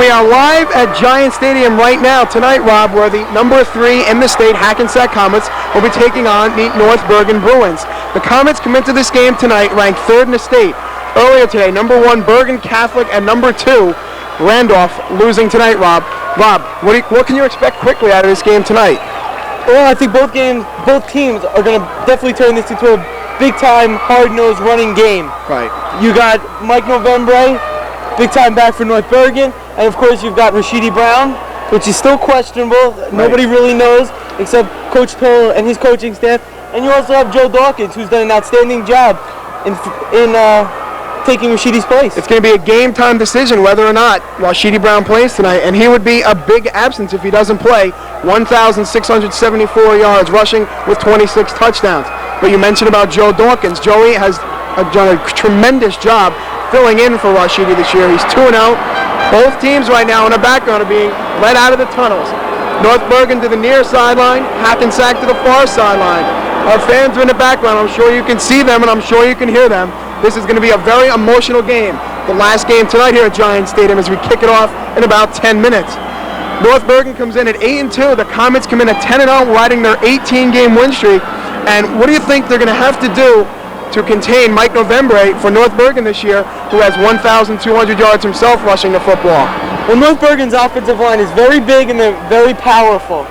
we are live at Giant Stadium right now tonight, Rob, where the number 3 in the state, Hackensack Comets, will be taking on the North Bergen Bruins. The Comets come into this game tonight ranked 3rd in the state. Earlier today, number 1, Bergen Catholic, and number 2, Randolph, losing tonight, Rob. Rob, what can you expect quickly out of this game tonight? Well, I think both teams are going to definitely turn this into a big-time, hard-nosed running game. Right. You got Mike Novembre, big-time back for North Bergen, and of course you've got Rashidi Brown, which is still questionable. Right. Nobody really knows except Coach Toll and his coaching staff. And you also have Joe Dawkins, who's done an outstanding job in taking Rashidi's place. It's going to be a game-time decision whether or not Rashidi Brown plays tonight, and he would be a big absence if he doesn't play. 1,674 yards rushing with 26 touchdowns. But you mentioned about Joe Dawkins. Joey has done a tremendous job filling in for Rashidi this year. He's 2-0. Both teams right now in the background are being led out of the tunnels. North Bergen to the near sideline, Hackensack to the far sideline. Our fans are in the background. I'm sure you can see them and I'm sure you can hear them. This is going to be a very emotional game. The last game tonight here at Giant Stadium as we kick it off in about 10 minutes. North Bergen comes in at 8-2. The Comets come in at 10-0, riding their 18-game win streak. And what do you think they're going to have to do to contain Mike Novembre for North Bergen this year, who has 1,200 yards himself rushing the football? Well, North Bergen's offensive line is very big and they're very powerful.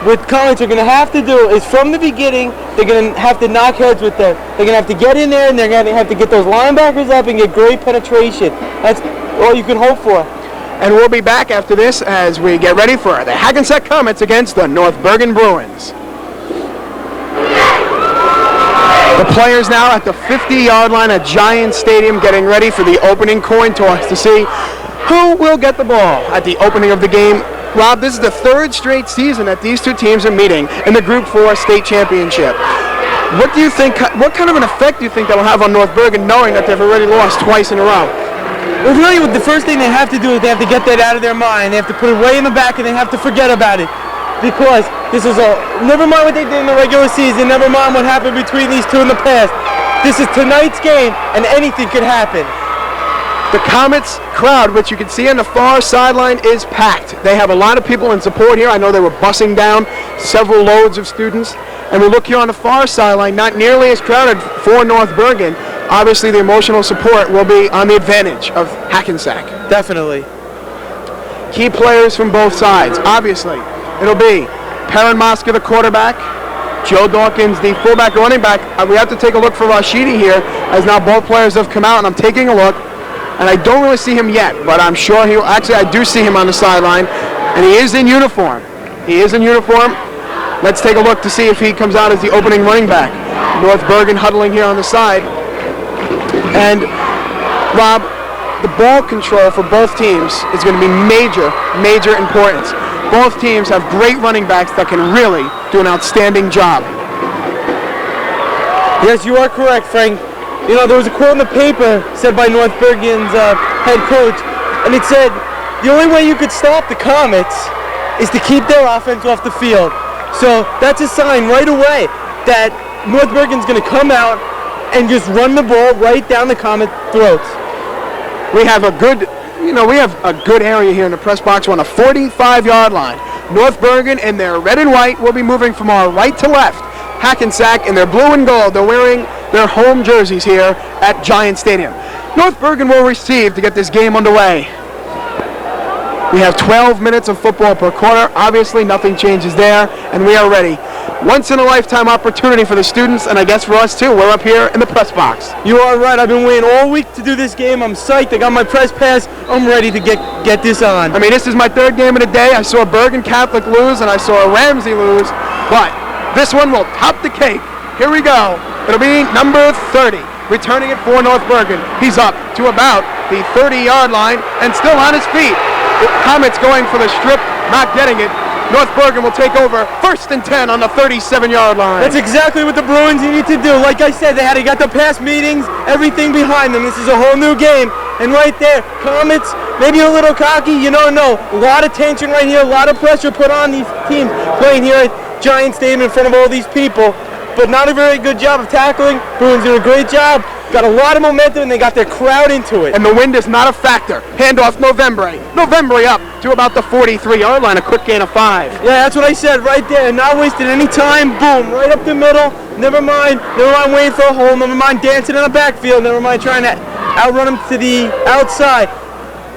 What Comets are going to have to do is from the beginning, they're going to have to knock heads with them. They're going to have to get in there and they're going to have to get those linebackers up and get great penetration. That's all you can hope for. And we'll be back after this as we get ready for the Hackensack Comets against the North Bergen Bruins. The players now at the 50-yard line at Giant Stadium getting ready for the opening coin toss to see who will get the ball at the opening of the game. Rob, this is the 3rd straight season that these two teams are meeting in the Group 4 state championship. What do you think? What kind of an effect do you think that will have on North Bergen, knowing that they've already lost twice in a row? Well, really, the first thing they have to do is they have to get that out of their mind. They have to put it way in the back and they have to forget about it. Because this is never mind what they did in the regular season, never mind what happened between these two in the past. This is tonight's game, and anything could happen. The Comets crowd, which you can see on the far sideline, is packed. They have a lot of people in support here. I know they were bussing down several loads of students. And we look here on the far sideline, not nearly as crowded for North Bergen. Obviously, the emotional support will be on the advantage of Hackensack. Definitely. Key players from both sides, obviously. It'll be Perrin Mosca, the quarterback, Joe Dawkins, the fullback running back. We have to take a look for Rashidi here, as now both players have come out, and I'm taking a look, and I don't really see him yet, but I'm sure he'll. Actually, I do see him on the sideline, and he is in uniform. He is in uniform. Let's take a look to see if he comes out as the opening running back. North Bergen huddling here on the side. And, Rob, the ball control for both teams is going to be major importance. Both teams have great running backs that can really do an outstanding job. Yes, you are correct, Frank. You know, there was a quote in the paper said by North Bergen's head coach, and it said, the only way you could stop the Comets is to keep their offense off the field. So that's a sign right away that North Bergen's going to come out and just run the ball right down the Comet throats. We have a good area here in the press box. We're on a 45-yard line. North Bergen in their red and white will be moving from our right to left. Hackensack in their blue and gold. They're wearing their home jerseys here at Giant Stadium. North Bergen will receive to get this game underway. We have 12 minutes of football per quarter. Obviously, nothing changes there, and we are ready. Once-in-a-lifetime opportunity for the students, and I guess for us too. We're up here in the press box. You are right. I've been waiting all week to do this game. I'm psyched. I got my press pass. I'm ready to get this on. I mean, this is my 3rd game of the day. I saw Bergen Catholic lose, and I saw Ramsey lose, but this one will top the cake. Here we go. It'll be number 30, returning it for North Bergen. He's up to about the 30-yard line and still on his feet. The Comets going for the strip, not getting it. North Bergen will take over 1st and 10 on the 37-yard line. That's exactly what the Bruins need to do. Like I said, they got the past meetings, everything behind them. This is a whole new game. And right there, Comets, maybe a little cocky, you don't know. A lot of tension right here, a lot of pressure put on these teams playing here at Giant Stadium in front of all these people. But not a very good job of tackling. Bruins do a great job. got a lot of momentum, and they got their crowd into it. And the wind is not a factor. Handoff Novembre. Novembre up to about the 43-yard line, a quick gain of 5. Yeah, that's what I said right there. Not wasting any time. Boom, right up the middle. Never mind waiting for a hole. Never mind dancing in the backfield. Never mind trying to outrun him to the outside.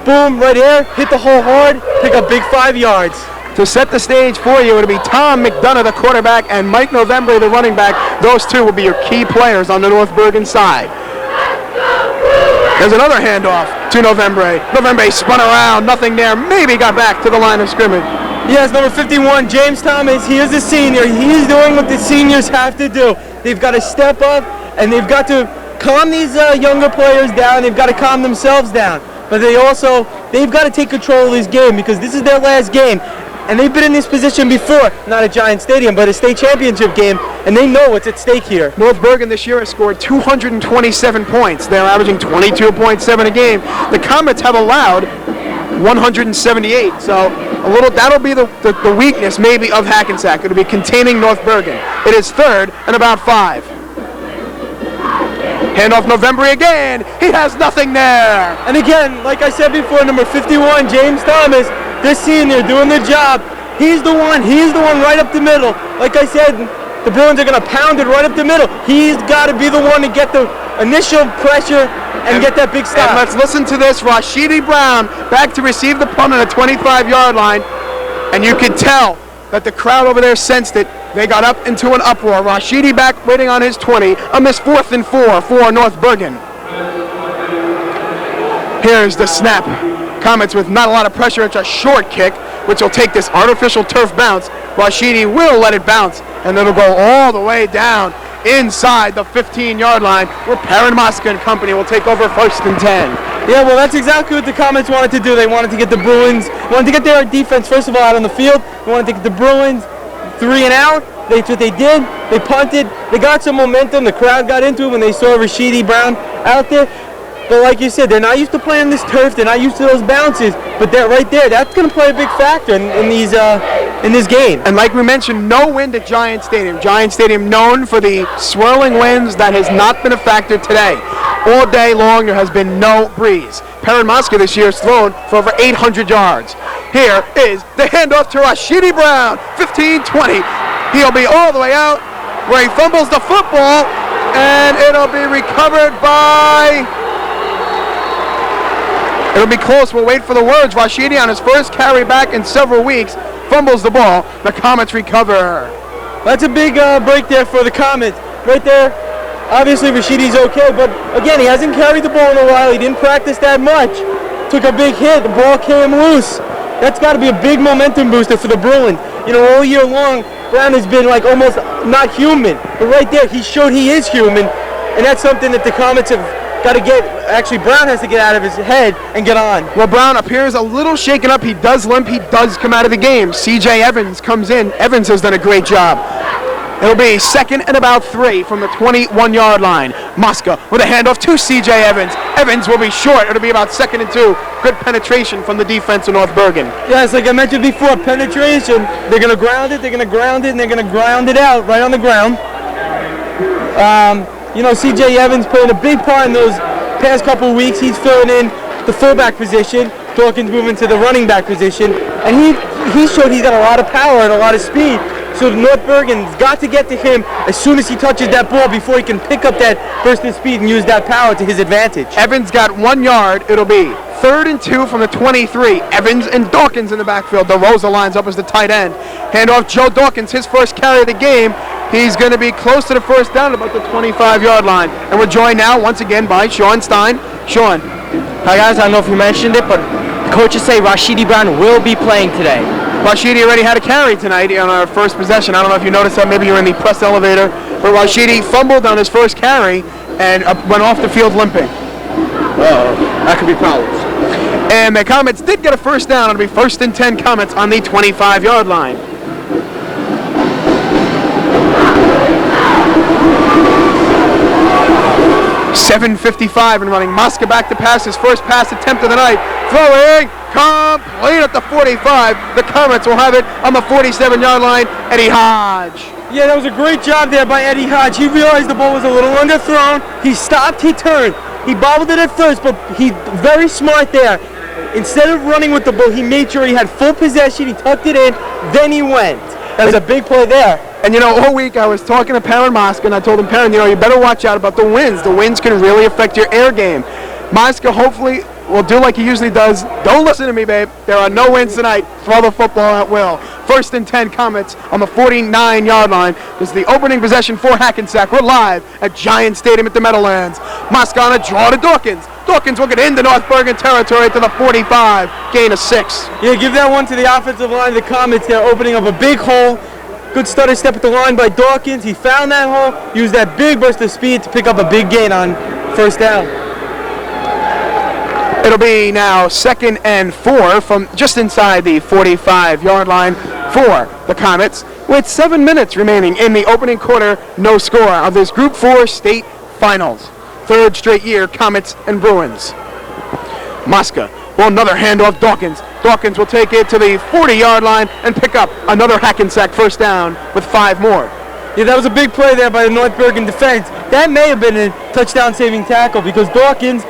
Boom, right here. Hit the hole hard. Pick up big 5 yards. To set the stage for you, it'll be Tom McDonough, the quarterback, and Mike Novembre, the running back. Those two will be your key players on the North Bergen side. There's another handoff to Novembre. Novembre spun around, nothing there. Maybe got back to the line of scrimmage. Yes, number 51, James Thomas. He is a senior. He's doing what the seniors have to do. They've got to step up, and they've got to calm these younger players down. They've got to calm themselves down. But they've got to take control of this game because this is their last game. And they've been in this position before, not at Giant Stadium, but a state championship game, and they know what's at stake here. North Bergen this year has scored 227 points. They're averaging 22.7 a game. The Comets have allowed 178, so that'll be the weakness maybe of Hackensack. It'll be containing North Bergen. It is third and about 5. Handoff Novembre again. He has nothing there. And again, like I said before, number 51, James Thomas, this senior doing the job. He's the one right up the middle. Like I said, the Bruins are going to pound it right up the middle. He's got to be the one to get the initial pressure and get that big stop. And let's listen to this. Rashidi Brown back to receive the punt on the 25-yard line. And you can tell that the crowd over there sensed it. They got up into an uproar. Rashidi back waiting on his 20. A miss 4th and 4 for North Bergen. Here's the snap. Comets with not a lot of pressure. It's a short kick, which will take this artificial turf bounce. Rashidi will let it bounce, and then it'll go all the way down inside the 15-yard line, where Perrin Mosca and company will take over 1st and 10. Yeah, well, that's exactly what the Comets wanted to do. They wanted to get the Bruins, wanted to get their defense, first of all, out on the field. They wanted to get the Bruins 3 and out. That's what they did. They punted. They got some momentum. The crowd got into it when they saw Rashidi Brown out there. But like you said, they're not used to playing this turf. They're not used to those bounces. But that right there, that's going to play a big factor in this game. And like we mentioned, no wind at Giant Stadium. Giant Stadium known for the swirling winds. That has not been a factor today. All day long, there has been no breeze. Perrin Mosca this year has thrown for over 800 yards. Here is the handoff to Rashidi Brown, 15-20. He'll be all the way out where he fumbles the football, and it'll be recovered by... It'll be close. We'll wait for the words. Rashidi on his first carry back in several weeks fumbles the ball. The Comets recover. That's a big break there for the Comets. Right there, obviously Rashidi's okay, but again, he hasn't carried the ball in a while. He didn't practice that much. Took a big hit. The ball came loose. That's got to be a big momentum booster for the Bruins. You know, all year long, Brown has been like almost not human. But right there, he showed he is human, and that's something that the Comets have got to get. Actually, Brown has to get out of his head and get on. Well, Brown appears a little shaken up. He does limp. He does come out of the game. C.J. Evans comes in. Evans has done a great job. It'll be 2nd and about 3 from the 21-yard line. Mosca with a handoff to C.J. Evans. Evans will be short. It'll be about 2nd and 2. Good penetration from the defense of North Bergen. Yes, like I mentioned before, penetration. They're going to ground it, they're going to ground it, and they're going to ground it out right on the ground. You know, C.J. Evans playing a big part in those past couple of weeks. He's filling in the fullback position. Dawkins moving to the running back position. And he showed he's got a lot of power and a lot of speed. So North Bergen's got to get to him as soon as he touches that ball before he can pick up that burst of speed and use that power to his advantage. Evans got 1 yard. It'll be 3rd and 2 from the 23. Evans and Dawkins in the backfield. DeRosa lines up as the tight end. Handoff Joe Dawkins, his first carry of the game. He's going to be close to the first down, about the 25-yard line. And we're joined now once again by Sean Stein. Sean. Hi guys, I don't know if you mentioned it, but the coaches say Rashidi Brown will be playing today. Rashidi already had a carry tonight on our first possession. I don't know if you noticed that. Maybe you're in the press elevator. But Rashidi fumbled on his first carry and went off the field limping. That could be problems. And the Comets did get a first down. It'll be 1st and 10 Comets on the 25-yard line. .7:55 and running. Mosca back to pass, his first pass attempt of the night. Throwing, complete at the 45. The Comets will have it on the 47-yard line. Eddie Hodge. Yeah, that was a great job there by Eddie Hodge. He realized the ball was a little underthrown. He stopped, he turned. He bobbled it at first, but he very smart there. Instead of running with the ball, he made sure he had full possession. He tucked it in, then he went. That was a big play there. And you know, all week I was talking to Perrin Mosca, and I told him, Perrin, you know, you better watch out about the winds. The winds can really affect your air game. Mosca hopefully will do like he usually does. Don't listen to me, babe. There are no winds tonight. Throw the football at will. 1st and 10 Comets on the 49-yard line. This is the opening possession for Hackensack. We're live at Giant Stadium at the Meadowlands. Mosca on a draw to Dawkins. Dawkins will get into North Bergen territory to the 45. Gain of 6. Yeah, give that one to the offensive line of the Comets. They're opening up a big hole. Good stutter step at the line by Dawkins. He found that hole, used that big burst of speed to pick up a big gain on 1st down. It'll be now 2nd and 4 from just inside the 45-yard line for the Comets, with 7 minutes remaining in the opening quarter. No score of this Group 4 state finals. 3rd straight year, Comets and Bruins. Mosca will another handoff Dawkins. Dawkins will take it to the 40-yard line and pick up another Hackensack 1st down with 5 more. Yeah, that was a big play there by the North Bergen defense. That may have been a touchdown-saving tackle because Dawkins,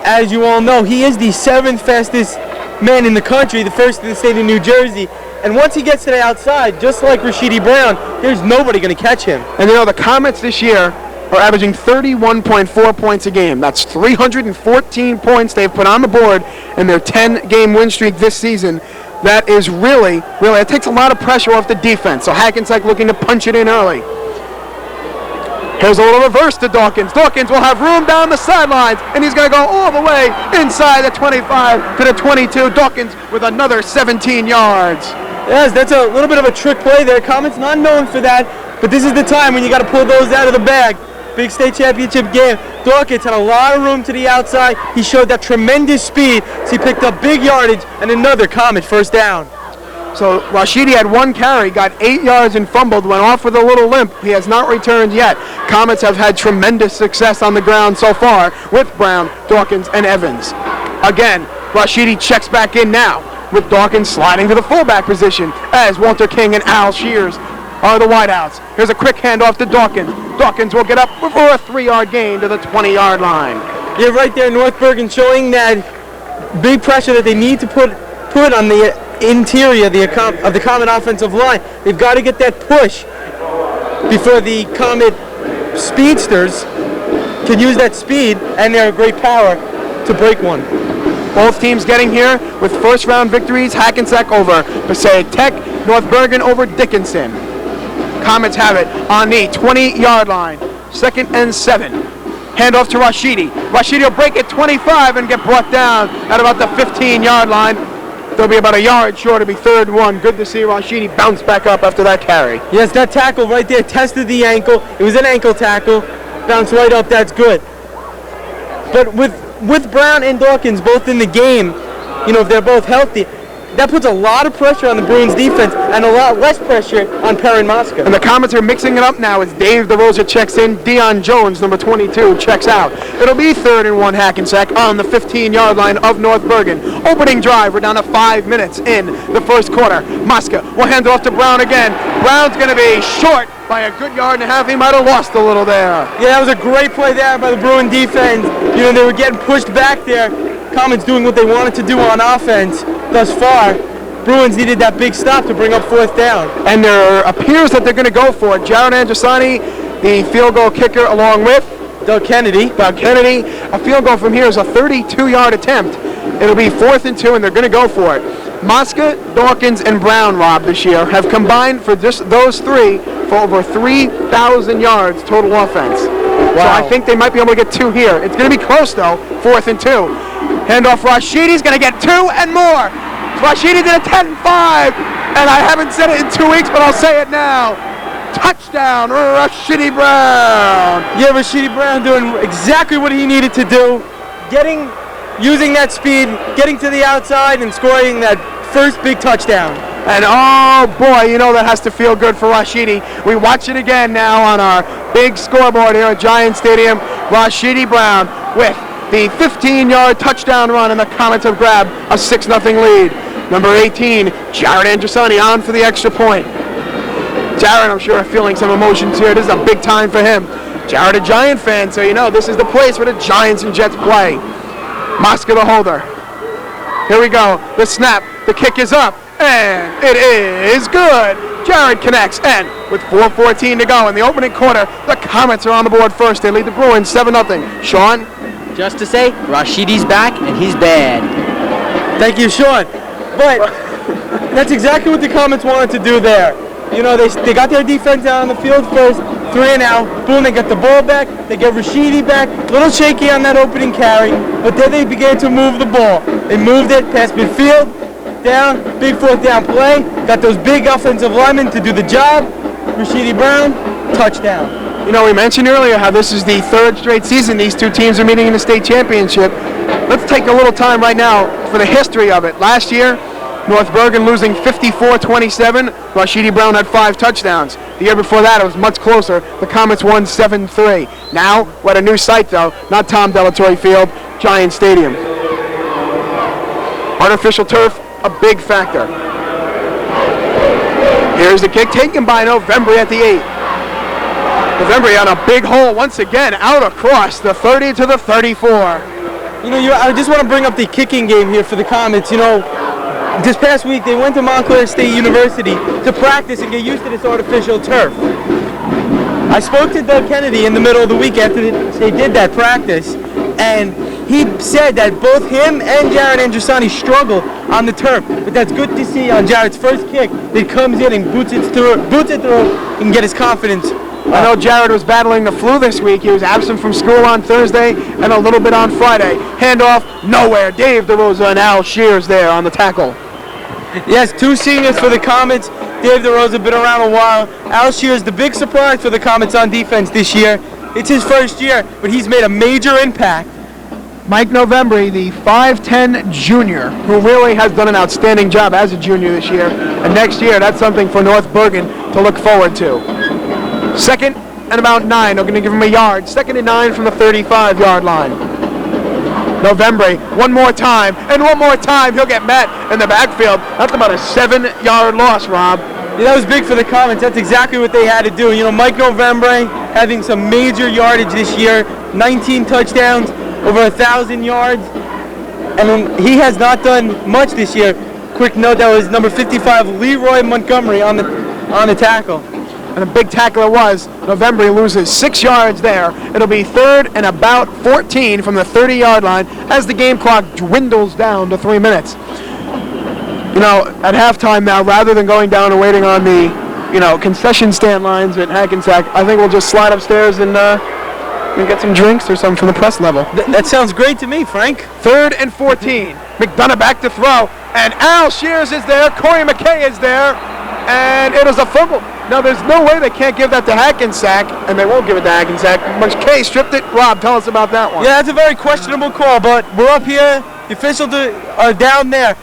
as you all know, he is the 7th fastest man in the country, the 1st in the state of New Jersey. And once he gets to the outside, just like Rashidi Brown, there's nobody going to catch him. And you know, the Comets this year are averaging 31.4 points a game. That's 314 points they've put on the board in their 10-game win streak this season. That is really, it takes a lot of pressure off the defense. So Hackensack looking to punch it in early. Here's a little reverse to Dawkins. Dawkins will have room down the sidelines, and he's going to go all the way inside the 25 to the 22. Dawkins with another 17 yards. Yes, that's a little bit of a trick play there. Comets not known for that, but this is the time when you got to pull those out of the bag. Big state championship game. Dawkins had a lot of room to the outside. He showed that tremendous speed, so he picked up big yardage and another Comet 1st down. So Rashidi had 1 carry, got 8 yards and fumbled, went off with a little limp. He has not returned yet. Comets have had tremendous success on the ground so far with Brown, Dawkins, and Evans. Again, Rashidi checks back in now with Dawkins sliding to the fullback position as Walter King and Al Shears are the wideouts. Here's a quick handoff to Dawkins. Dawkins will get up for a 3-yard gain to the 20-yard line. Yeah, right there, North Bergen showing that big pressure that they need to put on the interior of the Comet offensive line. They've got to get that push before the Comet speedsters can use that speed and their great power to break one. Both teams getting here with 1st-round victories. Hackensack over Passaic Tech, North Bergen over Dickinson. Comets have it on the 20-yard line. 2nd and 7. Handoff to Rashidi. Rashidi will break it 25 and get brought down at about the 15-yard line. They'll be about a yard short. It'll be 3rd and 1. Good to see Rashidi bounce back up after that carry. Yes, that tackle right there tested the ankle. It was an ankle tackle. Bounced right up. That's good. But with Brown and Dawkins both in the game, you know, if they're both healthy, that puts a lot of pressure on the Bruins defense and a lot less pressure on Perrin Mosca. And the Comets are mixing it up now as Dave DeRosa checks in. Deion Jones, number 22, checks out. It'll be 3rd and 1 Hackensack on the 15-yard line of North Bergen. Opening drive, we're down to 5 minutes in the 1st quarter. Mosca will hand it off to Brown again. Brown's going to be short by a good yard and a half. He might have lost a little there. Yeah, that was a great play there by the Bruin defense. You know, they were getting pushed back there. Comets doing what they wanted to do on offense thus far. Bruins needed that big stop to bring up 4th down. And there appears that they're going to go for it. Jared Andrusani, the field goal kicker, along with Doug Kennedy. A field goal from here is a 32-yard attempt. It'll be 4th and 2, and they're going to go for it. Mosca, Dawkins, and Brown, Rob, this year have combined for just those 3 for over 3,000 yards total offense. Wow. So I think they might be able to get 2 here. It's going to be close, though. 4th and 2. Handoff Rashidi's going to get 2 and more. Rashidi did a 10-5, and I haven't said it in 2 weeks, but I'll say it now. Touchdown, Rashidi Brown. Yeah, Rashidi Brown doing exactly what he needed to do. Using that speed, getting to the outside, and scoring that first big touchdown. And oh boy, you know that has to feel good for Rashidi. We watch it again now on our big scoreboard here at Giant Stadium. Rashidi Brown with the 15-yard touchdown run, and the Comets have grabbed a 6-0 lead. Number 18, Jared Andrusani on for the extra point. Jared, I'm sure, feeling some emotions here. This is a big time for him. Jared, a Giant fan, so you know this is the place where the Giants and Jets play. Mosca the holder. Here we go. The snap. The kick is up. And it is good. Jared connects. And with 4:14 to go in the opening quarter, the Comets are on the board first. They lead the Bruins 7-0. Sean? Just to say, Rashidi's back and he's bad. Thank you, Sean. But that's exactly what the Comets wanted to do there. You know, they got their defense out on the field first, 3 and out. Boom, they get the ball back. They get Rashidi back. A little shaky on that opening carry, but then they began to move the ball. They moved it past midfield, down, big fourth down play. Got those big offensive linemen to do the job. Rashidi Brown, touchdown. You know, we mentioned earlier how this is the 3rd straight season these two teams are meeting in the state championship. Let's take a little time right now for the history of it. Last year, North Bergen losing 54-27. Rashidi Brown had 5 touchdowns. The year before that, it was much closer. The Comets won 7-3. Now, we're at a new site, though. Not Tom Delatory Field, Giant Stadium. Artificial turf, a big factor. Here's the kick taken by Novembri at the 8. Novembri on a big hole once again, out across the 30 to the 34. You know, I just want to bring up the kicking game here for the Comets. You know, this past week they went to Montclair State University to practice and get used to this artificial turf. I spoke to Doug Kennedy in the middle of the week after they did that practice, and he said that both him and Jared Andrusani struggled on the turf, but that's good to see on Jared's first kick that he comes in and boots it through and get his confidence. I know Jared was battling the flu this week. He was absent from school on Thursday and a little bit on Friday. Handoff, nowhere. Dave DeRosa and Al Shears there on the tackle. Yes, 2 seniors for the Comets. Dave DeRosa been around a while. Al Shears, the big surprise for the Comets on defense this year. It's his first year, but he's made a major impact. Mike Novembri, the 5'10 junior, who really has done an outstanding job as a junior this year. And next year, that's something for North Bergen to look forward to. 2nd and about 9. They're going to give him a yard. 2nd and 9 from the 35-yard line. Novembri, one more time, and one more time he'll get met in the backfield. That's about a 7-yard loss, Rob. Yeah, that was big for the Comets. That's exactly what they had to do. You know, Mike Novembri having some major yardage this year, 19 touchdowns, over 1,000 yards, and he has not done much this year. Quick note, that was number 55, Leroy Montgomery on the tackle. And a big tackle it was. Novembri loses 6 yards there. It'll be 3rd and about 14 from the 30-yard line as the game clock dwindles down to 3 minutes. You know, at halftime now, rather than going down and waiting on the, concession stand lines at Hackensack, I think we'll just slide upstairs and get some drinks or something from the press level. That sounds great to me, Frank. 3rd and 14. McDonough back to throw, and Al Shears is there. Corey McKay is there, and it is a fumble. Now, there's no way they can't give that to Hackensack, and they won't give it to Hackensack. McKay stripped it. Rob, tell us about that one. Yeah, that's a very questionable call, but we're up here. The officials are down there.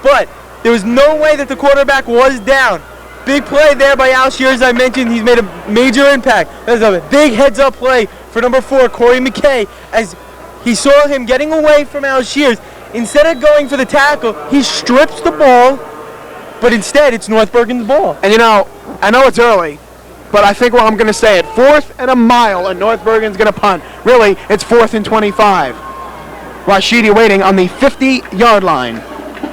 But there was no way that the quarterback was down. Big play there by Al Shears. I mentioned he's made a major impact. That's a big heads-up play for number 4, Corey McKay, as he saw him getting away from Al Shears. Instead of going for the tackle, he strips the ball, but instead it's North Bergen's ball. And I know it's early, but I think I'm going to say it. 4th and a mile, and North Bergen's going to punt. Really, it's 4th and 25. Rashidi waiting on the 50-yard line.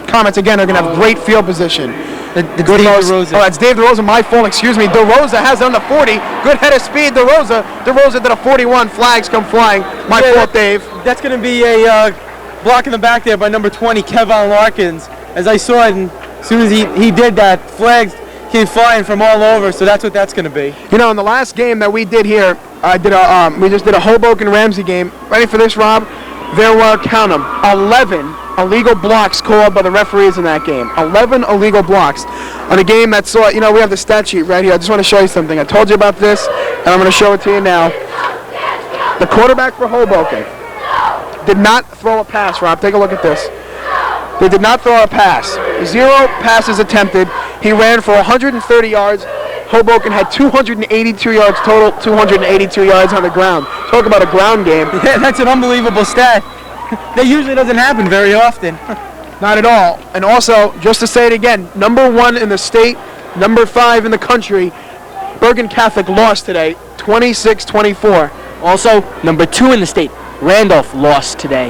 Comets, again, are going to have great field position. Dave DeRosa. Oh, that's Dave DeRosa. My fault, excuse me. DeRosa has it on the 40. Good head of speed, DeRosa. DeRosa did a 41. Flags come flying. My fault, Dave. That's going to be a block in the back there by number 20, Kevon Larkins. As I saw it, and as soon as he did that, flags came flying from all over, so that's what that's going to be. You know, in the last game that we did here, we just did a Hoboken-Ramsey game. Ready for this, Rob? There were, count them, 11 illegal blocks called by the referees in that game. 11 illegal blocks on a game that saw, we have the stat sheet right here. I just want to show you something. I told you about this, and I'm going to show it to you now. The quarterback for Hoboken did not throw a pass, Rob. Take a look at this. They did not throw a pass. 0 passes attempted. He ran for 130 yards. Hoboken had 282 yards total, 282 yards on the ground. Talk about a ground game. Yeah, that's an unbelievable stat. That usually doesn't happen very often. Not at all. And also, just to say it again, number 1 in the state, number 5 in the country Bergen Catholic lost today, 26-24. Also, number 2 in the state, Randolph, lost today.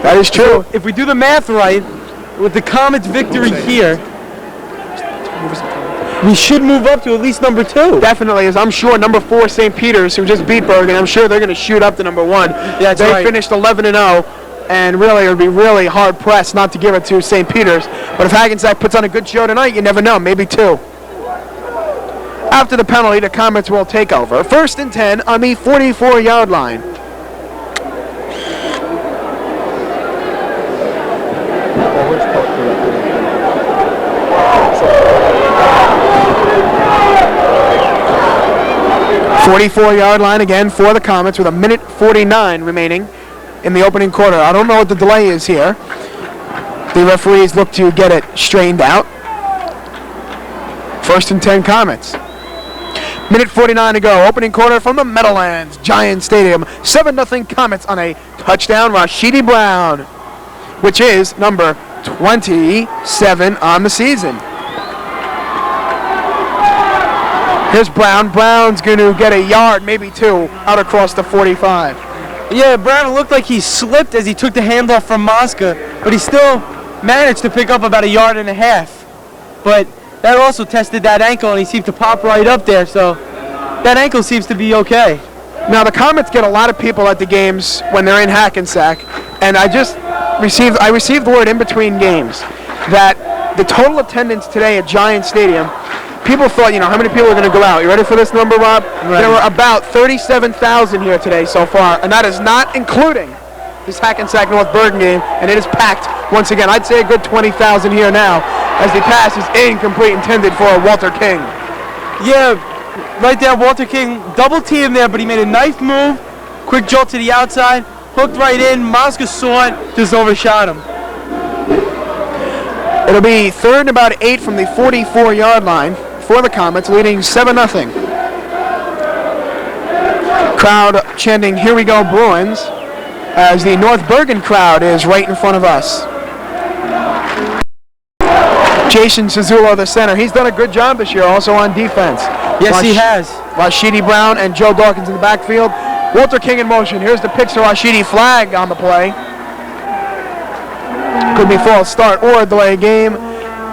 That is true. So if we do the math right, with the Comets' victory here, we should move up to at least number 2. Definitely, as I'm sure number 4 St. Peter's, who just beat Bergen, I'm sure they're going to shoot up to number 1. That's they right. finished 11-0, and really it would be really hard pressed not to give it to St. Peter's. But if Hackensack puts on a good show tonight, you never know, maybe 2. After the penalty, the Comets will take over. 1st and 10 on the 44-yard line. .44-yard line again for the Comets with 1:49 remaining in the opening quarter. I don't know what the delay is here. The referees look to get it straightened out. 1st and 10 Comets. 1:49 to go. Opening quarter from the Meadowlands Giant Stadium. 7-0 Comets on a touchdown. Rashidi Brown, which is number 27 on the season. Here's Brown. Brown's going to get a yard, maybe 2, out across the 45. Yeah, Brown looked like he slipped as he took the handoff from Mosca, but he still managed to pick up about 1.5 yards. But that also tested that ankle, and he seemed to pop right up there, so that ankle seems to be okay. Now, the Comets get a lot of people at the games when they're in Hackensack, and I received word in between games that the total attendance today at Giant Stadium, people thought, how many people are going to go out? You ready for this number, Rob? Right. There were about 37,000 here today so far, and that is not including this Hackensack North Bergen game, and it is packed once again. I'd say a good 20,000 here now, as the pass is incomplete, intended for Walter King. Yeah, right there, Walter King double teamed there, but he made a nice move, quick jolt to the outside, hooked right in, Mosca saw it, just overshot him. It'll be 3rd and about 8 from the 44-yard line for the Comets, leading 7-0. Crowd chanting, "Here we go, Bruins," as the North Bergen crowd is right in front of us. Jason Suzulo, the center, he's done a good job this year, also on defense. Yes, he has. Rashidi Brown and Joe Dawkins in the backfield. Walter King in motion. Here's the pitch to Rashidi. Flag on the play. Could be false start or a delay game,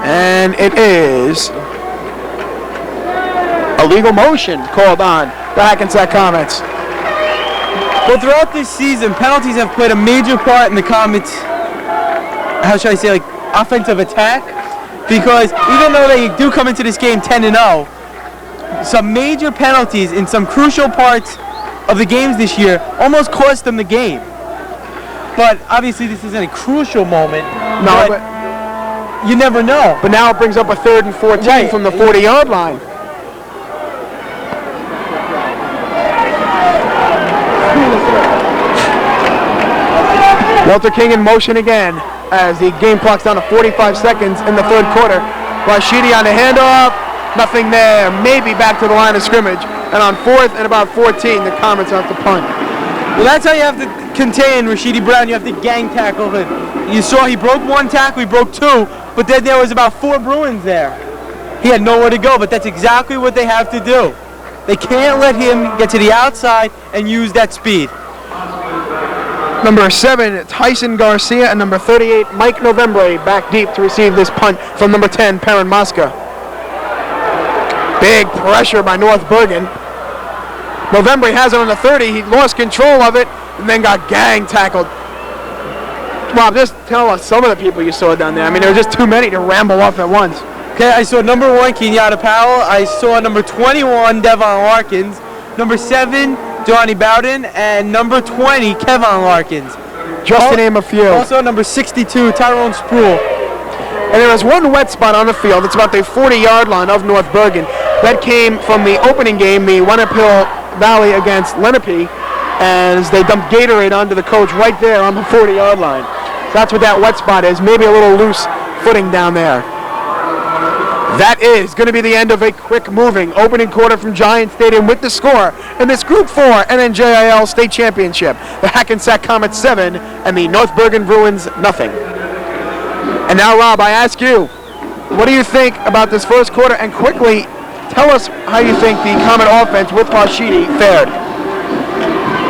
and it is a legal motion called on the Hackensack Comets. Well, throughout this season, penalties have played a major part in the Comets, how should I say, offensive attack, because even though they do come into this game 10-0, some major penalties in some crucial parts of the games this year almost cost them the game. But obviously this isn't a crucial moment, but you never know. But now it brings up a 3rd and 14 from the 40-yard line. Walter King in motion again as the game clock's down to 45 seconds in the 3rd quarter. Rashidi on the handoff, nothing there, maybe back to the line of scrimmage. And on 4th and about 14, the Comets have to punt. Well, that's how you have to contain Rashidi Brown. You have to gang tackle him. You saw he broke 1 tackle, he broke 2, but then there was about 4 Bruins there. He had nowhere to go, but that's exactly what they have to do. They can't let him get to the outside and use that speed. Number 7, Tyson Garcia, and number 38, Mike Novembre, back deep to receive this punt from number 10, Perrin Mosca. Big pressure by North Bergen. Novembre has it on the 30. He lost control of it and then got gang tackled. Rob, just tell us some of the people you saw down there. I mean, there were just too many to ramble off at once. Okay, I saw number 1, Kenyatta Powell. I saw number 21, Devon Larkins. Number 7, Johnny Bowden. And number 20, Kevon Larkins. Just to name a few. Also number 62, Tyrone Sproul. And there was one wet spot on the field. It's about the 40-yard line of North Bergen. That came from the opening game, the One-Up-Hill Valley against Lenape, as they dumped Gatorade onto the coach right there on the 40-yard line. So that's what that wet spot is. Maybe a little loose footing down there. That is going to be the end of a quick-moving opening quarter from Giant Stadium with the score in this Group 4 NNJIL State Championship. The Hackensack Comets 7 and the North Bergen Bruins nothing. And now, Rob, I ask you, what do you think about this first quarter? And quickly, Tell us how you think the Comet offense with Rashidi fared.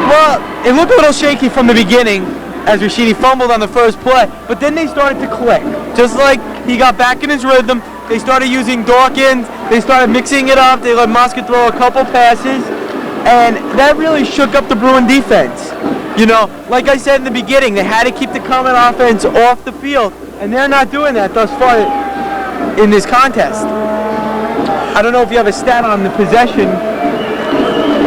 Well, it looked a little shaky from the beginning as Rashidi fumbled on the first play, but then they started to click. Just like he got back in his rhythm, they started using Dawkins, they started mixing it up, they let Mosca throw a couple passes, and that really shook up the Bruin defense. You know, like I said in the beginning, they had to keep the Comet offense off the field, and they're not doing that thus far in this contest. I don't know if you have a stat on the possession.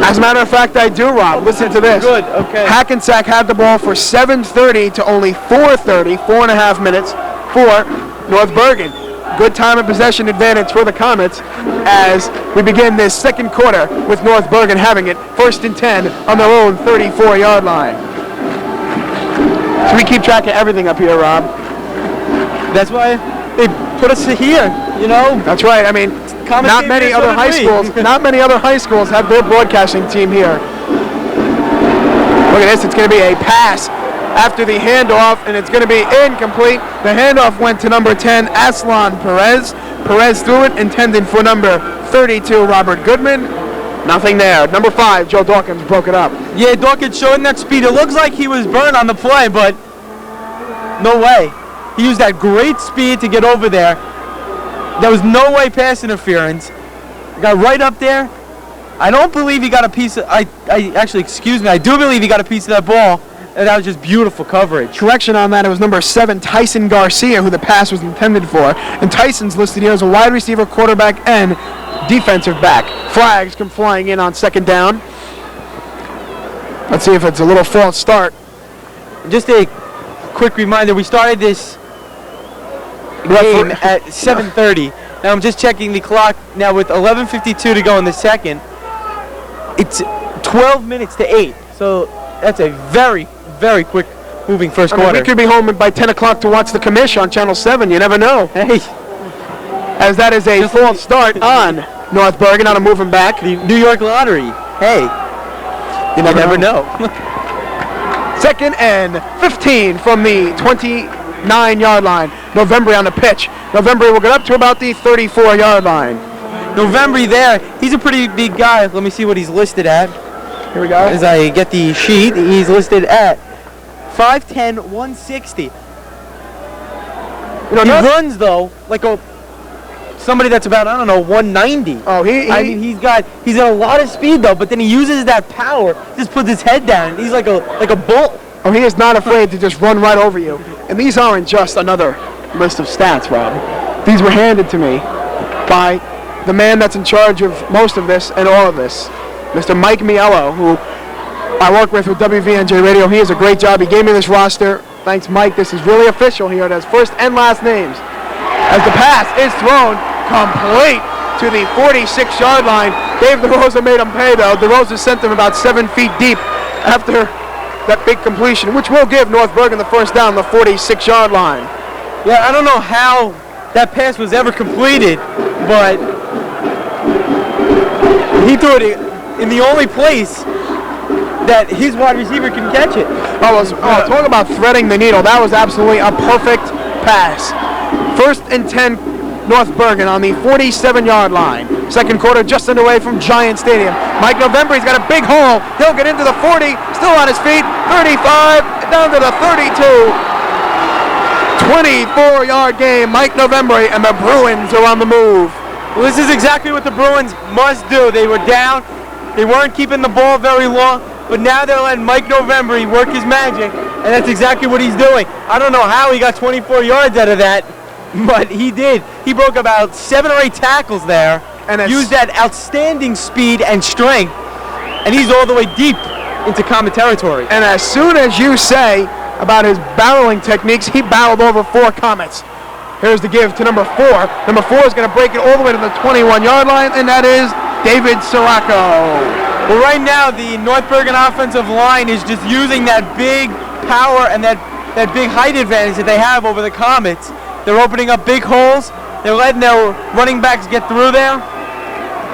As a matter of fact, I do, Rob. Listen to this. Good, okay. Hackensack had the ball for 7:30 to only 4:30, 4.5 minutes for North Bergen. Good time and possession advantage for the Comets as we begin this second quarter with North Bergen having it 1st and 10 on their own 34-yard line. So we keep track of everything up here, Rob. That's why they put us here, you know? That's right. I mean, not many other high schools have their broadcasting team here. Look at this. It's going to be a pass after the handoff, and it's going to be incomplete. The handoff went to number 10, Aslan Perez. Perez threw it, intended for number 32, Robert Goodman. Nothing there. Number 5, Joe Dawkins broke it up. Yeah, Dawkins showing that speed. It looks like he was burned on the play, but no way. He used that great speed to get over there. There was no way pass interference. Got right up there. I don't believe he got a piece of, I do believe he got a piece of that ball. And that was just beautiful coverage. Correction on that, it was number 7, Tyson Garcia, who the pass was intended for. And Tyson's listed here as a wide receiver, quarterback, and defensive back. Flags come flying in on 2nd down. Let's see if it's a little false start. Just a quick reminder, we started this game at 7:30. Now I'm just checking the clock now with 11:52 to go in the second. It's 12 minutes to 8. So that's a very, very quick moving first quarter. We could be home by 10 o'clock to watch the commish on Channel 7. You never know. Hey. As that is a false start on North Bergen on a moving back. The New York Lottery. Hey. You never know. 2nd and 15 from the 29-yard line. November on the pitch. November will get up to about the 34-yard line. November there, he's a pretty big guy. Let me see what he's listed at. Here we go. As I get the sheet, he's listed at 5'10", 160. He runs though like somebody that's about 190. Oh, he's got a lot of speed though, but then he uses that power, just puts his head down. He's like a bull. Oh, he is not afraid to just run right over you. And these aren't just another list of stats, Rob. These were handed to me by the man that's in charge of most of this and all of this, Mr. Mike Mielo, who I work with WVNJ Radio. He does a great job. He gave me this roster. Thanks, Mike. This is really official here. It has first and last names. As the pass is thrown complete to the 46-yard line. Dave DeRosa made him pay, though. DeRosa sent him about 7 feet deep after that big completion, which will give North Bergen the first down, the 46-yard line. Yeah, I don't know how that pass was ever completed, but he threw it in the only place that his wide receiver can catch it. Talk about threading the needle. That was absolutely a perfect pass. 1st and 10, North Bergen on the 47-yard line. Second quarter just underway from Giant Stadium. Mike November, he's got a big hole. He'll get into the 40, still on his feet. 35, down to the 32. 24-yard game. Mike November and the Bruins are on the move. Well, this is exactly what the Bruins must do. They were down. They weren't keeping the ball very long, but now they're letting Mike November work his magic, and that's exactly what he's doing. I don't know how he got 24 yards out of that, but he did. He broke about 7 or 8 tackles there and used that outstanding speed and strength, and he's all the way deep into Comet territory. And as soon as you say about his barreling techniques, he barreled over 4 Comets. Here's the give to number 4. Number 4 is going to break it all the way to the 21-yard line, and that is David Sirocco. Well, right now, the North Bergen offensive line is just using that big power and that big height advantage that they have over the Comets. They're opening up big holes. They're letting their running backs get through there,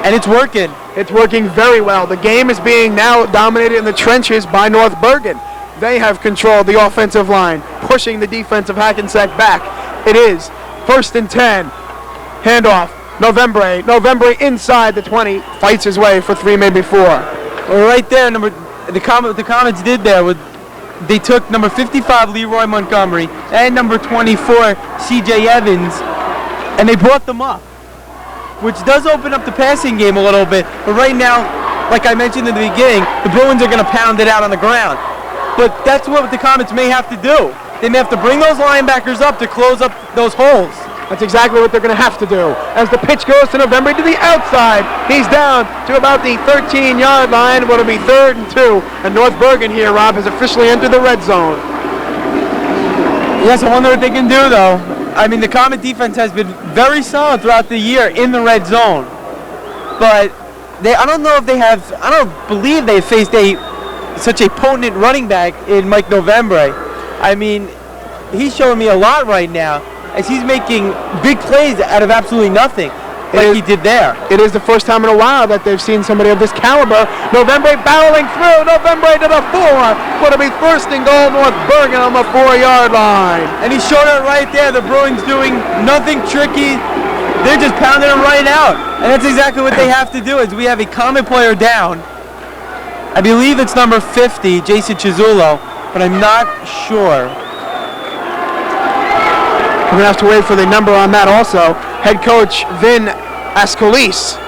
and it's working. It's working very well. The game is being now dominated in the trenches by North Bergen. They have controlled the offensive line, pushing the defense of Hackensack back. It is 1st and 10. Handoff. November inside the 20, fights his way for 3, maybe 4. Well, right there, the Comets did there with they took number 55 Leroy Montgomery and number 24 C.J. Evans, and they brought them up, which does open up the passing game a little bit. But right now, like I mentioned in the beginning, the Bruins are going to pound it out on the ground. But that's what the Comets may have to do. They may have to bring those linebackers up to close up those holes. That's exactly what they're going to have to do. As the pitch goes to November to the outside, he's down to about the 13-yard line. What'll be 3rd and 2. And North Bergen here, Rob, has officially entered the red zone. Yes, I wonder what they can do, though. I mean, the Comet defense has been very solid throughout the year in the red zone. But I don't believe they faced such a potent running back in Mike Novembre. I mean, he's showing me a lot right now, as he's making big plays out of absolutely nothing, like he did there. It is the first time in a while that they've seen somebody of this caliber. Novembre barreling through. Novembre to the 4. What'll be 1st and goal, North Bergen on the 4-yard line. And he's showing it right there. The Bruins doing nothing tricky. They're just pounding it right out. And that's exactly what they have to do. Is we have a Comet player down. I believe it's number 50, Jason Chizulo, but I'm not sure. We're going to have to wait for the number on that also. Head coach Vin Ascolis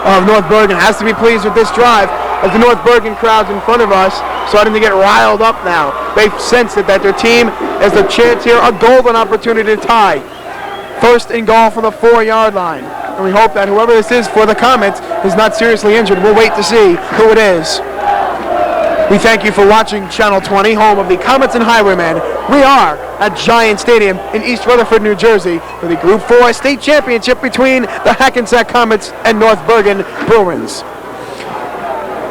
of North Bergen has to be pleased with this drive, as the North Bergen crowd's in front of us, starting to get riled up now. They've sensed it, that their team has the chance here, a golden opportunity to tie. 1st and goal from the 4-yard line. And we hope that whoever this is for the Comets is not seriously injured. We'll wait to see who it is. We thank you for watching Channel 20, home of the Comets and Highwaymen. We are at Giant Stadium in East Rutherford, New Jersey, for the Group 4 state championship between the Hackensack Comets and North Bergen Bruins.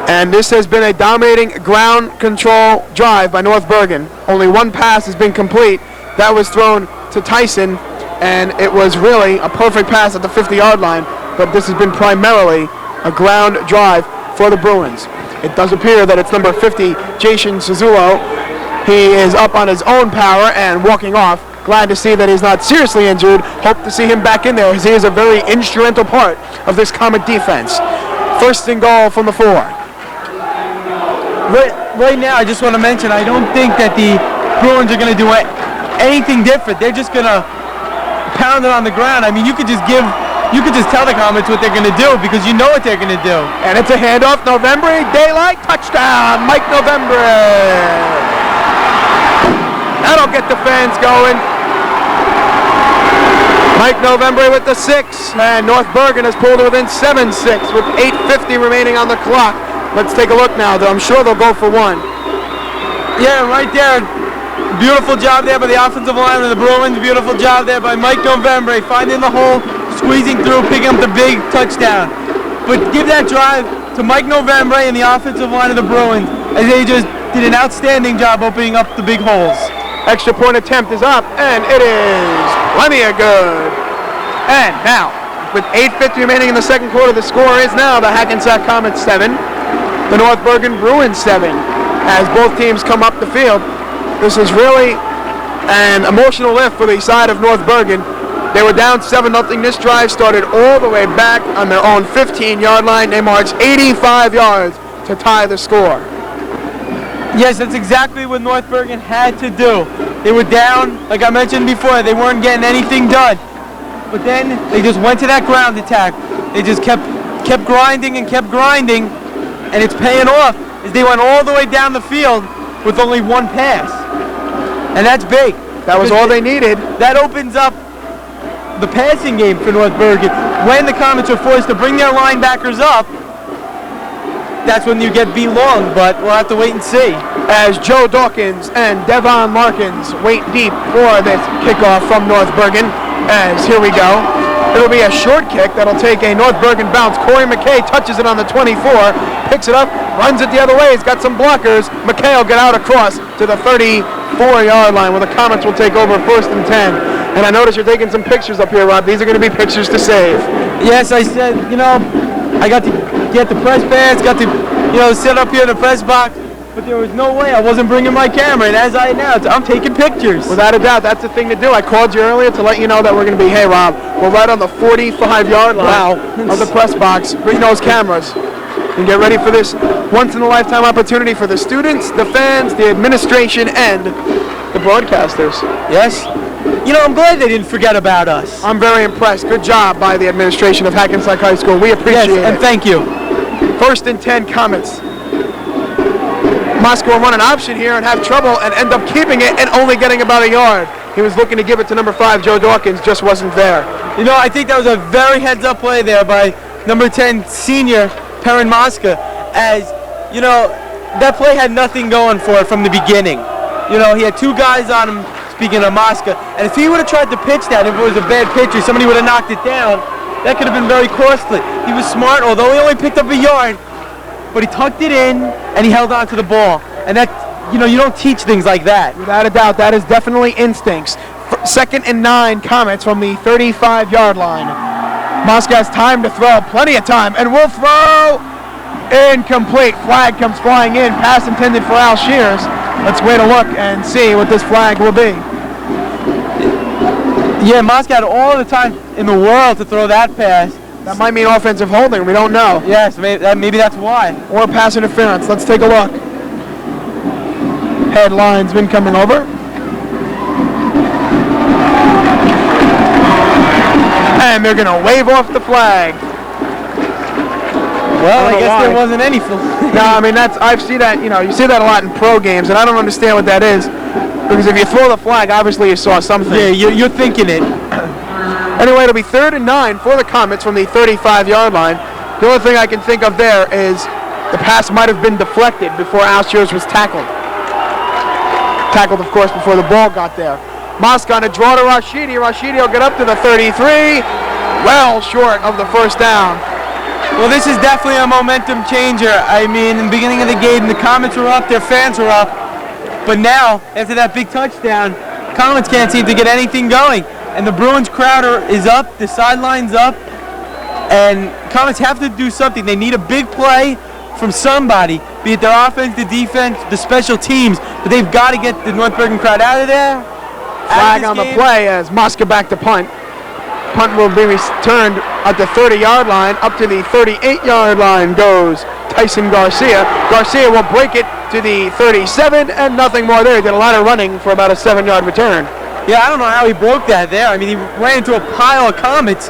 And this has been a dominating ground control drive by North Bergen. Only one pass has been complete. That was thrown to Tyson, and it was really a perfect pass at the 50-yard line, but this has been primarily a ground drive for the Bruins. It does appear that it's number 50, Jason Suzulo. He is up on his own power and walking off. Glad to see that he's not seriously injured. Hope to see him back in there, as he is a very instrumental part of this Comet defense. 1st and goal from the 4. Right now, I just want to mention, I don't think that the Bruins are going to do anything different. They're just going to pound it on the ground. I mean, you could just tell the Comets what they're going to do, because you know what they're going to do. And it's a handoff. Novembre, daylight, touchdown, Mike Novembre. That'll get the fans going. Mike Novembre with the 6, and North Bergen has pulled it within 7-6 with 8:50 remaining on the clock. Let's take a look now, though. I'm sure they'll go for 1. Yeah, right there. Beautiful job there by the offensive line of the Bruins. Beautiful job there by Mike Novembre, finding the hole, squeezing through, picking up the big touchdown. But give that drive to Mike Novembre and the offensive line of the Bruins, as they just did an outstanding job opening up the big holes. Extra point attempt is up, and it is plenty of good. And now, with 8:50 remaining in the second quarter, the score is now the Hackensack Comets 7, the North Bergen Bruins 7, as both teams come up the field. This is really an emotional lift for the side of North Bergen. They were down 7-0. This drive started all the way back on their own 15-yard line. They marched 85 yards to tie the score. Yes, that's exactly what North Bergen had to do. They were down, like I mentioned before, they weren't getting anything done. But then they just went to that ground attack. They just kept grinding and kept grinding, and it's paying off, as they went all the way down the field with only one pass. And that's big. That was all they needed. That opens up the passing game for North Bergen. When the Comets are forced to bring their linebackers up, that's when you get beat long, but we'll have to wait and see. As Joe Dawkins and Devon Larkins wait deep for this kickoff from North Bergen, as here we go. It'll be a short kick that'll take a North Bergen bounce. Corey McKay touches it on the 24, picks it up, runs it the other way. He's got some blockers. McKay will get out across to the 34-yard line, where the Comets will take over 1st and 10. And I notice you're taking some pictures up here, Rob. These are going to be pictures to save. Yes, I said, I got to get the press pads, got to, sit up here in the press box. but there was no way I wasn't bringing my camera. And as I announced, I'm taking pictures. Without a doubt, that's the thing to do. I called you earlier to let you know that we're going to be, hey Rob, we're right on the 45-yard line of the press box. Bring those cameras and get ready for this once-in-a-lifetime opportunity for the students, the fans, the administration, and the broadcasters. Yes? You know, I'm glad they didn't forget about us. I'm very impressed. Good job by the administration of Hackensack High School. We appreciate it. And thank you. 1st and 10 Comets. Moscow will run an option here and have trouble and end up keeping it and only getting about a yard. He was looking to give it to number 5, Joe Dawkins, just wasn't there. You know, I think that was a very heads-up play there by number 10 senior Perrin Mosca, as, you know, that play had nothing going for it from the beginning. You know, he had 2 guys on him, speaking of Mosca, and if he would have tried to pitch that, if it was a bad pitch or somebody would have knocked it down, that could have been very costly. He was smart, although he only picked up a yard, but he tucked it in and he held on to the ball. And that, you know, you don't teach things like that. Without a doubt, that is definitely instincts. 2nd and 9 Comets from the 35-yard line. Mosca has time to throw, plenty of time, and will throw incomplete. Flag comes flying in, pass intended for Al Shears. Let's wait a look and see what this flag will be. Yeah, Mosca had all the time in the world to throw that pass. That might mean offensive holding, we don't know. Yes, maybe that's why. Or pass interference. Let's take a look. Head linesman coming over. And they're going to wave off the flag. Well, I guess there wasn't any. No, I mean, I've seen that, you know, you see that a lot in pro games, and I don't understand what that is. Because if you throw the flag, obviously you saw something. Yeah, you're thinking it. Anyway, it'll be 3rd and 9 for the Comets from the 35-yard line. The only thing I can think of there is the pass might have been deflected before Al Shears was tackled. Tackled, of course, before the ball got there. Mosca on a draw to Rashidi. Rashidi will get up to the 33. Well short of the 1st down. Well, this is definitely a momentum changer. I mean, in the beginning of the game, the Comets were up, their fans were up. But now, after that big touchdown, Comets can't seem to get anything going. And the Bruins crowd is up, the sideline's up, and Comets have to do something. They need a big play from somebody, be it their offense, the defense, the special teams, but they've got to get the North Bergen crowd out of there. Flag on the play as Mosca back to punt. Punt will be returned at the 30-yard line. Up to the 38-yard line goes Tyson Garcia. Garcia will break it to the 37, and nothing more there. He did a lot of running for about a 7-yard return. Yeah, I don't know how he broke that there. I mean, he ran into a pile of Comets,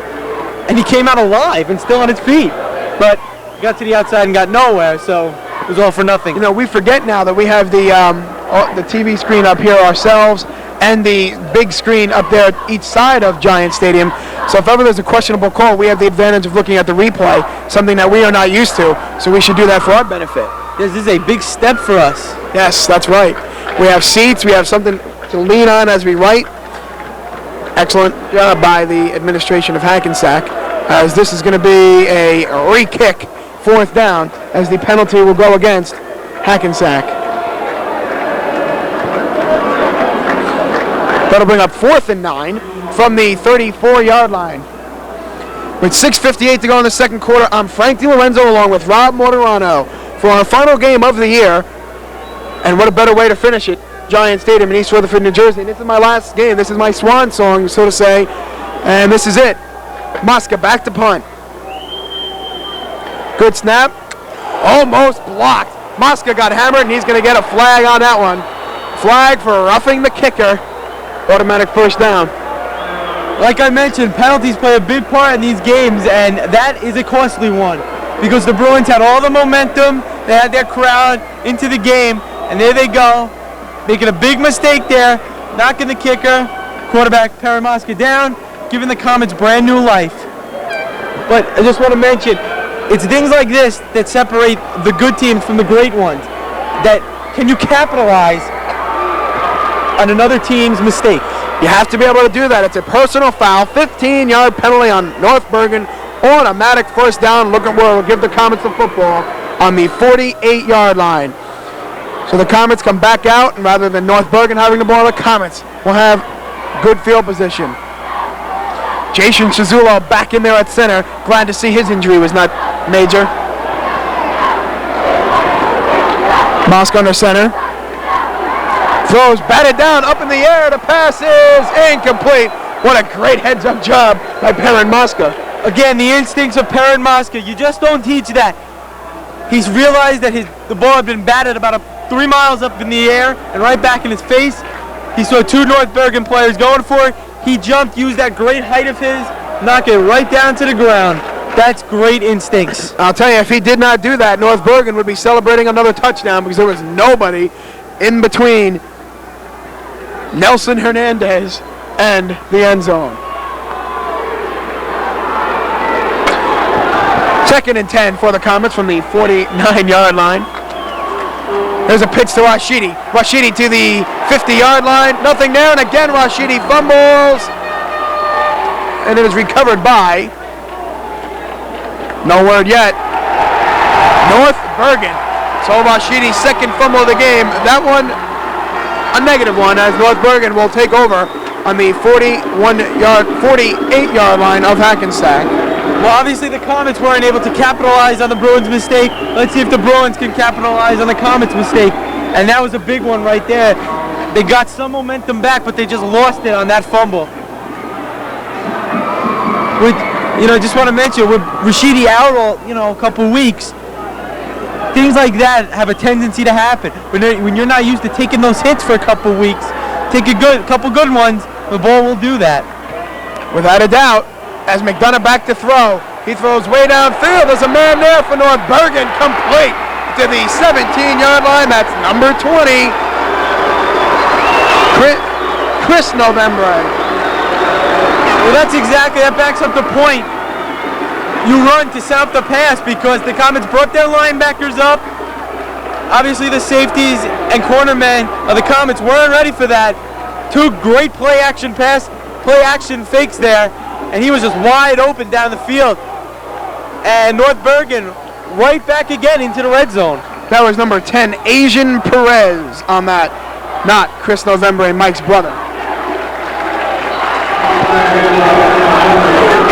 and he came out alive and still on his feet. But he got to the outside and got nowhere, so it was all for nothing. You know, we forget now that we have the TV screen up here ourselves and the big screen up there at each side of Giant Stadium. So if ever there's a questionable call, we have the advantage of looking at the replay, something that we are not used to. So we should do that for our benefit. This is a big step for us. Yes, that's right. We have seats. We have something to lean on as we write. Excellent job by the administration of Hackensack, as this is going to be a re-kick, 4th down, as the penalty will go against Hackensack. That'll bring up 4th and 9 from the 34-yard line. With 6:58 to go in the 2nd quarter, I'm Frank DiLorenzo along with Rob Mortorano for our final game of the year. And what a better way to finish it. Giant Stadium in East Rutherford, New Jersey. And this is my last game. This is my swan song, so to say. And this is it. Mosca back to punt. Good snap. Almost blocked. Mosca got hammered, and he's going to get a flag on that one. Flag for roughing the kicker. Automatic 1st down. Like I mentioned, penalties play a big part in these games, and that is a costly one. Because the Bruins had all the momentum, they had their crowd into the game, and there they go, making a big mistake there, knocking the kicker, quarterback Perrin Mosca down, giving the Comets brand new life. But I just want to mention, it's things like this that separate the good teams from the great ones. That can you capitalize on another team's mistake? You have to be able to do that. It's a personal foul, 15-yard penalty on North Bergen, automatic 1st down. Look at where we'll give the Comets the football on the 48-yard line. So the Comets come back out, and rather than North Bergen having the ball, the Comets will have good field position. Jason Chizulo back in there at center. Glad to see his injury was not major. Mosk under center. Throws batted down, up in the air. The pass is incomplete. What a great heads-up job by Perrin Moska. Again, the instincts of Perrin Moska. You just don't teach that. He's realized that the ball had been batted about 3 miles up in the air and right back in his face. He saw 2 North Bergen players going for it. He jumped, used that great height of his, knocked it right down to the ground. That's great instincts. I'll tell you, if he did not do that, North Bergen would be celebrating another touchdown because there was nobody in between Nelson Hernandez and the end zone. 2nd and 10 for the Comets from the 49-yard line. There's a pitch to Rashidi. Rashidi to the 50-yard line. Nothing there, and again Rashidi fumbles. And it is recovered by, no word yet, North Bergen. So Rashidi's 2nd fumble of the game. That one, a negative one, as North Bergen will take over on the 48-yard line of Hackensack. Well, obviously the Comets weren't able to capitalize on the Bruins' mistake. Let's see if the Bruins can capitalize on the Comets' mistake. And that was a big one right there. They got some momentum back, but they just lost it on that fumble. Just want to mention, with Rashidi out, a couple weeks, things like that have a tendency to happen. When you're not used to taking those hits for a couple weeks, take a couple good ones, the ball will do that. Without a doubt, as McDonough back to throw, he throws way downfield. There's a man there for North Bergen, complete to the 17-yard line. That's number 20, Chris Novembre. Well, that backs up the point. You run to set up the pass because the Comets brought their linebackers up. Obviously the safeties and cornermen of the Comets weren't ready for that. 2 great play action fakes there, and he was just wide open down the field. And North Bergen right back again into the red zone. That was number 10, Asian Perez on that, not Chris Novembre, Mike's brother.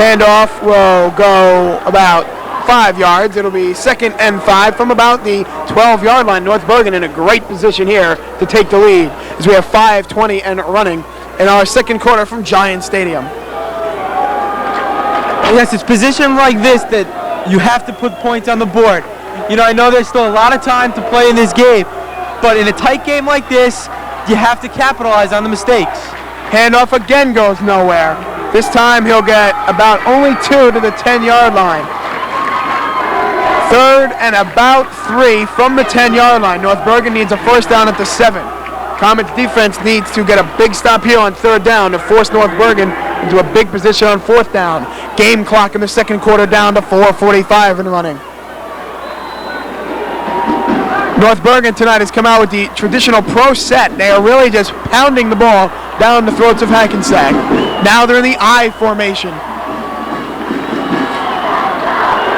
Handoff will go about 5 yards. It'll be 2nd and 5 from about the 12-yard line. North Bergen in a great position here to take the lead as we have 5:20 and running in our 2nd quarter from Giant Stadium. Yes, it's position like this that you have to put points on the board. I know there's still a lot of time to play in this game, but in a tight game like this, you have to capitalize on the mistakes. Handoff again goes nowhere. This time he'll get about only 2 to the 10-yard line. 3rd and about 3 from the 10-yard line. North Bergen needs a first down at the 7. Comets defense needs to get a big stop here on 3rd down to force North Bergen into a big position on 4th down. Game clock in the 2nd quarter down to 4:45 and running. North Bergen tonight has come out with the traditional pro set. They are really just pounding the ball down the throats of Hackensack. Now they're in the I formation.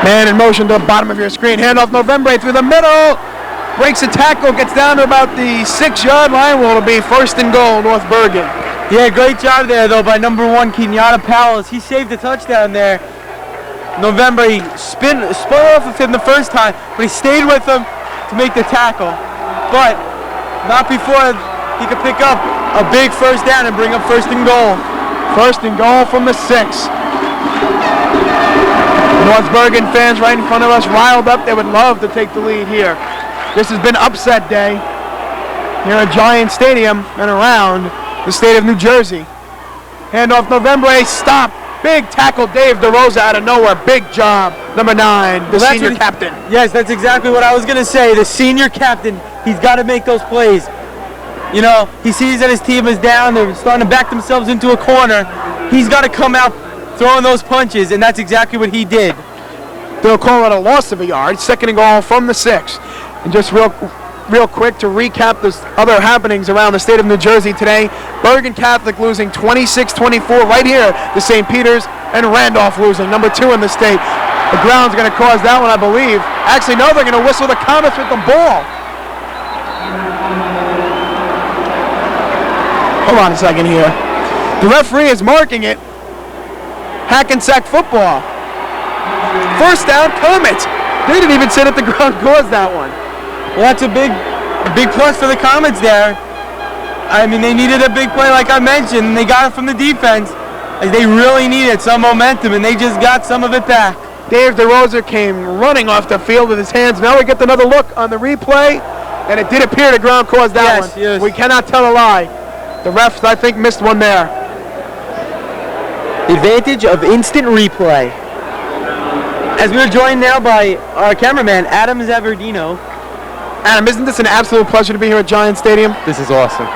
Man in motion to the bottom of your screen. Handoff Novembre through the middle. Breaks a tackle, gets down to about the 6-yard line. Well, it'll be 1st and goal, North Bergen. Yeah, great job there, though, by number 1, Kenyatta Powell. He saved the touchdown there. Novembre spun off of him the first time, but he stayed with him to make the tackle. But not before he could pick up a big first down and bring up 1st and goal. 1st and goal from the 6. North Bergen fans right in front of us riled up. They would love to take the lead here. This has been upset day here at Giant Stadium and around the state of New Jersey. Handoff Novembre, stop. Big tackle, Dave DeRosa out of nowhere. Big job. Number 9, the senior captain. Yes, that's exactly what I was going to say. The senior captain, he's got to make those plays. He sees that his team is down. They're starting to back themselves into a corner. He's got to come out throwing those punches, and that's exactly what he did. They'll call it a loss of a yard. 2nd and goal from the 6. And just real quick to recap the other happenings around the state of New Jersey today. Bergen Catholic losing 26-24 right here to St. Peter's, and Randolph losing, number 2 in the state. The ground's going to cause that one, I believe. Actually, no, they're going to whistle the Comets with the ball. Hold on a second here. The referee is marking it. Hackensack football. First down, Comets. They didn't even sit at the ground, caused that one. Well, that's a big plus for the Comets there. I mean, they needed a big play like I mentioned, and they got it from the defense. Like, they really needed some momentum, and they just got some of it back. Dave DeRosa came running off the field with his hands. Now we get another look on the replay, and it did appear the ground caused that one. Yes. We cannot tell a lie. The refs, I think, missed one there. The advantage of instant replay. As we are joined now by our cameraman, Adam Zaverdino. Adam, isn't this an absolute pleasure to be here at Giant Stadium? This is awesome.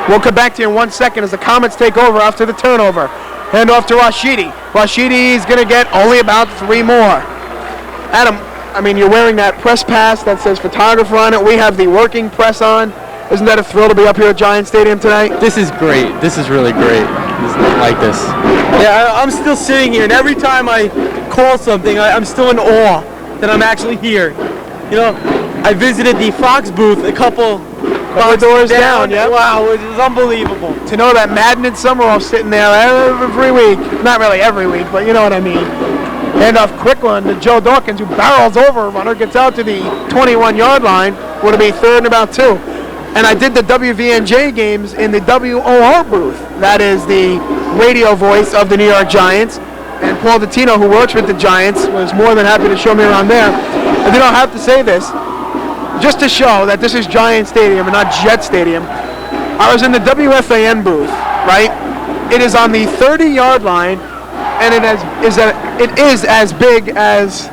We'll come back to you in 1 second as the Comets take over after the turnover. Hand off to Rashidi. Rashidi is going to get only about 3 more. Adam, I mean, you're wearing that press pass that says photographer on it. We have the working press on. Isn't that a thrill to be up here at Giant Stadium tonight? This is great. This is really great. There's nothing like this. Yeah, I'm still sitting here, and every time I call something, I'm still in awe that I'm actually here. You know, I visited the Fox booth a couple doors down, yeah. Wow, it was unbelievable. To know that Madden and Summerall sitting there every week. Not really every week, but you know what I mean. Hand off quick one to Joe Dawkins, who barrels over a runner, gets out to the 21-yard line. Would be 3rd and about 2. And I did the WVNJ games in the WOR booth. That is the radio voice of the New York Giants. And Paul Dottino, who works with the Giants, was more than happy to show me around there. And then I'll have to say this, just to show that this is Giant Stadium and not Jet Stadium. I was in the WFAN booth, right? It is on the 30-yard line, and it is as big as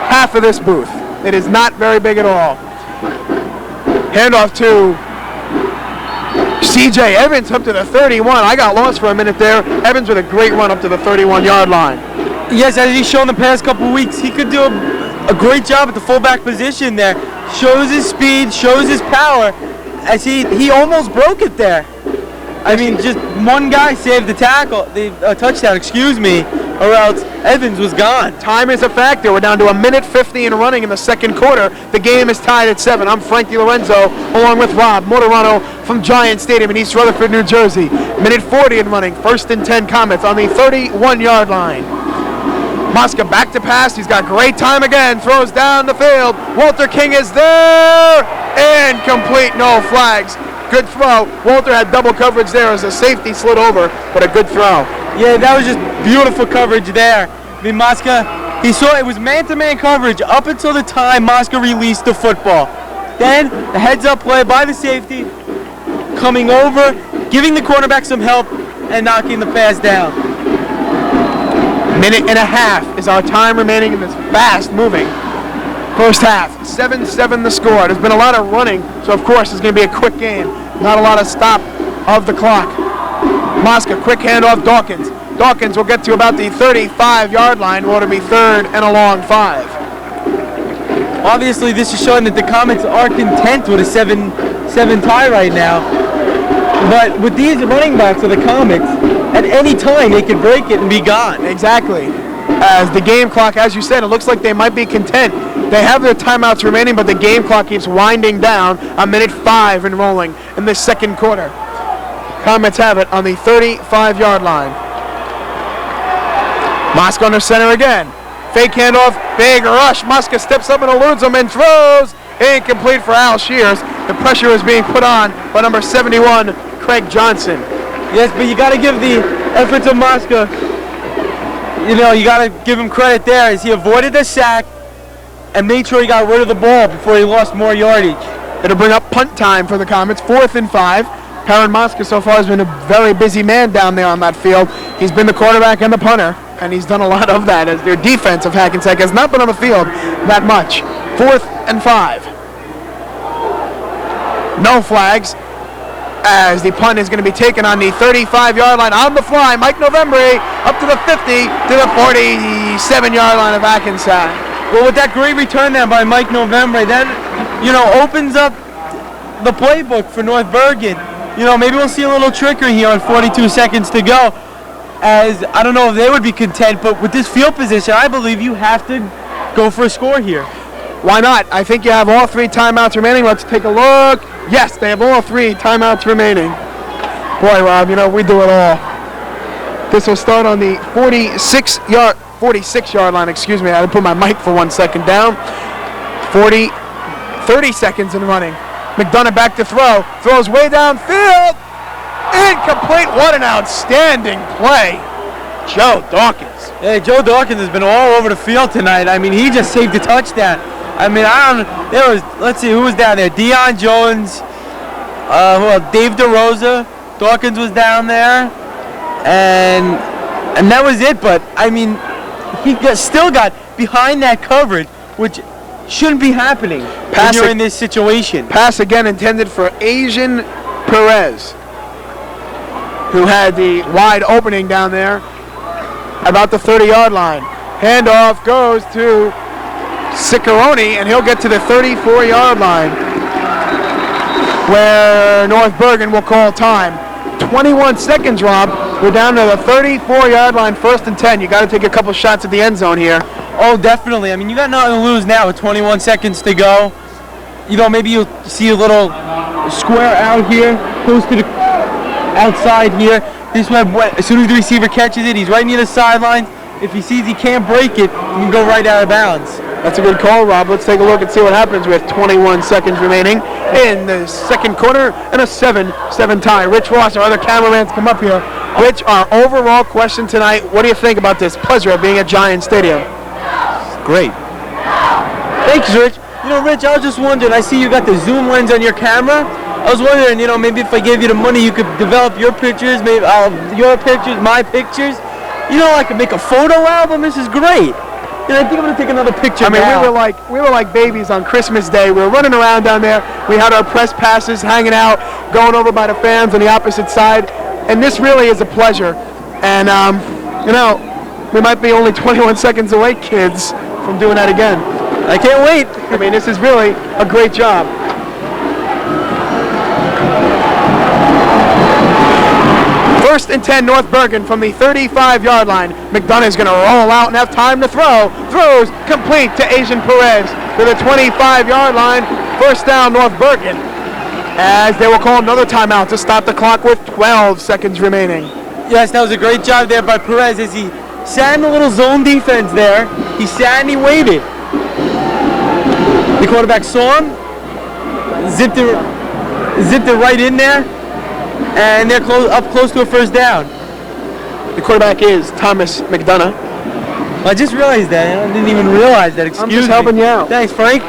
half of this booth. It is not very big at all. Handoff to C.J. Evans up to the 31. I got lost for a minute there. Evans with a great run up to the 31-yard line. Yes, as he's shown the past couple weeks, he could do a great job at the fullback position there. Shows his speed, shows his power, as he almost broke it there. I mean, just one guy saved the tackle, the touchdown, excuse me, or else Evans was gone. Time is a factor. We're down to 1:50 in running in the second quarter. The game is tied at 7. I'm Frank DiLorenzo, along with Rob Mortorano from Giant Stadium in East Rutherford, New Jersey. 1:40 in running. 1st and 10 Comets on the 31-yard line. Mosca back to pass. He's got great time again. Throws down the field. Walter King is there. Incomplete. No flags. Good throw. Walter had double coverage there as a safety slid over, but a good throw. Yeah, that was just beautiful coverage there. I mean, Mosca, he saw it was man-to-man coverage up until the time Mosca released the football. Then the heads-up play by the safety, coming over, giving the cornerback some help, and knocking the pass down. 1.5 minutes is our time remaining in this fast-moving first half. 7-7 the score. There's been a lot of running, so of course it's going to be a quick game. Not a lot of stop of the clock. Mosca, quick handoff, Dawkins. Dawkins will get to about the 35-yard line. Will be 3rd and a long 5. Obviously, this is showing that the Comets are content with a 7-7 tie right now. But with these running backs of the Comets, at any time they could break it and be gone. Exactly. As the game clock, as you said, it looks like they might be content. They have their timeouts remaining, but the game clock keeps winding down. 1:05 and rolling in the second quarter. Comets have it on the 35-yard line. Mosca under center again. Fake handoff, big rush. Mosca steps up and eludes him and throws. Incomplete for Al Shears. The pressure is being put on by number 71, Craig Johnson. Yes, but you got to give the efforts of Mosca, you know, you got to give him credit there as he avoided the sack and made sure he got rid of the ball before he lost more yardage. It'll bring up punt time for the Comets, 4th and 5. Karen Mosca so far has been a very busy man down there on that field. He's been the quarterback and the punter, and he's done a lot of that as their defense of Hackensack has not been on the field that much. 4th and 5. No flags as the punt is going to be taken on the 35-yard line on the fly. Mike Novembre up to the 50 to the 47-yard line of Hackensack. Well, with that great return there by Mike Novembre, that, you know, opens up the playbook for North Bergen. You know, maybe we'll see a little trickery here on 42 seconds to go, as I don't know if they would be content, but with this field position, I believe you have to go for a score here. Why not? I think you have all 3 timeouts remaining. Let's take a look. Yes, they have all 3 timeouts remaining. Boy, Rob, you know, we do it all. This will start on the 46-yard line, excuse me. I had to put my mic for 1 second down. 30 seconds in running. McDonough back to throw. Throws way downfield. Incomplete. What an outstanding play. Joe Dawkins. Hey, Joe Dawkins has been all over the field tonight. I mean, he just saved a touchdown. I mean, let's see, who was down there? Deion Jones, Dave DeRosa, Dawkins was down there, and that was it. But, I mean, still got behind that coverage, which shouldn't be happening when you're in this situation. Pass again intended for Asian Perez, who had the wide opening down there about the 30-yard line. Handoff goes to Ciccarone, and he'll get to the 34-yard line, where North Bergen will call time. 21 seconds, Rob. We're down to the 34-yard line, 1st and 10. You got to take a couple shots at the end zone here. Oh, definitely. I mean, you got nothing to lose now with 21 seconds to go. You know, maybe you'll see a little square out here, close to the outside here. This way, as soon as the receiver catches it, he's right near the sideline. If he sees he can't break it, he can go right out of bounds. That's a good call, Rob. Let's take a look and see what happens with 21 seconds remaining in the second quarter and a 7-7 tie. Rich Ross, our other cameraman's come up here. Rich, our overall question tonight, what do you think about this pleasure of being at Giant Stadium? Great. Thanks, Rich. You know, Rich, I was just wondering, I see you got the zoom lens on your camera. I was wondering, you know, maybe if I gave you the money, you could develop your pictures, maybe your pictures, my pictures. You know, I could make a photo album. This is great. You know, I think I'm gonna take another picture. I mean, now. we were like babies on Christmas Day. We were running around down there. We had our press passes, hanging out, going over by the fans on the opposite side, and this really is a pleasure. And you know, we might be only 21 seconds away, kids, from doing that again. I can't wait. I mean, this is really a great job. First and 10, North Bergen from the 35-yard line. McDonough is going to roll out and have time to throw. Throws complete to Asian Perez to the 25-yard line. First down, North Bergen, as they will call another timeout to stop the clock with 12 seconds remaining. Yes, that was a great job there by Perez as he sat in the little zone defense there. He sat and he waited. The quarterback saw him, zipped it right in there, and they're up close to a first down. The quarterback is Thomas McDonough. Well, I just realized that. I didn't even realize that. Excuse me. I'm just helping you out. Thanks, Frank.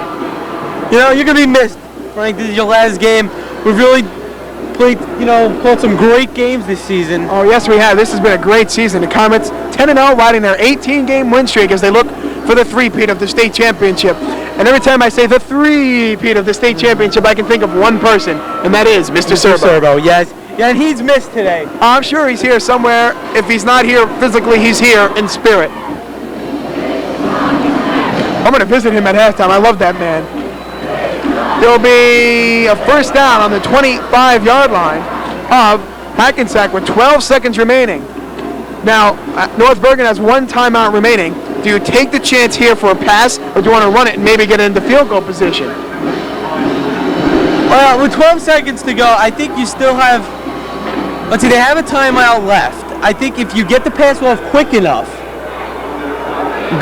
You know, you're going to be missed, Frank. This is your last game. We've really played some great games this season. Oh, yes, we have. This has been a great season. The Comets 10-0, riding their 18-game win streak as they look for the three-peat of the state championship. And every time I say the three-peat of the state championship, I can think of one person, and that is Mr. Serbo. Yes. Yeah, and he's missed today. I'm sure he's here somewhere. If he's not here physically, he's here in spirit. I'm going to visit him at halftime. I love that man. There'll be a first down on the 25-yard line of Hackensack with 12 seconds remaining. Now, North Bergen has one timeout remaining. Do you take the chance here for a pass, or do you want to run it and maybe get into field goal position? Well, with 12 seconds to go, I think you still have... Let's see, they have a timeout left. I think if you get the pass off quick enough,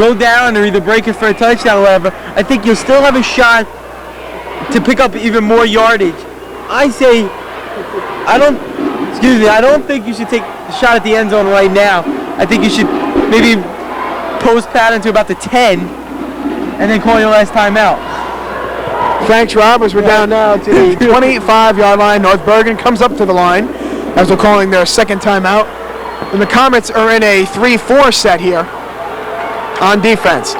go down or either break it for a touchdown or whatever, I think you'll still have a shot to pick up even more yardage. I don't think you should take the shot at the end zone right now. I think you should maybe post pattern to about the 10 and then call your last timeout. Thanks, Rob, as we're down now to the 25-yard line. North Bergen comes up to the line as they're calling their second timeout. And the Comets are in a 3-4 set here on defense.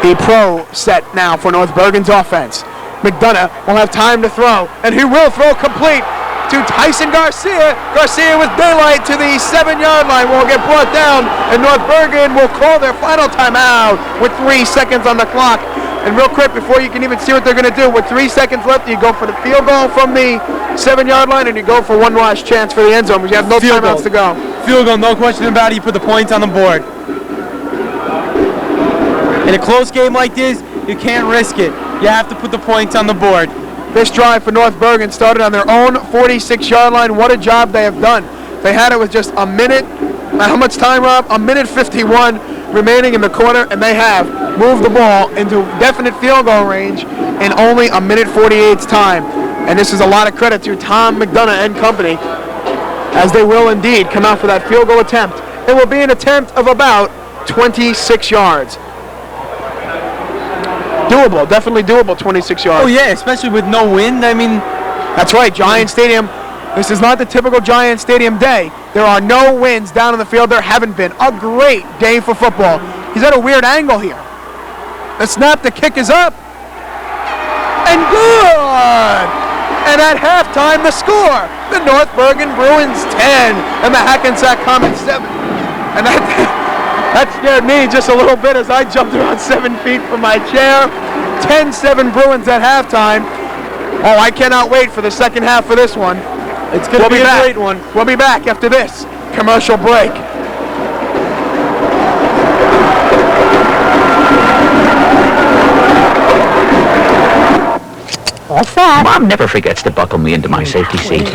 The pro set now for North Bergen's offense. McDonough will have time to throw, and he will throw complete to Tyson Garcia. Garcia with daylight to the 7-yard line will get brought down, and North Bergen will call their final timeout with 3 seconds on the clock. And real quick, before you can even see what they're going to do, with 3 seconds left, you go for the field goal from the 7-yard line, and you go for one last chance for the end zone, because you have no timeouts to go. Field goal, no question about it. You put the points on the board. In a close game like this, you can't risk it. You have to put the points on the board. This drive for North Bergen started on their own 46-yard line. What a job they have done. They had it with just a minute. How much time, Rob? A minute 51 remaining in the quarter, and they have move the ball into definite field goal range in only a minute 48's time. And this is a lot of credit to Tom McDonough and company, as they will indeed come out for that field goal attempt. It will be an attempt of about 26 yards. Doable, definitely doable, 26 yards. Oh yeah, especially with no wind. I mean, that's right, Giant Stadium. This is not the typical Giant Stadium day. There are no winds down in the field. There haven't been. A great day for football. He's at a weird angle here. The snap, the kick is up. And good! And at halftime, the score. The North Bergen Bruins 10 and the Hackensack Comets 7. And that scared me just a little bit as I jumped around 7 feet from my chair. 10-7 Bruins at halftime. Oh, I cannot wait for the second half of this one. It's going to be a great one. We'll be back after this commercial break. What's that? Mom never forgets to buckle me into my safety seat.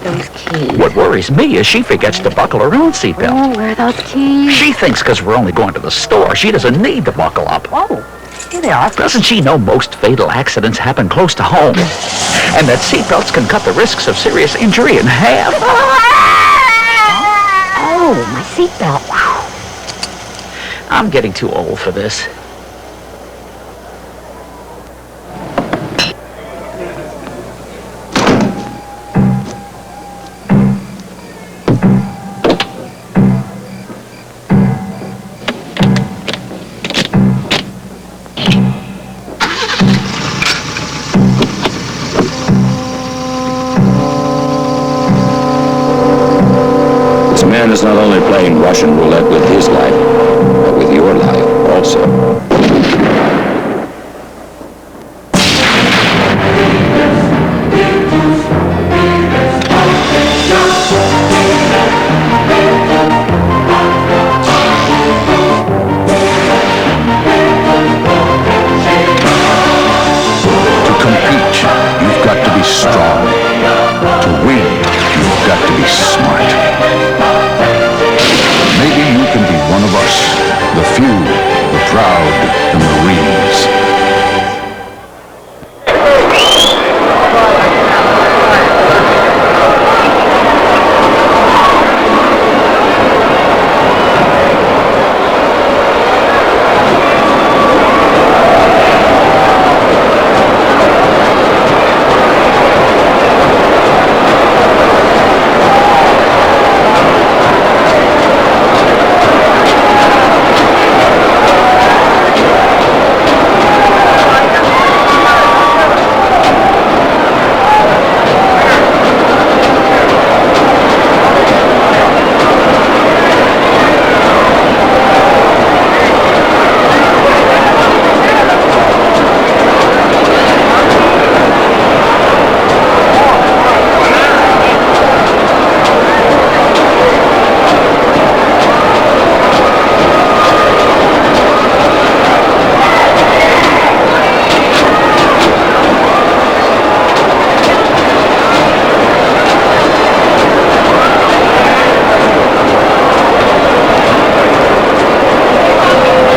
Those keys. What worries me is she forgets to buckle her own seatbelt. Oh, where are those keys? She thinks because we're only going to the store, she doesn't need to buckle up. Oh, here they are. Doesn't she know most fatal accidents happen close to home? And that seatbelts can cut the risks of serious injury in half? Oh, my seatbelt. I'm getting too old for this. Man is not only playing Russian roulette with his life, but with your life also. To compete, you've got to be strong. To win, you've got to be smart. Maybe you can be one of us, the few, the proud, the Marines.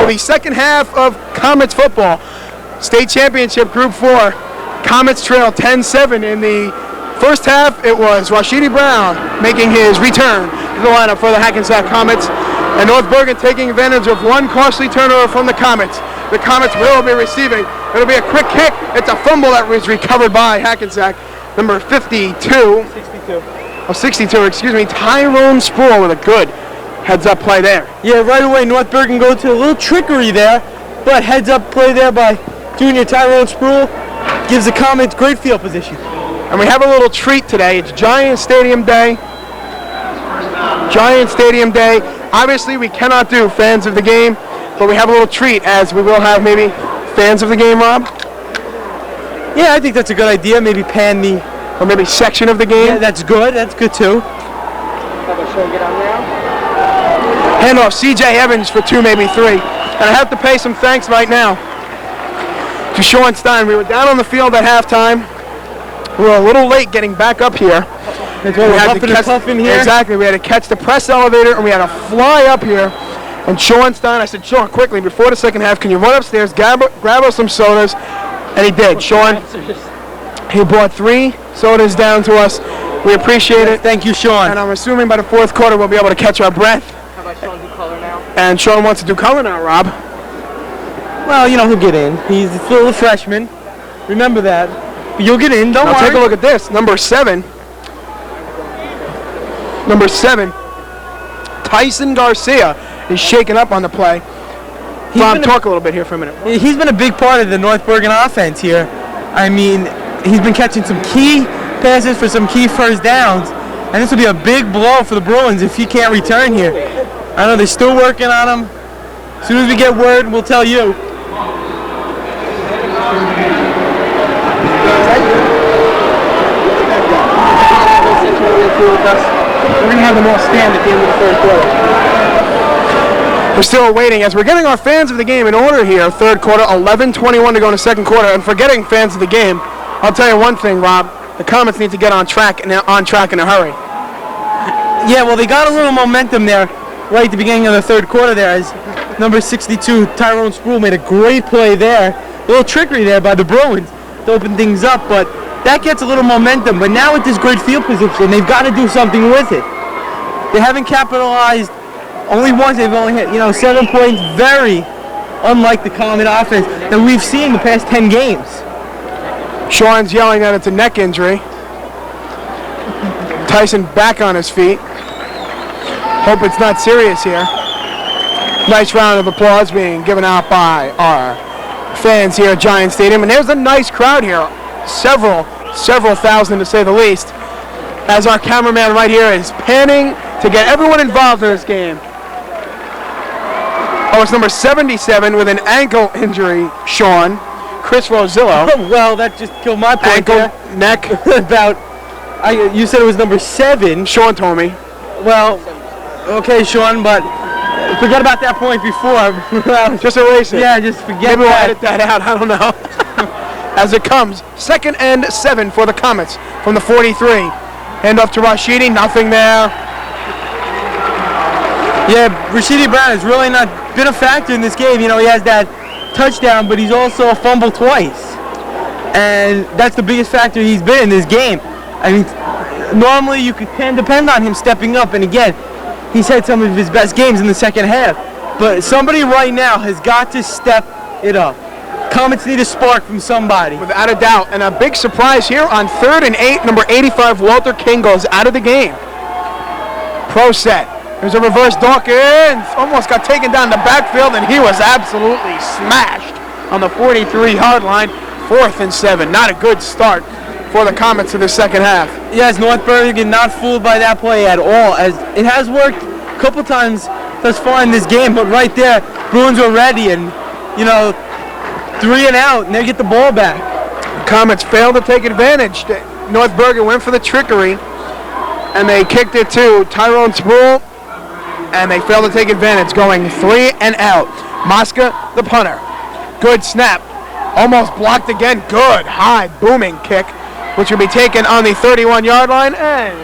The second half of Comets football. State Championship Group 4. Comets trail 10-7. In the first half, it was Rashidi Brown making his return to the lineup for the Hackensack Comets. And North Bergen taking advantage of one costly turnover from the Comets. The Comets will be receiving. It'll be a quick kick. It's a fumble that was recovered by Hackensack. Number 62. 62, excuse me. Tyrone Sproul with a good heads-up play there. Yeah, right away, North Bergen go to a little trickery there, but heads-up play there by junior Tyrone Sproul gives the Comets great field position. And we have a little treat today. It's Giant Stadium Day. Giant Stadium Day. Obviously, we cannot do fans of the game, but we have a little treat, as we will have maybe fans of the game, Rob? Yeah, I think that's a good idea. Maybe pan the... Or maybe section of the game. Yeah, that's good. That's good, too. Handoff, C.J. Evans for 2, maybe 3. And I have to pay some thanks right now to Sean Stein. We were down on the field at halftime. We were a little late getting back up here. That's why we're huffing and puffing here. Exactly. We had to catch the press elevator, and we had to fly up here And Sean's done. I said, Sean, quickly, before the second half, can you run upstairs, grab us some sodas? And he did. Sean, he brought 3 sodas down to us. We appreciate it. Thank you, Sean. And I'm assuming by the fourth quarter we'll be able to catch our breath. How about Sean do color now? And Sean wants to do color now, Rob. Well, you know, he'll get in. He's still a freshman. Remember that. But you'll get in, don't Now worry. take a look at this. Number 7. Tyson Garcia is shaking up on the play. Rob, talk a little bit here for a minute. He's been a big part of the North Bergen offense here. I mean, he's been catching some key passes for some key first downs, and this will be a big blow for the Bruins if he can't return here. I know they're still working on him. As soon as we get word, we'll tell you. We're going to have them all stand at the end of the third quarter. We're still waiting as we're getting our fans of the game in order here. Third quarter, 11:21 to go in the second quarter. And for getting fans of the game, I'll tell you one thing, Rob. The Comets need to get on track in a hurry. Yeah, well, they got a little momentum there right at the beginning of the third quarter there as number 62, Tyrone Sproul, made a great play there. A little trickery there by the Bruins to open things up, but that gets a little momentum. But now with this great field position, they've got to do something with it. They haven't capitalized only once. They've only hit, 7 points, very unlike the Comet offense that we've seen the past 10 games. Sean's yelling that it's a neck injury. Tyson back on his feet. Hope it's not serious here. Nice round of applause being given out by our fans here at Giant Stadium. And there's a nice crowd here. Several thousand to say the least. As our cameraman right here is panning to get everyone involved in this game. Oh, it's number 77 with an ankle injury, Sean. Chris Rosillo. Well, that just killed my point Ankle, there. neck. You said it was number 7. Sean told me. Well, okay, Sean, but forget about that point before. Just erase it. Yeah, just forget Maybe we'll that. edit that out. I don't know. As it comes, 2nd and 7 for the Comets from the 43. Hand off to Rashidi. Nothing there. Yeah, Rashidi Brown has really not been a factor in this game. He has that touchdown, but he's also fumbled twice. And that's the biggest factor he's been in this game. I mean, normally you can depend on him stepping up, and again, he's had some of his best games in the second half. But somebody right now has got to step it up. Comets need a spark from somebody. Without a doubt. And a big surprise here on 3rd and 8. Number 85, Walter King, goes out of the game. Pro set. There's a reverse Dawkins. Almost got taken down the backfield, and he was absolutely smashed on the 43-yard line. 4th and 7. Not a good start for the Comets in the second half. Yes, North Bergen not fooled by that play at all, as it has worked a couple times thus far in this game, but right there, Bruins were ready, and 3 and out, and they get the ball back. The Comets failed to take advantage. North Bergen went for the trickery, and they kicked it to Tyrone Sproul, and they failed to take advantage, going 3 and out. Mosca, the punter. Good snap. Almost blocked again. Good high booming kick, which will be taken on the 31-yard line, and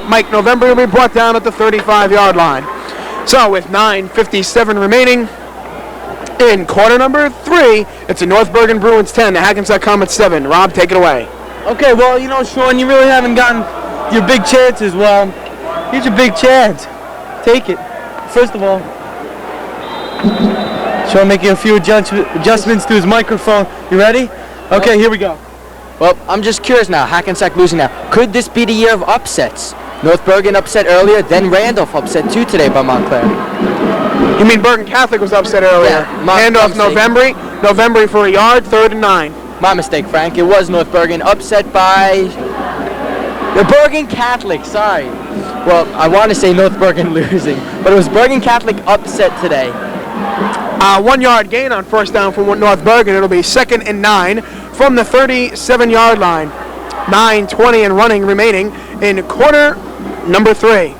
Mike November will be brought down at the 35-yard line. So with 9:57 remaining in quarter number 3, it's the North Bergen Bruins 10, the Hackensack Comets 7. Rob, take it away. Okay, well, Sean, you really haven't gotten your big chances. Well, here's your big chance. Take it. First of all, Sean making a few adjustments to his microphone. You ready? Okay, here we go. Well, I'm just curious now. Hackensack losing now. Could this be the year of upsets? North Bergen upset earlier, then Randolph upset too today by Montclair. You mean Bergen Catholic was upset earlier? Yeah, Handoff November for a yard, 3rd and 9. My mistake, Frank. It was North Bergen upset by the Bergen Catholic. Sorry. Well, I want to say North Bergen losing, but it was Bergen Catholic upset today. 1 yard gain on first down from North Bergen. It'll be 2nd and 9 from the 37-yard line. 9:20 and running remaining in quarter number 3.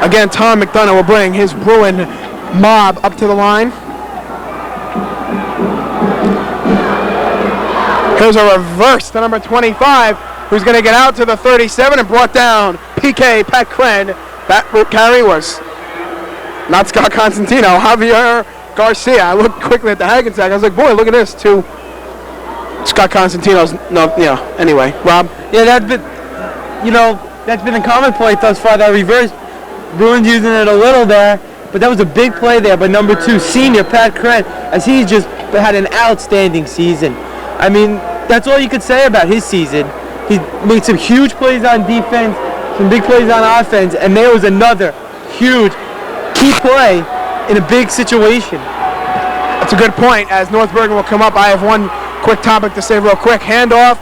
Again, Tom McDonough will bring his Bruin mob up to the line. Here's a reverse to number 25, who's going to get out to the 37 and brought down PK Pat Kren. That carry was not Scott Constantino, Javier Garcia. I looked quickly at the Hackensack. I was like, boy, look at this. Two Scott Constantino's. No, yeah. Anyway, Rob. Yeah, that's been a common play thus far. That reverse, Bruins using it a little there, but that was a big play there by number 2 senior Pat Krent, as he's just had an outstanding season. I mean, that's all you could say about his season. He made some huge plays on defense, some big plays on offense, and there was another huge key play in a big situation. That's a good point. As North Bergen will come up, I have one quick topic to say real quick. Handoff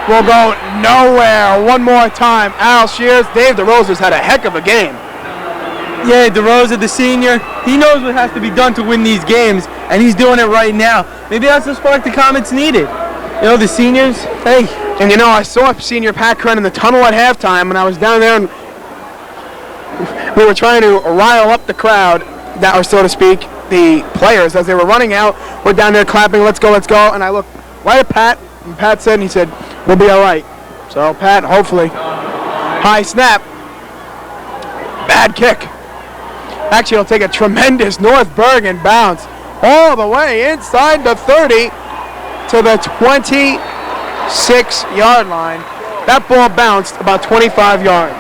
will go nowhere. One more time. Al Shears, Dave DeRosa's had a heck of a game. Yeah, DeRosa, the senior, he knows what has to be done to win these games, and he's doing it right now. Maybe that's the spark the Comets needed. You know, the seniors, hey. And you know, I saw senior Pat Krent in the tunnel at halftime, and I was down there, and we were trying to rile up the crowd, that, or so to speak, the players as they were running out. We're down there clapping, let's go, and I looked right at Pat, and Pat said, and he said, we'll be all right. So Pat, hopefully. High snap. Bad kick. Actually, it'll take a tremendous North Bergen bounce all the way inside the 30 to the 26-yard line. That ball bounced about 25 yards.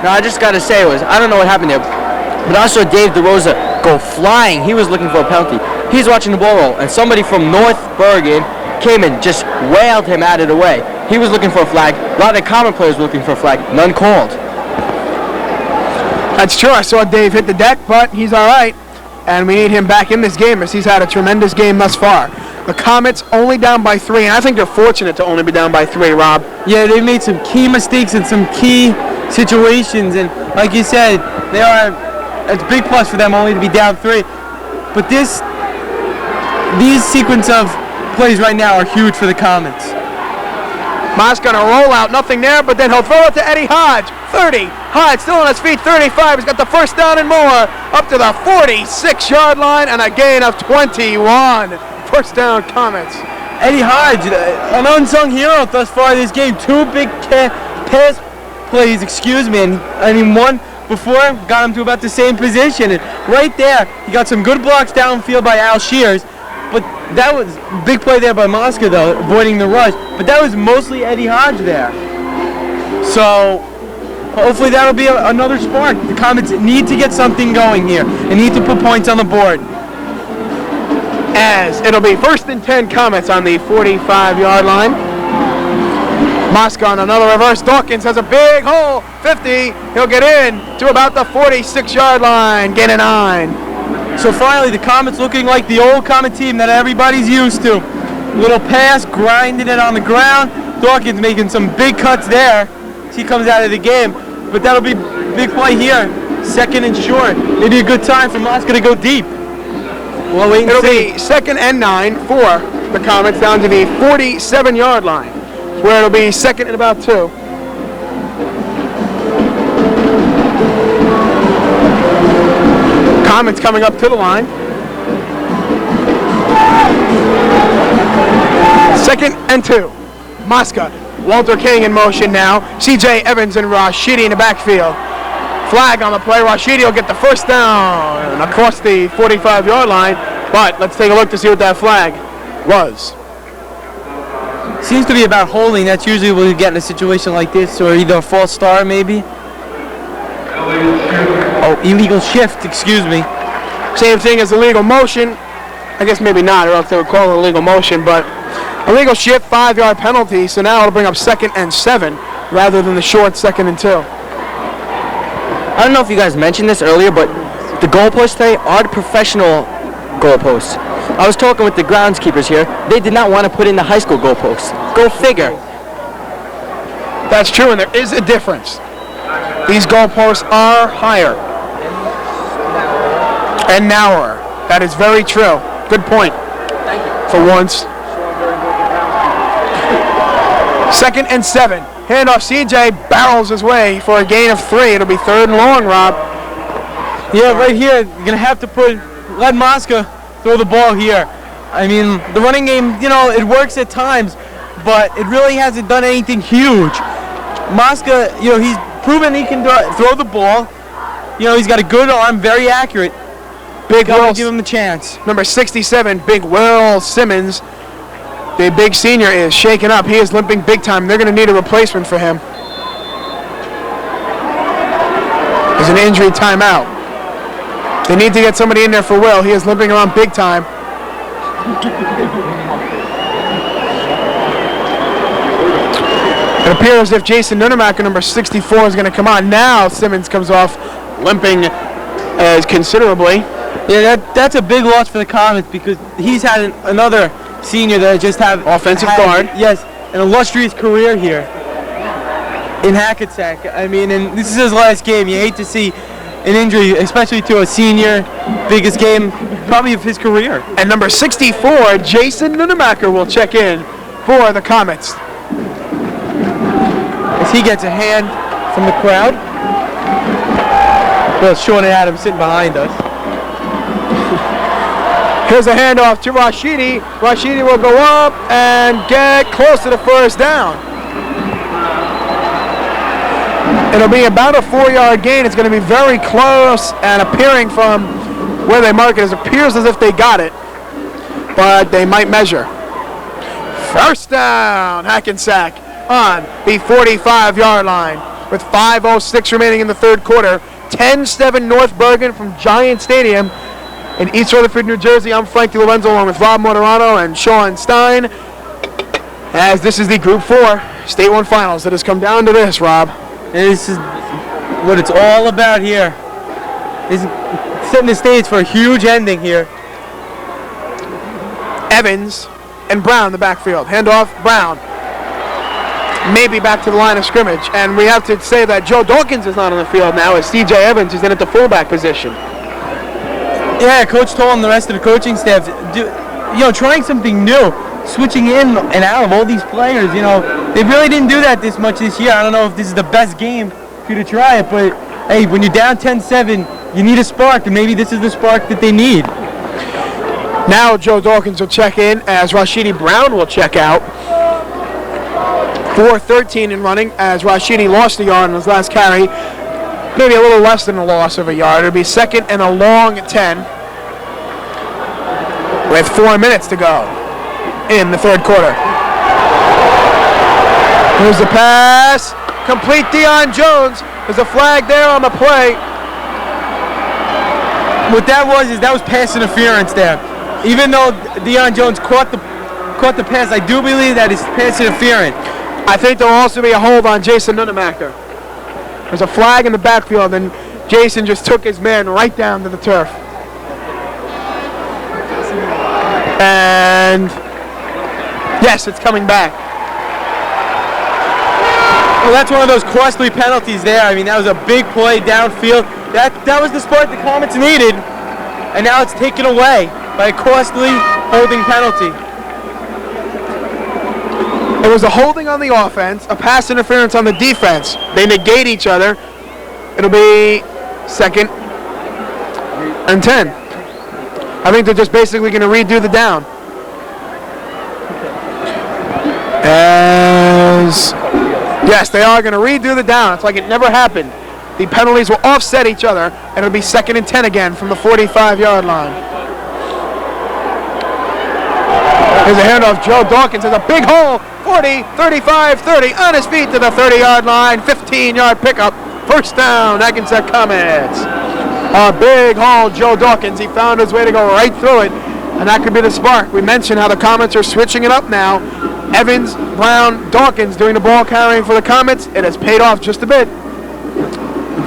Now, I just got to say, I don't know what happened there, but I saw Dave DeRosa go flying. He was looking for a penalty. He's watching the ball roll, and somebody from North Bergen came and just wailed him out of the way. He was looking for a flag. A lot of the common players were looking for a flag. None called. That's true. I saw Dave hit the deck, but he's all right. And we need him back in this game as he's had a tremendous game thus far. The Comets only down by 3, and I think they're fortunate to only be down by 3, Rob. Yeah, they made some key mistakes in some key situations, and like you said, it's a big plus for them only to be down 3. But these sequence of plays right now are huge for the Comets. Moss going to roll out, nothing there, but then he'll throw it to Eddie Hodge. 30, Hodge still on his feet, 35, he's got the first down and more, up to the 46-yard line, and a gain of 21. First down, Comets. Eddie Hodge, an unsung hero thus far this game. 2 big pass plays, and one before got him to about the same position. And right there, he got some good blocks downfield by Al Shears. But that was a big play there by Mosca, though, avoiding the rush. But that was mostly Eddie Hodge there. So hopefully that'll be another spark. The Comets need to get something going here. They need to put points on the board. As it'll be 1st and 10 Comets on the 45-yard line. Mosca on another reverse. Dawkins has a big hole. 50. He'll get in to about the 46-yard line. Gain a 9. So finally, the Comets looking like the old Comet team that everybody's used to. Little pass, grinding it on the ground. Dawkins making some big cuts there as he comes out of the game. But that'll be big play here. 2nd and short. Maybe a good time for Mosca to go deep. Well, wait and It'll see. be 2nd and 9 for the Comets down to the 47-yard line, where it'll be 2nd and about 2. Comets coming up to the line. 2nd and 2. Mosca. Walter King in motion now. C.J. Evans and Rashidi in the backfield. Flag on the play. Rashidi will get the first down across the 45-yard line. But let's take a look to see what that flag was. Seems to be about holding. That's usually when you get in a situation like this, or either a false start maybe. Oh, illegal shift, excuse me. Same thing as illegal motion. I guess maybe not, or else they would call it illegal motion, but illegal shift, 5-yard penalty, so now it'll bring up 2nd and 7 rather than the short 2nd and 2. I don't know if you guys mentioned this earlier, but the goalposts today are the professional goalposts. I was talking with the groundskeepers here. They did not want to put in the high school goalposts. Go figure. That's true, and there is a difference. These goalposts are higher and narrower. That is very true. Good point. For once. 2nd and 7. Handoff. CJ barrels his way for a gain of 3. It'll be 3rd and long, Rob. Yeah, right here, you're going to have to let Mosca throw the ball here. I mean, the running game, it works at times, but it really hasn't done anything huge. Mosca, he's proven he can throw the ball. You know, he's got a good arm, very accurate. Big Gotta Will, give him the chance. number 67, Big Will Simmons, the big senior, is shaken up. He is limping big time. They're going to need a replacement for him. There's an injury timeout. They need to get somebody in there for Will. He is limping around big time. It appears as if Jason Nunemacher, number 64, is going to come on. Now Simmons comes off limping considerably. Yeah, that's a big loss for the Comets because he's had another senior that just had Offensive guard. Yes, an illustrious career here in Hackensack. I mean, and this is his last game. You hate to see an injury, especially to a senior. Biggest game probably of his career. And number 64, Jason Nunemacher, will check in for the Comets. As he gets a hand from the crowd. Well, Sean and Adam sitting behind us. Here's a handoff to Rashidi. Rashidi will go up and get close to the first down. It'll be about a 4-yard gain. It's going to be very close, and appearing from where they mark it, it appears as if they got it, but they might measure. First down, Hackensack on the 45-yard line with 5:06 remaining in the third quarter. 10-7 North Bergen from Giant Stadium in East Rutherford, New Jersey. I'm Frank DiLorenzo along with Rob Moderano and Sean Stein, as this is the Group 4 State 1 Finals that has come down to this, Rob. This is what it's all about here. This is setting the stage for a huge ending here. Evans and Brown in the backfield. Handoff, Brown. Maybe back to the line of scrimmage. And we have to say that Joe Dawkins is not on the field now, as C.J. Evans is in at the fullback position. Yeah, Coach told him, the rest of the coaching staff, trying something new, switching in and out of all these players. They really didn't do that this much this year. I don't know if this is the best game for you to try it, but hey, when you're down 10-7, you need a spark, and maybe this is the spark that they need. Now Joe Dawkins will check in, as Rashidi Brown will check out. 4:13 in running, as Rashidi lost a yard on his last carry. Maybe a little less than a loss of a yard. It'll be second and a long 10 with 4 minutes to go in the third quarter. Here's the pass. Complete. Deion Jones. There's a flag there on the play. What that was pass interference there. Even though Deion Jones caught the pass, I do believe that is pass interference. I think there will also be a hold on Jason Nunemacher. There's a flag in the backfield, and Jason just took his man right down to the turf. And yes, it's coming back. Well, that's one of those costly penalties there. I mean, that was a big play downfield. That was the spark the Comets needed, and now it's taken away by a costly holding penalty. It was a holding on the offense, a pass interference on the defense. They negate each other. It'll be second and 10. I think they're just basically going to redo the down. Yes, they are going to redo the down. It's like it never happened. The penalties will offset each other, and it'll be second and 10 again from the 45-yard line. Here's a handoff. Joe Dawkins has a big hole. 40, 35, 30. On his feet to the 30-yard line. 15-yard pickup. First down. Hackensack Comets. A big hole. Joe Dawkins. He found his way to go right through it. And that could be the spark. We mentioned how the Comets are switching it up now. Evans, Brown, Dawkins doing the ball carrying for the Comets. It has paid off just a bit.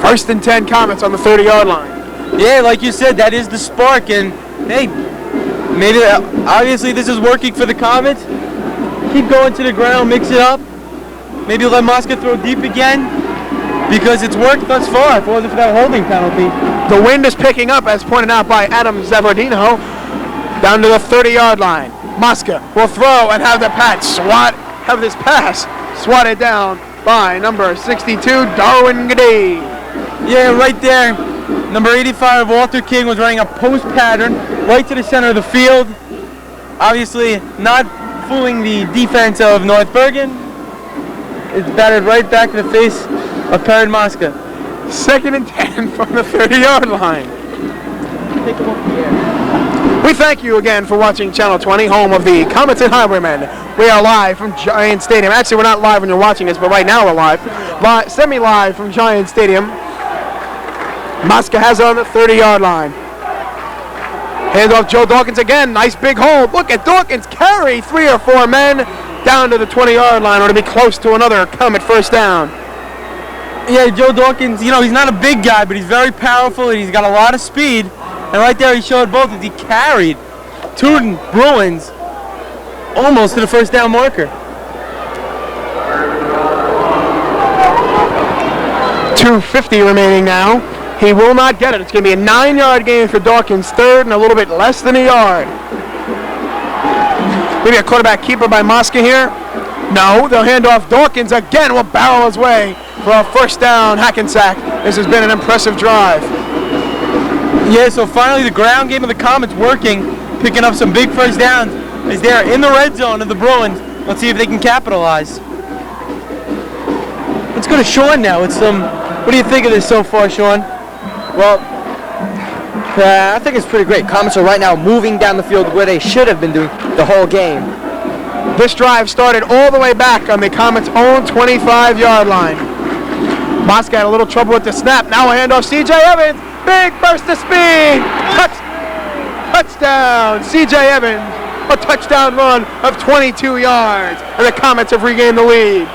First and 10 Comets on the 30-yard line. Yeah, like you said, that is the spark. And, hey, maybe obviously this is working for the Comets. Keep going to the ground, mix it up. Maybe let Mosca throw deep again, because it's worked thus far. If it wasn't for that holding penalty. The wind is picking up, as pointed out by Adam Zavardino, down to the 30-yard line. Mosca will throw and have this pass swatted down by number 62, Darwin Gade. Yeah, right there. Number 85, Walter King, was running a post pattern right to the center of the field. Obviously not fooling the defense of North Bergen. It's batted right back to the face of Perrin Mosca. 2nd and 10 from the 30-yard line. We thank you again for watching Channel 20, home of the Comets and Highwaymen. We are live from Giant Stadium. Actually, we're not live when you're watching us, but right now we're live. Semi-live from Giant Stadium. Mosca has it on the 30-yard line. Hand off Joe Dawkins again. Nice big hole. Look at Dawkins carry 3 or 4 men down to the 20-yard line, or to be close to another Comet first down. Yeah, Joe Dawkins, you know, he's not a big guy, but he's very powerful and he's got a lot of speed. And right there he showed both as he carried two Bruins almost to the first down marker. 2:50 remaining now. He will not get it. It's going to be a 9-yard gain for Dawkins, 3rd and a little bit less than a yard. Maybe a quarterback keeper by Mosca here. No, they'll hand off. Dawkins again will barrel his way for a first down. Hackensack. This has been an impressive drive. Yeah, so finally the ground game of the Comets working, picking up some big first downs as they're in the red zone of the Bruins. Let's see if they can capitalize. Let's go to Sean now with some. What do you think of this so far, Sean? Well, I think it's pretty great. Comets are right now moving down the field where they should have been doing the whole game. This drive started all the way back on the Comets' own 25-yard line. Mosca had a little trouble with the snap. Now a handoff. C.J. Evans. Big burst of speed. Touchdown. C.J. Evans. A touchdown run of 22 yards. And the Comets have regained the lead.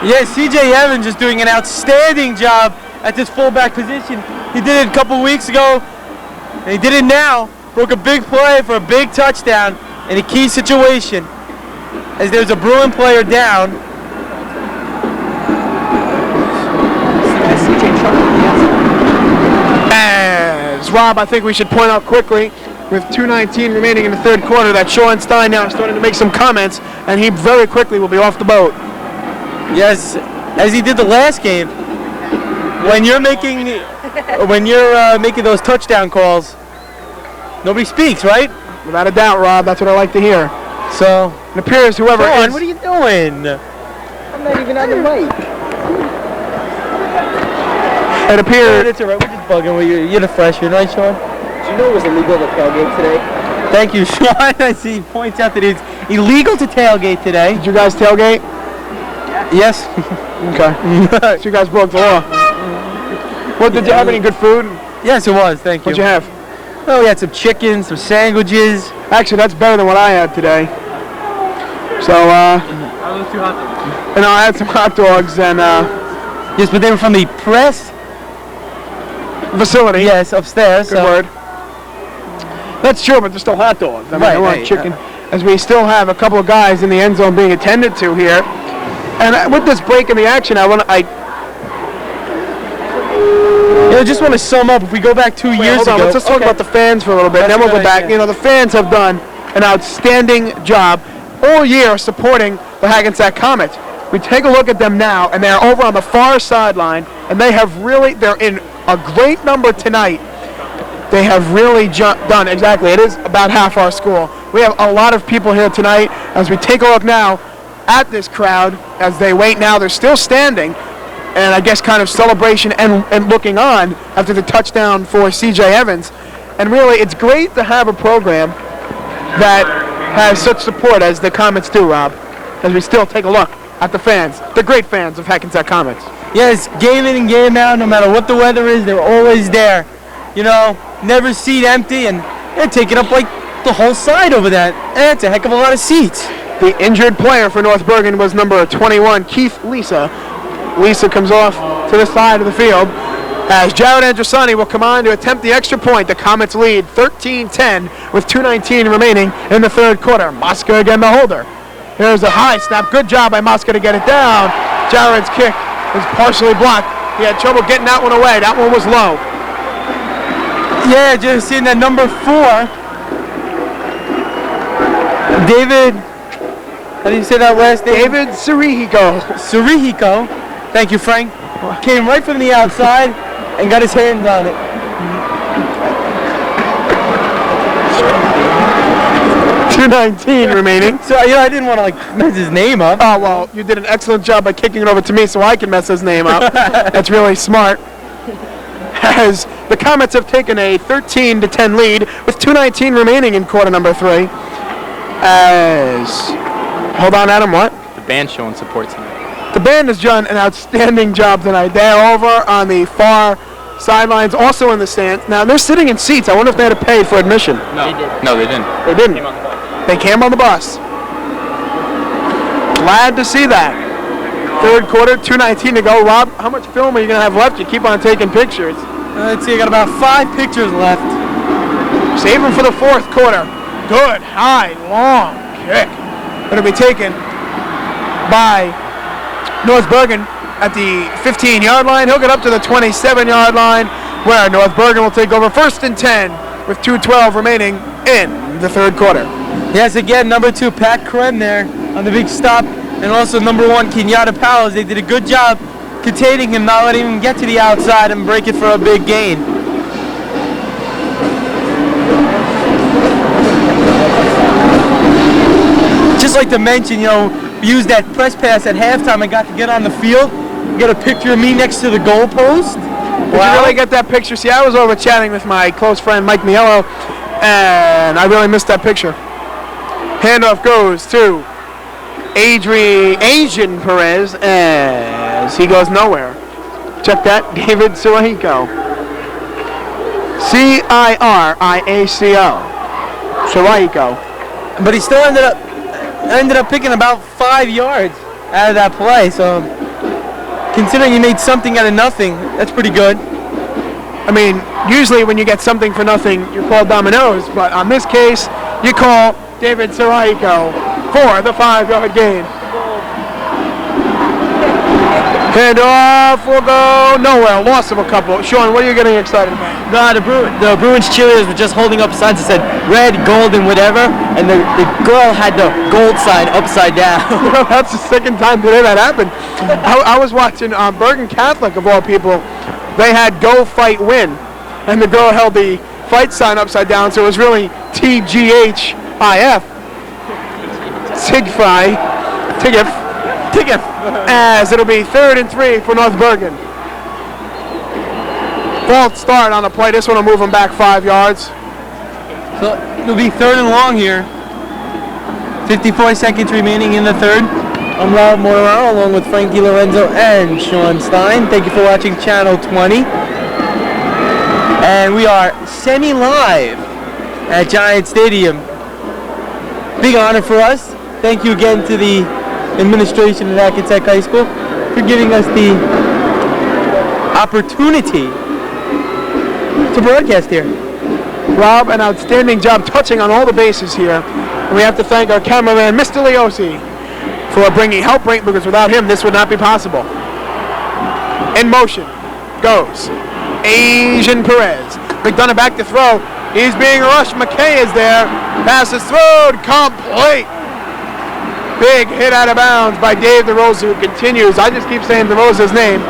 Yeah, C.J. Evans is doing an outstanding job at this fullback position. He did it a couple weeks ago, and he did it now. Broke a big play for a big touchdown in a key situation. As there's a Bruin player down. As Rob, I think we should point out quickly, with 2:19 remaining in the 3rd quarter, that Sean Stein now is starting to make some comments, and he very quickly will be off the boat. Yes, as he did the last game. When you're making those touchdown calls, nobody speaks, right? Without a doubt, Rob. That's what I like to hear. So it appears whoever Sean, is. what are you doing? I'm not even on the mic. It appears. It's alright. We're just bugging with you. You're the freshman, right, Sean? Did you know it was illegal to tailgate today? Thank you, Sean. I see he points out that it's illegal to tailgate today. Did you guys tailgate? Yes. Okay. So you guys broke the law. What, did you have any good food? Yes, it was. Thank you. What'd you have? Oh, we had some chicken, some sandwiches. Actually, that's better than what I had today. So, and I had some hot dogs and yes, but they were from the press facility. Yes, upstairs. Good word. That's true, but they're still hot dogs. I mean, they weren't chicken. As we still have a couple of guys in the end zone being attended to here. And with this break in the action, I just want to sum up. If we go back 2 years ago, let's just talk about the fans for a little bit, and then we'll go back. Idea. You know, the fans have done an outstanding job all year supporting the Hackensack Comets. We take a look at them now, and they're over on the far sideline, and they're in a great number tonight. They have really done, exactly, it is about half our school. We have a lot of people here tonight. As we take a look now at this crowd, as they wait now, they're still standing, and I guess kind of celebration and looking on after the touchdown for C.J. Evans. And really, it's great to have a program that has such support as the Comets do, Rob, as we still take a look at the fans, the great fans of Hackensack Comets. Yes, game in and game out, no matter what the weather is, they're always there. You know, never seat empty, and they're taking up like the whole side over that. That's a heck of a lot of seats. The injured player for North Bergen was number 21, Keith Lisa. Lisa comes off to the side of the field as Jared Andrusani will come on to attempt the extra point. The Comets lead 13-10 with 2:19 remaining in the 3rd quarter. Mosca again the holder. Here's a high snap. Good job by Mosca to get it down. Jared's kick is partially blocked. He had trouble getting that one away. That one was low. Yeah, just seeing that number 4. David, how do you say that last name? David Sirihico. Sirihico. Thank you, Frank. Came right from the outside and got his hands on it. 2:19 remaining. So, you know, I didn't want to, like, mess his name up. Oh, well, you did an excellent job by kicking it over to me so I can mess his name up. That's really smart. as the Comets have taken a 13-10 lead with 2:19 remaining in quarter number 3. Hold on, Adam, what? The band's showing support tonight. The band has done an outstanding job tonight. They're over on the far sidelines, also in the stands. Now, they're sitting in seats. I wonder if they had to pay for admission. No, they didn't. They didn't. They came on the bus. Glad to see that. Third quarter, 2:19 to go. Rob, how much film are you going to have left? You keep on taking pictures. Let's see, I got about 5 pictures left. Save them for the fourth quarter. Good, high, long kick. Going to be taken by North Bergen at the 15-yard line. He'll get up to the 27-yard line, where North Bergen will take over 1st and 10 with 2:12 remaining in the third quarter. Yes, again, number 2, Pat Krem there on the big stop, and also number 1, Kenyatta Powers. They did a good job containing him, not letting him get to the outside and break it for a big gain. Just like to mention, use that press pass at halftime. I got to get on the field, get a picture of me next to the goalpost. Did you really get that picture? See, I was over chatting with my close friend Mike Mielo, and I really missed that picture. Handoff goes to Asian Perez as he goes nowhere. Check that, David Sirahico. Ciriaco. Sirahico. But he still ended up picking about 5 yards out of that play. So considering he made something out of nothing, that's pretty good. I mean, usually when you get something for nothing, you're called dominoes, but on this case, you call David Sirahico for the 5-yard gain. Handoff will go nowhere. Loss of a couple. Sean, what are you getting excited about? No, the Bruins cheerleaders were just holding up signs that said red, gold, and whatever, and the girl had the gold sign upside down. That's the second time today that happened. I was watching Bergen Catholic, of all people. They had Go Fight Win, and the girl held the fight sign upside down, so it was really TGHIF. Tigif, as it'll be 3rd and 3 for North Bergen. False start on the play. This one will move them back 5 yards. So it'll be 3rd and long here. 54 seconds remaining in the third. I'm Rob Morano along with Frankie Lorenzo and Sean Stein. Thank you for watching Channel 20. And we are semi-live at Giant Stadium. Big honor for us. Thank you again to the administration at Hackensack High School for giving us the opportunity to broadcast here. Rob, an outstanding job touching on all the bases here. And we have to thank our cameraman, Mr. Leosi, for bringing help, because without him, this would not be possible. In motion goes Asian Perez. McDonough back to throw. He's being rushed. McKay is there. Pass is thrown. Complete. Big hit out of bounds by Dave DeRosa, who continues. I just keep saying DeRosa's name.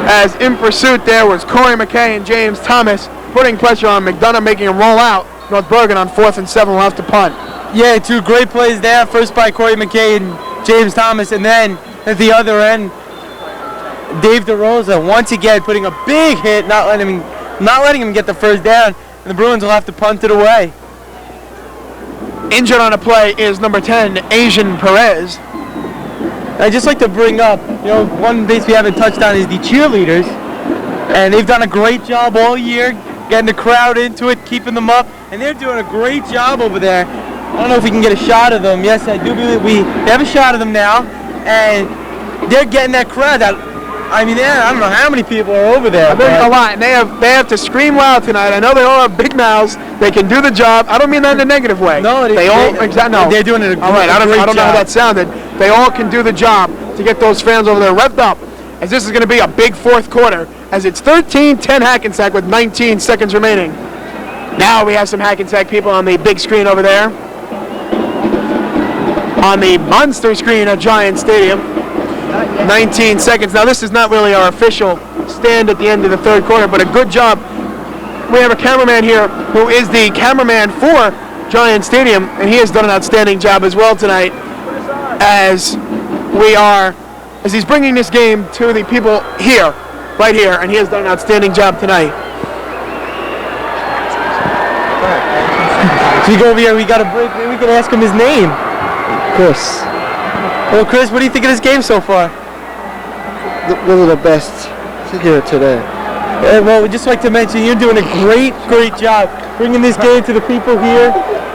As in pursuit there was Corey McKay and James Thomas, putting pressure on McDonough, making him roll out. North Bergen on 4th and 7 left to punt. Yeah, 2 great plays there. First by Corey McKay and James Thomas, and then at the other end, Dave DeRosa once again putting a big hit, not letting him get the first down, and the Bruins will have to punt it away. Injured on a play is number 10, Asian Perez. I'd just like to bring up, one base we haven't touched on is the cheerleaders, and they've done a great job all year getting the crowd into it, keeping them up, and they're doing a great job over there. I don't know if we can get a shot of them. Yes, I do believe they have a shot of them now, and they're getting that crowd out. I mean, I don't know how many people are over there. There's a lot. They have to scream loud tonight. I know they all have big mouths. They can do the job. I don't mean that in a negative way. No, no. They're doing it. All right. I don't know how that sounded. They all can do the job to get those fans over there revved up, as this is going to be a big fourth quarter, as it's 13-10 Hackensack with 19 seconds remaining. Now we have some Hackensack people on the big screen over there, on the monster screen at Giant Stadium. 19 seconds. Now this is not really our official stand at the end of the third quarter, but a good job. We have a cameraman here who is the cameraman for Giant Stadium, and he has done an outstanding job as well tonight, as he's bringing this game to the people here right here, and he has done an outstanding job tonight. So we go over here, we got a break, maybe we can ask him his name. Chris, Well, Chris, what do you think of this game so far? one of the best here today. Well, we'd just like to mention you're doing a great job bringing this game to the people here.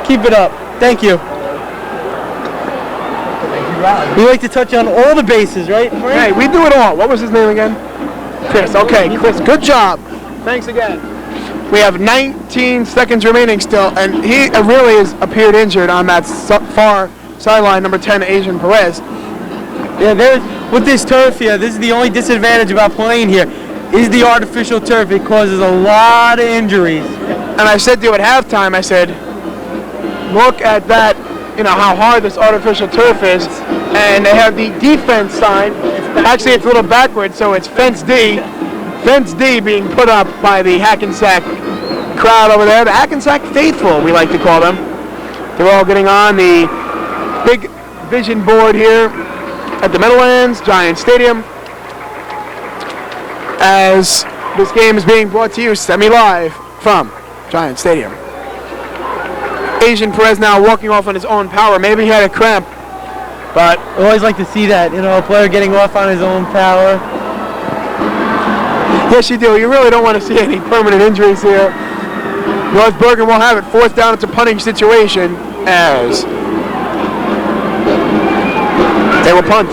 Keep it up. Thank you. We like to touch on all the bases, right, Frank? Hey, we do it all. What was his name again? Chris. Okay, Chris, good job. Thanks again. We have 19 seconds remaining still, and he really has appeared injured on that far sideline, number 10, Asian Perez. Yeah, with this turf here, this is the only disadvantage about playing here, is the artificial turf. It causes a lot of injuries. And I said to you at halftime, I said, look at that, how hard this artificial turf is. And they have the defense sign. Actually, it's a little backwards, so it's fence D. Fence D being put up by the Hackensack crowd over there. The Hackensack faithful, we like to call them. They're all getting on the big vision board here at the Meadowlands Giant Stadium as this game is being brought to you semi-live from Giant Stadium. Asian Perez now walking off on his own power. Maybe he had a cramp, but I always like to see that, a player getting off on his own power. yes, you do. You really don't want to see any permanent injuries here. North Bergen will have it. Fourth down, it's a punting situation as they will punt.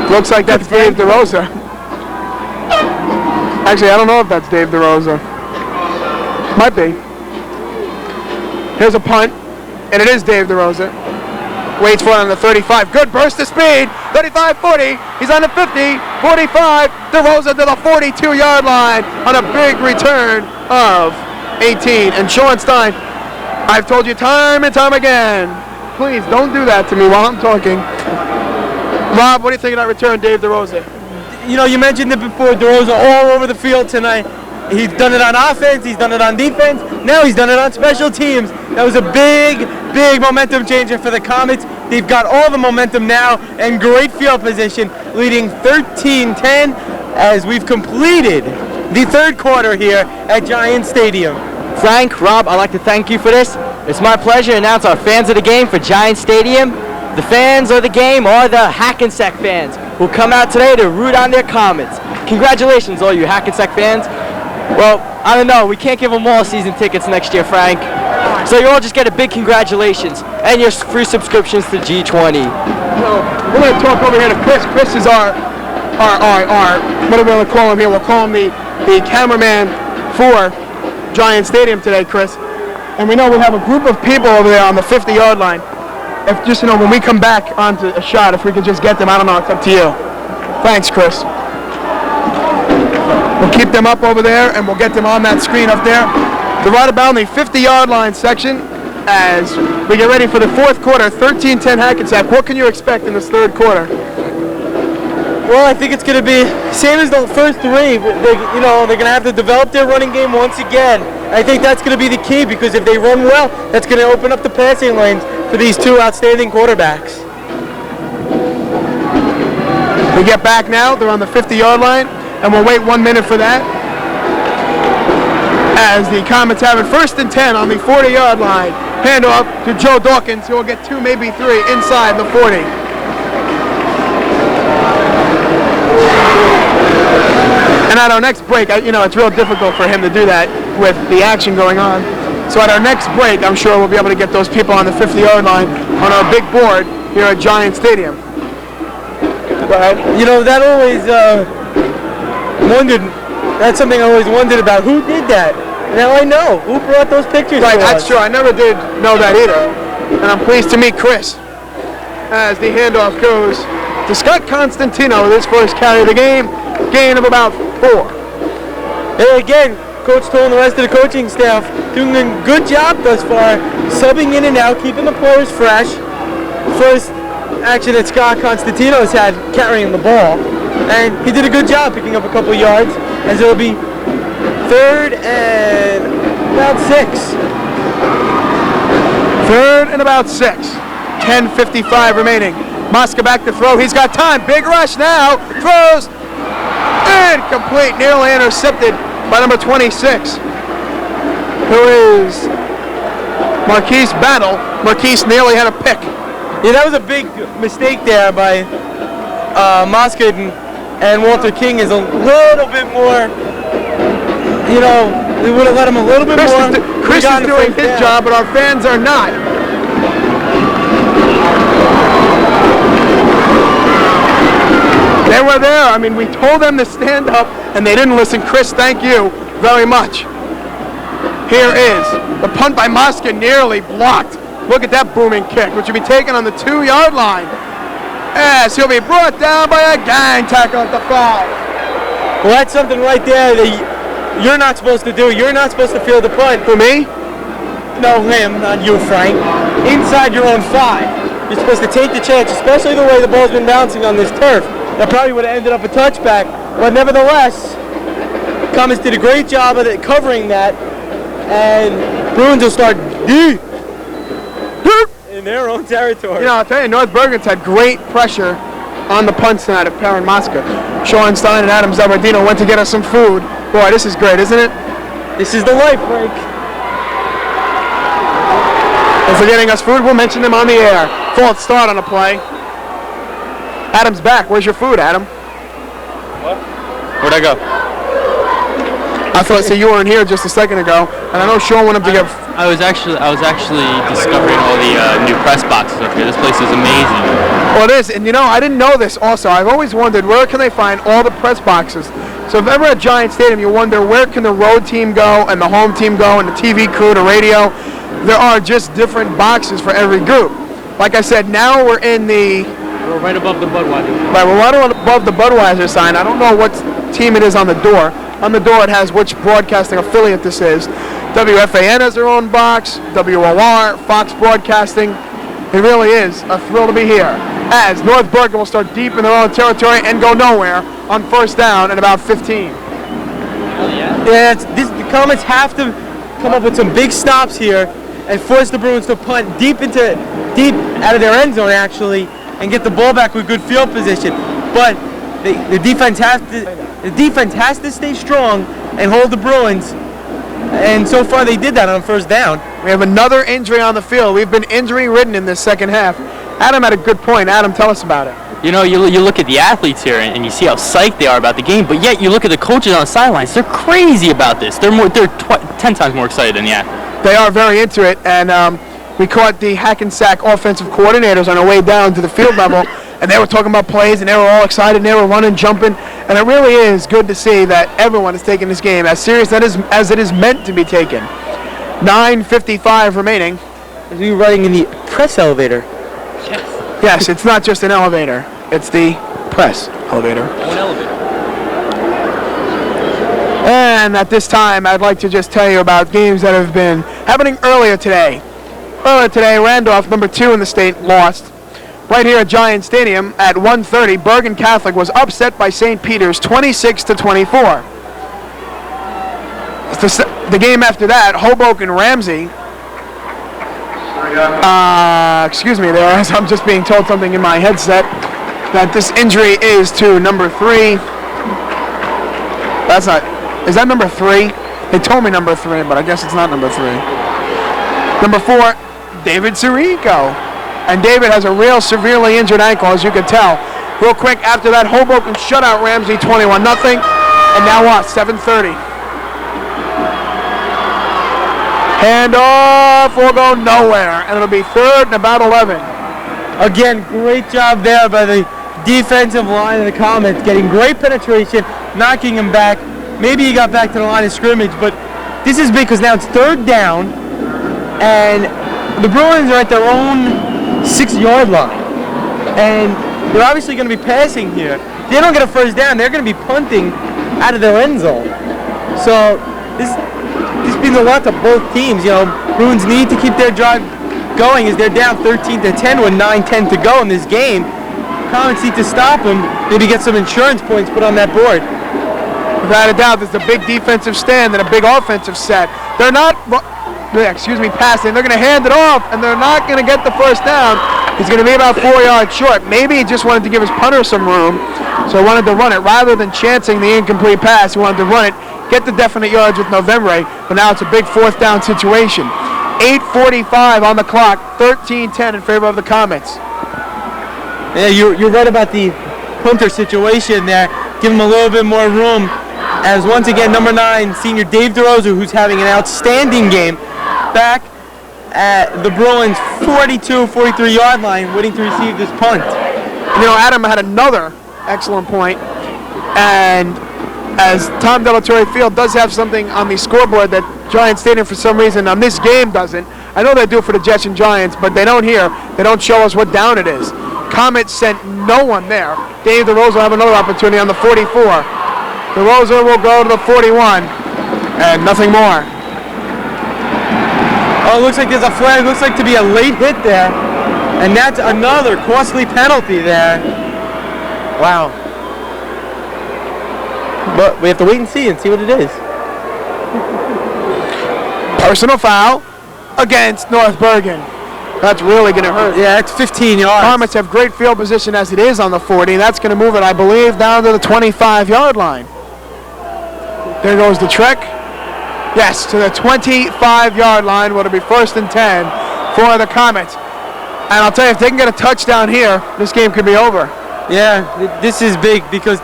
Looks like that's Dave DeRosa. Actually, I don't know if that's Dave DeRosa. Might be. Here's a punt, and it is Dave DeRosa. Waits for it on the 35. Good burst of speed. 35-40. He's on the 50. 45. DeRosa to the 42-yard line on a big return of 18. And Sean Stein, I've told you time and time again, please don't do that to me while I'm talking. Rob, what do you think of that return, Dave DeRosa? You mentioned it before, DeRosa all over the field tonight. He's done it on offense, he's done it on defense, now he's done it on special teams. That was a big momentum changer for the Comets. They've got all the momentum now and great field position, leading 13-10 as we've completed the third quarter here at Giant Stadium. Frank, Rob, I'd like to thank you for this. It's my pleasure to announce our fans of the game for Giant Stadium. The fans of the game are the Hackensack fans who come out today to root on their Comets. Congratulations, all you Hackensack fans. Well, I don't know. We can't give them all season tickets next year, Frank. So you all just get a big congratulations and your free subscriptions to G20. So we're going to talk over here to Chris. Chris is our what are we going to call him here? We'll call him the cameraman for Giant Stadium today, Chris. And we know we have a group of people over there on the 50-yard line. If just, when we come back onto a shot, if we could just get them, I don't know, it's up to you. Thanks, Chris. We'll keep them up over there, and we'll get them on that screen up there. They're right about the 50-yard line section as we get ready for the fourth quarter, 13-10 Hackensack. What can you expect in this third quarter? Well, I think it's going to be same as the first three. They're going to have to develop their running game once again. I think that's going to be the key because if they run well, that's going to open up the passing lanes for these two outstanding quarterbacks. We get back now. They're on the 50-yard line, and we'll wait 1 minute for that. As the Comets have it 1st and 10 on the 40-yard line. Handoff to Joe Dawkins, who will get 2, maybe 3 inside the 40. And at our next break, it's real difficult for him to do that with the action going on. So at our next break, I'm sure we'll be able to get those people on the 50-yard line on our big board here at Giant Stadium. Go ahead. That always wondered. That's something I always wondered about. Who did that? Now I know. Who brought those pictures Right, to that's us? true. I never did know that either. And I'm pleased to meet Chris as the handoff goes to Scott Constantino with his first carry of the game. Gain of about 4. And again, Coach Toll and the rest of the coaching staff doing a good job thus far, subbing in and out, keeping the players fresh. First action that Scott Constantino has had carrying the ball. And he did a good job picking up a couple yards as it'll be 3rd and about 6. 3rd and about 6. 10:55 remaining. Mosca back to throw. He's got time. Big rush now. Throws. Incomplete, nearly intercepted by number 26, who is Marquise Battle. Marquise nearly had a pick. Yeah, that was a big mistake there by Moscow, and Walter King is a little bit more, you know, they would have let him a little bit more. Chris is doing his job, but our fans are not. They were there. I mean, we told them to stand up, and they didn't listen. Chris, thank you very much. Here is the punt by Mosca, nearly blocked. Look at that booming kick, which will be taken on the 2-yard line. Yes, he'll be brought down by a gang tackle at the 5. Well, that's something right there that you're not supposed to do. You're not supposed to field the punt. For me? No, him, not you, Frank. Inside your own 5. You're supposed to take the chance, especially the way the ball's been bouncing on this turf. That probably would have ended up a touchback, but nevertheless, Comets did a great job of covering that, and Bruins will start deep in their own territory. You know, I'll tell you, North Bergen's had great pressure on the punt tonight of Perrin Mosca. Schoenstein and Adam Zabardino went to get us some food. Boy, this is great, isn't it? This is the life, Frank. And for getting us food, we'll mention them on the air. False start on a play. Adam's back. Where's your food, Adam? What? Where'd I go? I thought you weren't here just a second ago, and I know Sean went up to get. I was actually discovering all the new press boxes up here. This place is amazing. Well, it is, and you know, I didn't know this. Also, I've always wondered where can they find all the press boxes. So if ever at Giant Stadium, you wonder where can the road team go and the home team go and the TV crew, the radio. There are just different boxes for every group. Like I said, now we're in the. We're right above the Budweiser. Right, we're right above the Budweiser sign. I don't know what team it is on the door. On the door it has which broadcasting affiliate this is. WFAN has their own box, WOR, Fox Broadcasting. It really is a thrill to be here. As North Bergen will start deep in their own territory and go nowhere on first down at about 15. Yeah, the Comets have to come up with some big stops here and force the Bruins to punt deep out of their end zone actually, and get the ball back with good field position. But the defense has to stay strong and hold the Bruins. And so far they did that on first down. We have another injury on the field. We've been injury-ridden in this second half. Adam had a good point. Adam, tell us about it. You know, you look at the athletes here and you see how psyched they are about the game, but yet you look at the coaches on the sidelines. They're crazy about this. They're 10 times more excited than the athletes. They are very into it, and we caught the Hackensack offensive coordinators on our way down to the field level, and they were talking about plays, and they were all excited, and they were running, jumping, and it really is good to see that everyone is taking this game as serious as it is meant to be taken. 9:55 remaining. Are you riding in the press elevator? Yes, it's not just an elevator. It's the press elevator. One elevator. And at this time, I'd like to just tell you about games that have been happening earlier today. Earlier today, Randolph, number 2 in the state, lost. Right here at Giant Stadium at 1:30, Bergen Catholic was upset by St. Peter's 26-24. The game after that, Hoboken Ramsey. Excuse me there, as I'm just being told something in my headset, that this injury is to number 3. That's not, is that number 3? They told me number 3, but I guess it's not number 3. Number 4, David Sirico. And David has a real severely injured ankle, as you can tell. Real quick, after that, Hoboken shut out Ramsey 21-0. And now what? 7:30. Handoff will go nowhere, and it'll be third and about 11. Again, great job there by the defensive line of the Comets, getting great penetration, knocking him back. Maybe he got back to the line of scrimmage, but this is big because now it's third down, and the Bruins are at their own 6-yard line. And they're obviously going to be passing here. If they don't get a first down, they're going to be punting out of their end zone. So this means a lot to both teams. You know, Bruins need to keep their drive going as they're down 13-10 with 9:10 to go in this game. Comets need to stop them, maybe get some insurance points put on that board. Without a doubt, there's a big defensive stand and a big offensive set. They're not, passing. They're going to hand it off, and they're not going to get the first down. He's going to be about 4 yards short. Maybe he just wanted to give his punter some room, so he wanted to run it. Rather than chancing the incomplete pass, he wanted to run it, get the definite yards with Novembre, but now it's a big 4th down situation. 8:45 on the clock, 13-10 in favor of the Comets. Yeah, you're right about the punter situation there. Give him a little bit more room. As once again, number 9, senior Dave DeRosa, who's having an outstanding game, back at the Bruins' 42-43 yard line, waiting to receive this punt. You know, Adam had another excellent point, and as Tom Delatorre Field does have something on the scoreboard that Giant Stadium for some reason on this game doesn't. I know they do for the Jets and Giants, but they don't here. They don't show us what down it is. Comets sent no one there. Dave DeRosa will have another opportunity on the 44. DeRosa will go to the 41, and nothing more. Oh, it looks like there's a flag. Looks like to be a late hit there. And that's another costly penalty there. Wow. But we have to wait and see what it is. Personal foul against North Bergen. That's really going to hurt. Yeah, it's 15 yards. Comets have great field position as it is on the 40. That's going to move it, I believe, down to the 25-yard line. There goes the trick. Yes, to the 25-yard line. Will it be 1st and 10 for the Comets? And I'll tell you, if they can get a touchdown here, this game could be over. Yeah, this is big because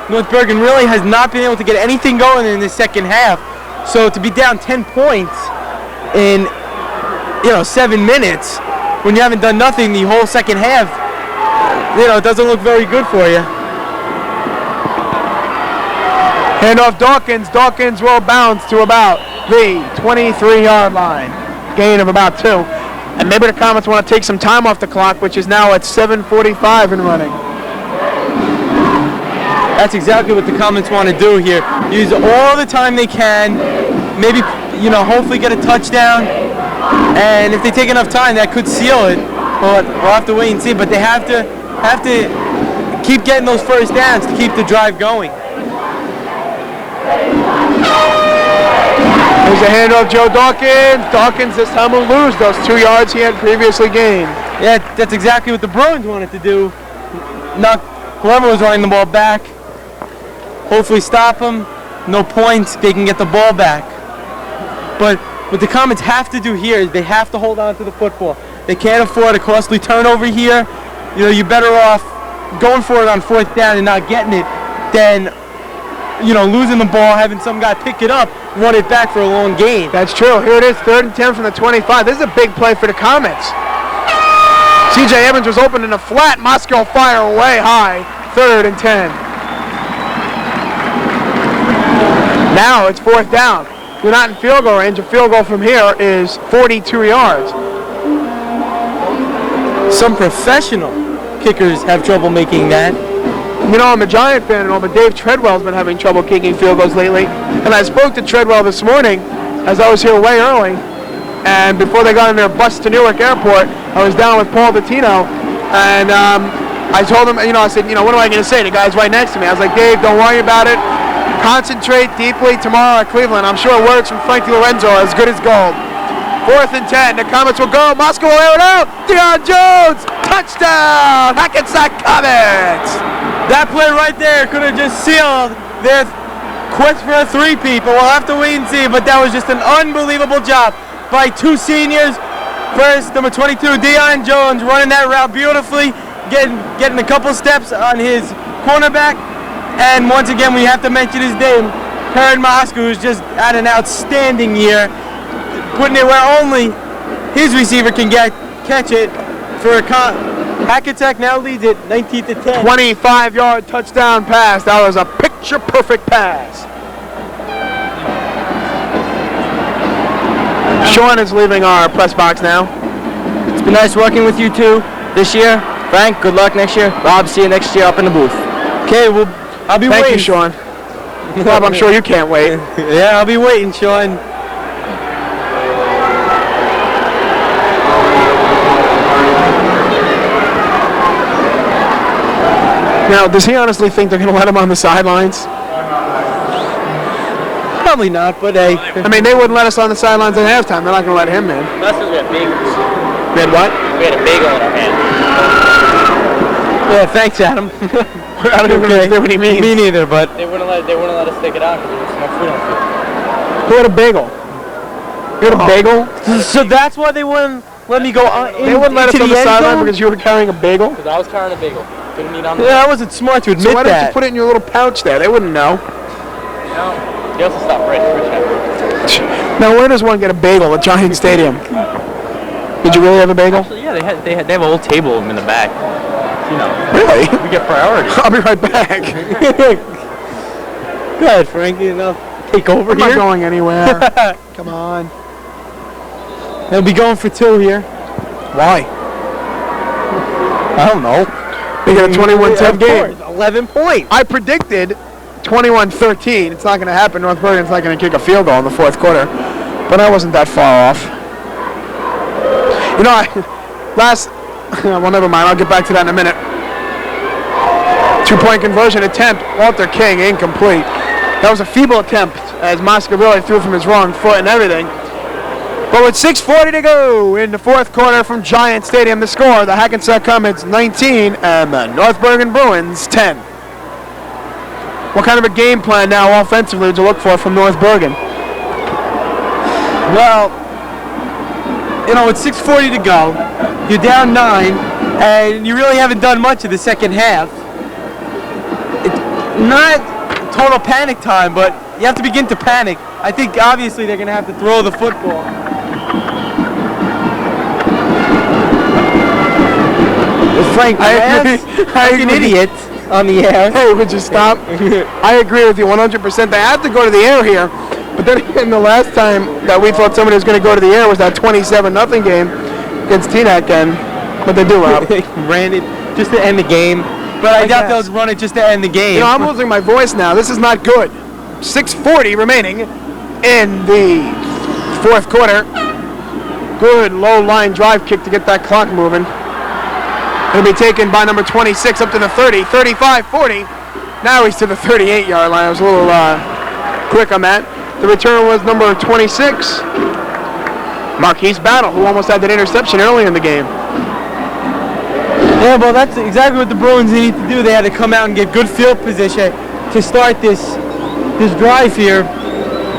North Bergen really has not been able to get anything going in the second half. So to be down 10 points in 7 minutes when you haven't done nothing the whole second half, it doesn't look very good for you. Handoff Dawkins. Dawkins will bounce to about the 23-yard line. Gain of about 2. And maybe the Comets want to take some time off the clock, which is now at 7:45 and running. That's exactly what the Comets want to do here. Use all the time they can. Maybe, hopefully get a touchdown. And if they take enough time, that could seal it. But we'll have to wait and see. But they have to keep getting those first downs to keep the drive going. There's a handoff, Joe Dawkins. Dawkins this time will lose those 2 yards he had previously gained. Yeah, that's exactly what the Bruins wanted to do. Knock whoever was running the ball back. Hopefully stop them. No points. They can get the ball back. But what the Comets have to do here is they have to hold on to the football. They can't afford a costly turnover here. You're better off going for it on 4th down and not getting it than losing the ball, having some guy pick it up, run it back for a long gain. That's true. Here it is, 3rd and 10 from the 25. This is a big play for the Comets. C.J. Evans was open in the flat. Moscow fire way high. 3rd and 10. Now it's 4th down. You're not in field goal range. A field goal from here is 42 yards. Some professional kickers have trouble making that. I'm a Giant fan and all, but Dave Treadwell's been having trouble kicking field goals lately. And I spoke to Treadwell this morning as I was here way early. And before they got in their bus to Newark Airport, I was down with Paul Dottino. And I told him, I said, what am I going to say? The guy's right next to me. I was like, Dave, don't worry about it. Concentrate deeply tomorrow at Cleveland. I'm sure words from Frank DiLorenzo are as good as gold. 4th and 10. The Comets will go. Moscow will air it out. Deion Jones. Touchdown. Hackensack Comets. That play right there could have just sealed their quest for a 3-peat, but we'll have to wait and see. But that was just an unbelievable job by 2 seniors. First, number 22, Deion Jones, running that route beautifully, getting a couple steps on his cornerback. And once again, we have to mention his name, Herod Moscow, who's just had an outstanding year, putting it where only his receiver can catch it for a Hackensack now leads it 19-10. 25-yard touchdown pass. That was a picture-perfect pass. Sean is leaving our press box now. It's been nice working with you two this year. Frank, good luck next year. Rob, see you next year up in the booth. Okay, well, I'll be waiting. Thank you, Sean. Rob, I'm sure you can't wait. Yeah, I'll be waiting, Sean. Now, does he honestly think they're going to let him on the sidelines? Probably not, but hey. I mean, they wouldn't let us on the sidelines at halftime. They're not going to let him in. That's because we have bagels. We had what? We had a bagel in our hand. Yeah, thanks, Adam. I don't even understand what he means. Me neither, but They wouldn't let us stick it out because there was so much food on the field. Who had a bagel? You had a bagel? so that's why they wouldn't let me go They wouldn't let us into on the end sideline zone? because you were carrying a bagel? Because I was carrying a bagel. Couldn't eat on the Yeah, I wasn't smart to admit So why don't you that. put it in your little pouch there? They wouldn't know. You also stopped Rich. Rich had it. Now, where does one get a bagel at Giant Stadium? Did you really have a bagel? Actually, yeah, they have a whole table of them in the back. You know, Really? we get priority. I'll be right back. Go ahead, Frankie. I'll take over I'm not here. going anywhere. Come on. They'll be going for 2 here. Why? I don't know. They got a 21-10 game. 11 points. I predicted 21-13. It's not going to happen. North Bergen's not going to kick a field goal in the fourth quarter. But I wasn't that far off. You know, well, never mind. I'll get back to that in a minute. 2-point conversion attempt. Walter King, incomplete. That was a feeble attempt as Moscavelli threw from his wrong foot and everything. But with 6:40 to go in the fourth quarter from Giant Stadium, the score, the Hackensack Comets 19 and the North Bergen Bruins 10. What kind of a game plan now offensively would you look for from North Bergen? Well, you know, with 6:40 to go, you're down 9, and you really haven't done much of the second half. It's not total panic time, but you have to begin to panic. I think obviously they're going to have to throw the football. Frank, I agree. like an idiot on the air. Hey, would you stop? I agree with you 100%. They have to go to the air here. But then again, the last time that we thought somebody was going to go to the air was that 27-0 game against Teaneck, and but they do Rob. Ran it just to end the game. But I doubt they'll run it just to end the game. You know, I'm losing my voice now. This is not good. 6:40 remaining in the fourth quarter. Good low line drive kick to get that clock moving. It'll be taken by number 26 up to the 30, 35, 40. Now he's to the 38-yard line. I was a little quick on that. The return was number 26, Marquise Battle, who almost had that interception early in the game. Yeah, well, that's exactly what the Bruins need to do. They had to come out and get good field position to start this drive here.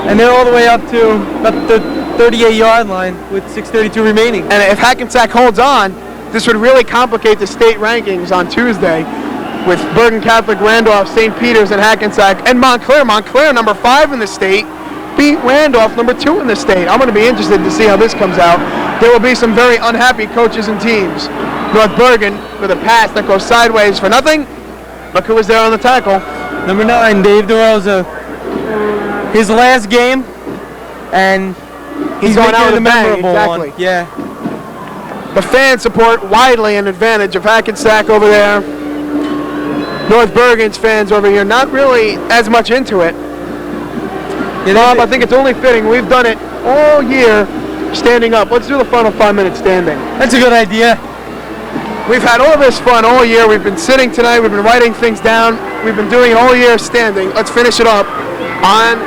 And they're all the way up to about the 38-yard line with 6:32 remaining. And if Hackensack holds on, this would really complicate the state rankings on Tuesday with Bergen Catholic, Randolph, St. Peter's, and Hackensack, and Montclair. Montclair, number 5 in the state, beat Randolph, number 2 in the state. I'm going to be interested to see how this comes out. There will be some very unhappy coaches and teams. North Bergen with a pass that goes sideways for nothing. Look who was there on the tackle. Number 9, Dave DeRosa. His last game, and He's going out with a bang, memorable exactly. one. Yeah. The fan support widely an advantage of Hackensack over there. North Bergen's fans over here not really as much into it. Bob, I think it's only fitting. We've done it all year standing up. Let's do the final 5-minute standing. That's a good idea. We've had all this fun all year. We've been sitting tonight. We've been writing things down. We've been doing it all year standing. Let's finish it up on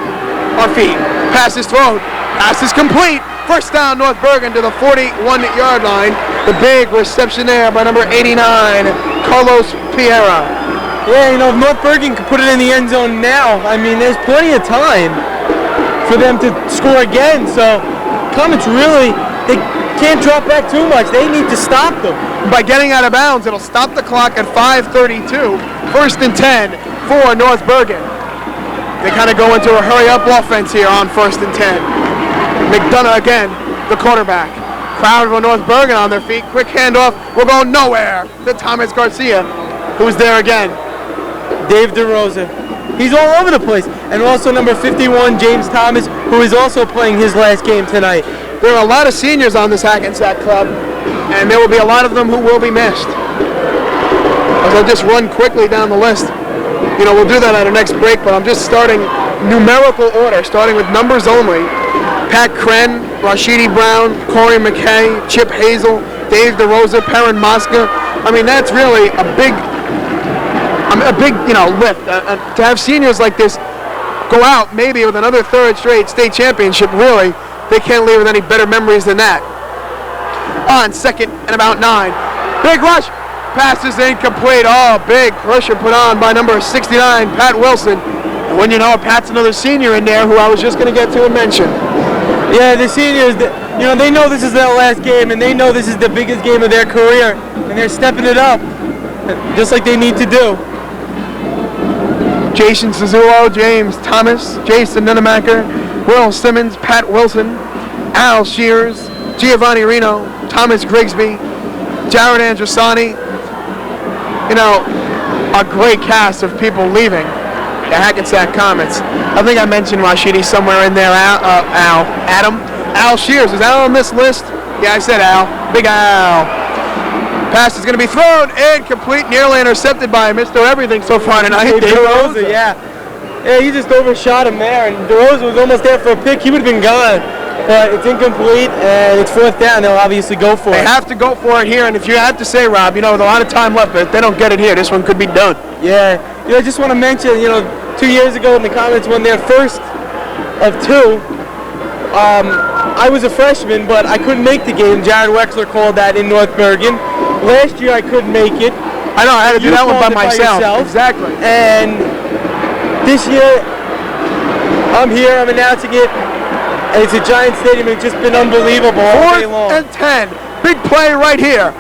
our feet. Pass is thrown. Pass is complete. First down, North Bergen to the 41-yard line. The big reception there by number 89, Carlos Piera. Yeah, you know, if North Bergen could put it in the end zone now, I mean, there's plenty of time for them to score again. So, Comets really, they can't drop back too much. They need to stop them. By getting out of bounds, it'll stop the clock at 5:32. First and 10 for North Bergen. They kind of go into a hurry-up offense here on first and 10. McDonough again, the quarterback. Crowd of North Bergen on their feet. Quick handoff. We're going nowhere to Thomas Garcia, who's there again. Dave DeRosa. He's all over the place. And also number 51, James Thomas, who is also playing his last game tonight. There are a lot of seniors on this Hackensack club, and there will be a lot of them who will be missed. As I'll just run quickly down the list. You know, we'll do that at our next break, but I'm just starting numerical order, starting with numbers only. Pat Kren, Rashidi Brown, Corey McKay, Chip Hazel, Dave DeRosa, Perrin Mosca. I mean, that's really a big lift. To have seniors like this go out maybe with another third straight state championship, really, they can't leave with any better memories than that. on 2nd and about 9. Big rush. Pass is incomplete. Oh, big pressure put on by number 69, Pat Wilson. And when you know it, Pat's another senior in there who I was just going to get to and mention. Yeah, the seniors, they know this is their last game, and they know this is the biggest game of their career, and they're stepping it up, just like they need to do. Jason Suzulo, James Thomas, Jason Nunemaker, Will Simmons, Pat Wilson, Al Shears, Giovanni Reno, Thomas Grigsby, Jared Andrusani. A great cast of people leaving the Hackensack Comets. I think I mentioned Rashidi somewhere in there. Al Shears. Is Al on this list? Yeah, I said Al. Big Al. Pass is going to be thrown. Incomplete. Nearly intercepted by Mr. Everything so far tonight. DeRosa, yeah. Yeah, he just overshot him there, and DeRosa was almost there for a pick. He would have been gone. But it's incomplete, and it's 4th down. They'll obviously go for it. They have to go for it here, and if you had to say, Rob, with a lot of time left, but if they don't get it here, this one could be done. Yeah. I just want to mention, 2 years ago when the Comets won their first of 2, I was a freshman, but I couldn't make the game. Jared Wexler called that in North Bergen. Last year I couldn't make it. I know, I had to do that one by myself. Exactly. And this year, I'm here, I'm announcing it. And it's a giant stadium. It's just been unbelievable all day long. 4th and 10. Big play right here.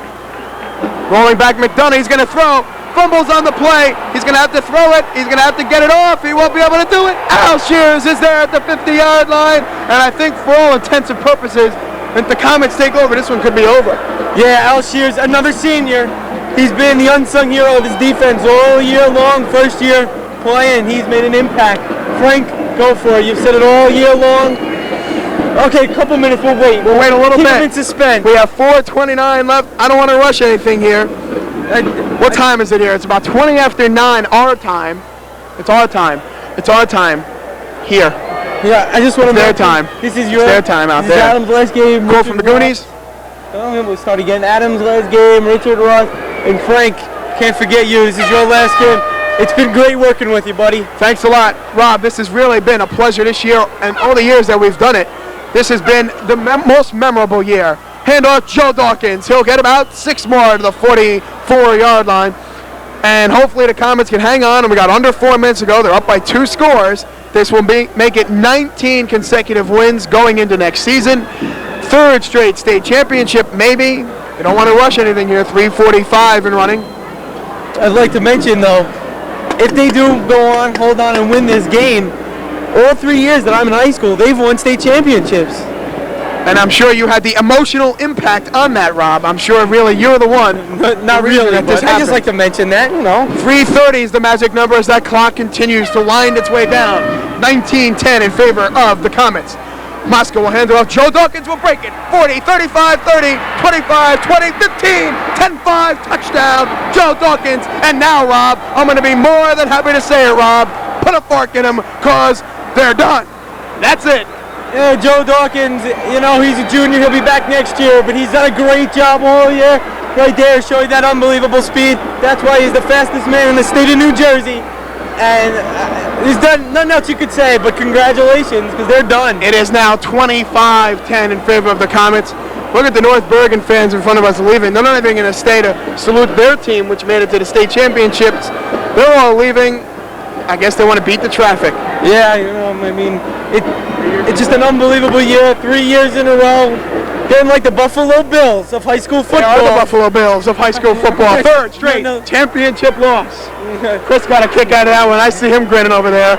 Rolling back McDonough. He's going to throw. Fumbles on the play. He's going to have to throw it. He's going to have to get it off. He won't be able to do it. Al Shears is there at the 50-yard line. And I think for all intents and purposes, if the Comets take over, this one could be over. Yeah, Al Shears, another senior. He's been the unsung hero of his defense all year long. First year playing, he's made an impact. Frank, go for it. You've said it all year long. Okay, a couple minutes. We'll wait. We'll wait a little bit. Keep him in suspense. We have 4:29 left. I don't want to rush anything here. What time is it here? It's about 20 after 9 our time. It's our time. It's our time here. Yeah, I just want to their time. This is your their time out there. Adam's last game. Go from the Goonies. We'll start again. Adam's last game. Richard Ross and Frank. Can't forget you. This is your last game. It's been great working with you, buddy. Thanks a lot, Rob. This has really been a pleasure this year, and all the years that we've done it. This has been the most memorable year. Handoff, Joe Dawkins. He'll get about 6 more to the 44-yard line. And hopefully the Comets can hang on. And we got under 4 minutes to go. They're up by 2 scores. This will make it 19 consecutive wins going into next season. 3rd straight state championship, maybe. You don't want to rush anything here. 3:45 and running. I'd like to mention, though, if they do go on, hold on, and win this game, all 3 years that I'm in high school, they've won state championships. And I'm sure you had the emotional impact on that, Rob. I'm sure really you're the one. Not really, but I just like to mention that, 3:30 is the magic number as that clock continues to wind its way down. 19-10 in favor of the Comets. Moscow will hand it off. Joe Dawkins will break it. 40, 35, 30, 25, 20, 15, 10-5, touchdown, Joe Dawkins. And now, Rob, I'm going to be more than happy to say it, Rob. Put a fork in him, because they're done. That's it. Yeah, Joe Dawkins, he's a junior. He'll be back next year, but he's done a great job all year. Right there, showing that unbelievable speed. That's why he's the fastest man in the state of New Jersey. And he's done nothing else you could say, but congratulations, because they're done. It is now 25-10 in favor of the Comets. Look at the North Bergen fans in front of us leaving. They're not even going to stay to salute their team, which made it to the state championships. They're all leaving. I guess they want to beat the traffic. Yeah, it's just an unbelievable year. 3 years in a row. Getting like the Buffalo Bills of high school football. They are the Buffalo Bills of high school football. 3rd straight championship loss. Chris got a kick out of that one. I see him grinning over there.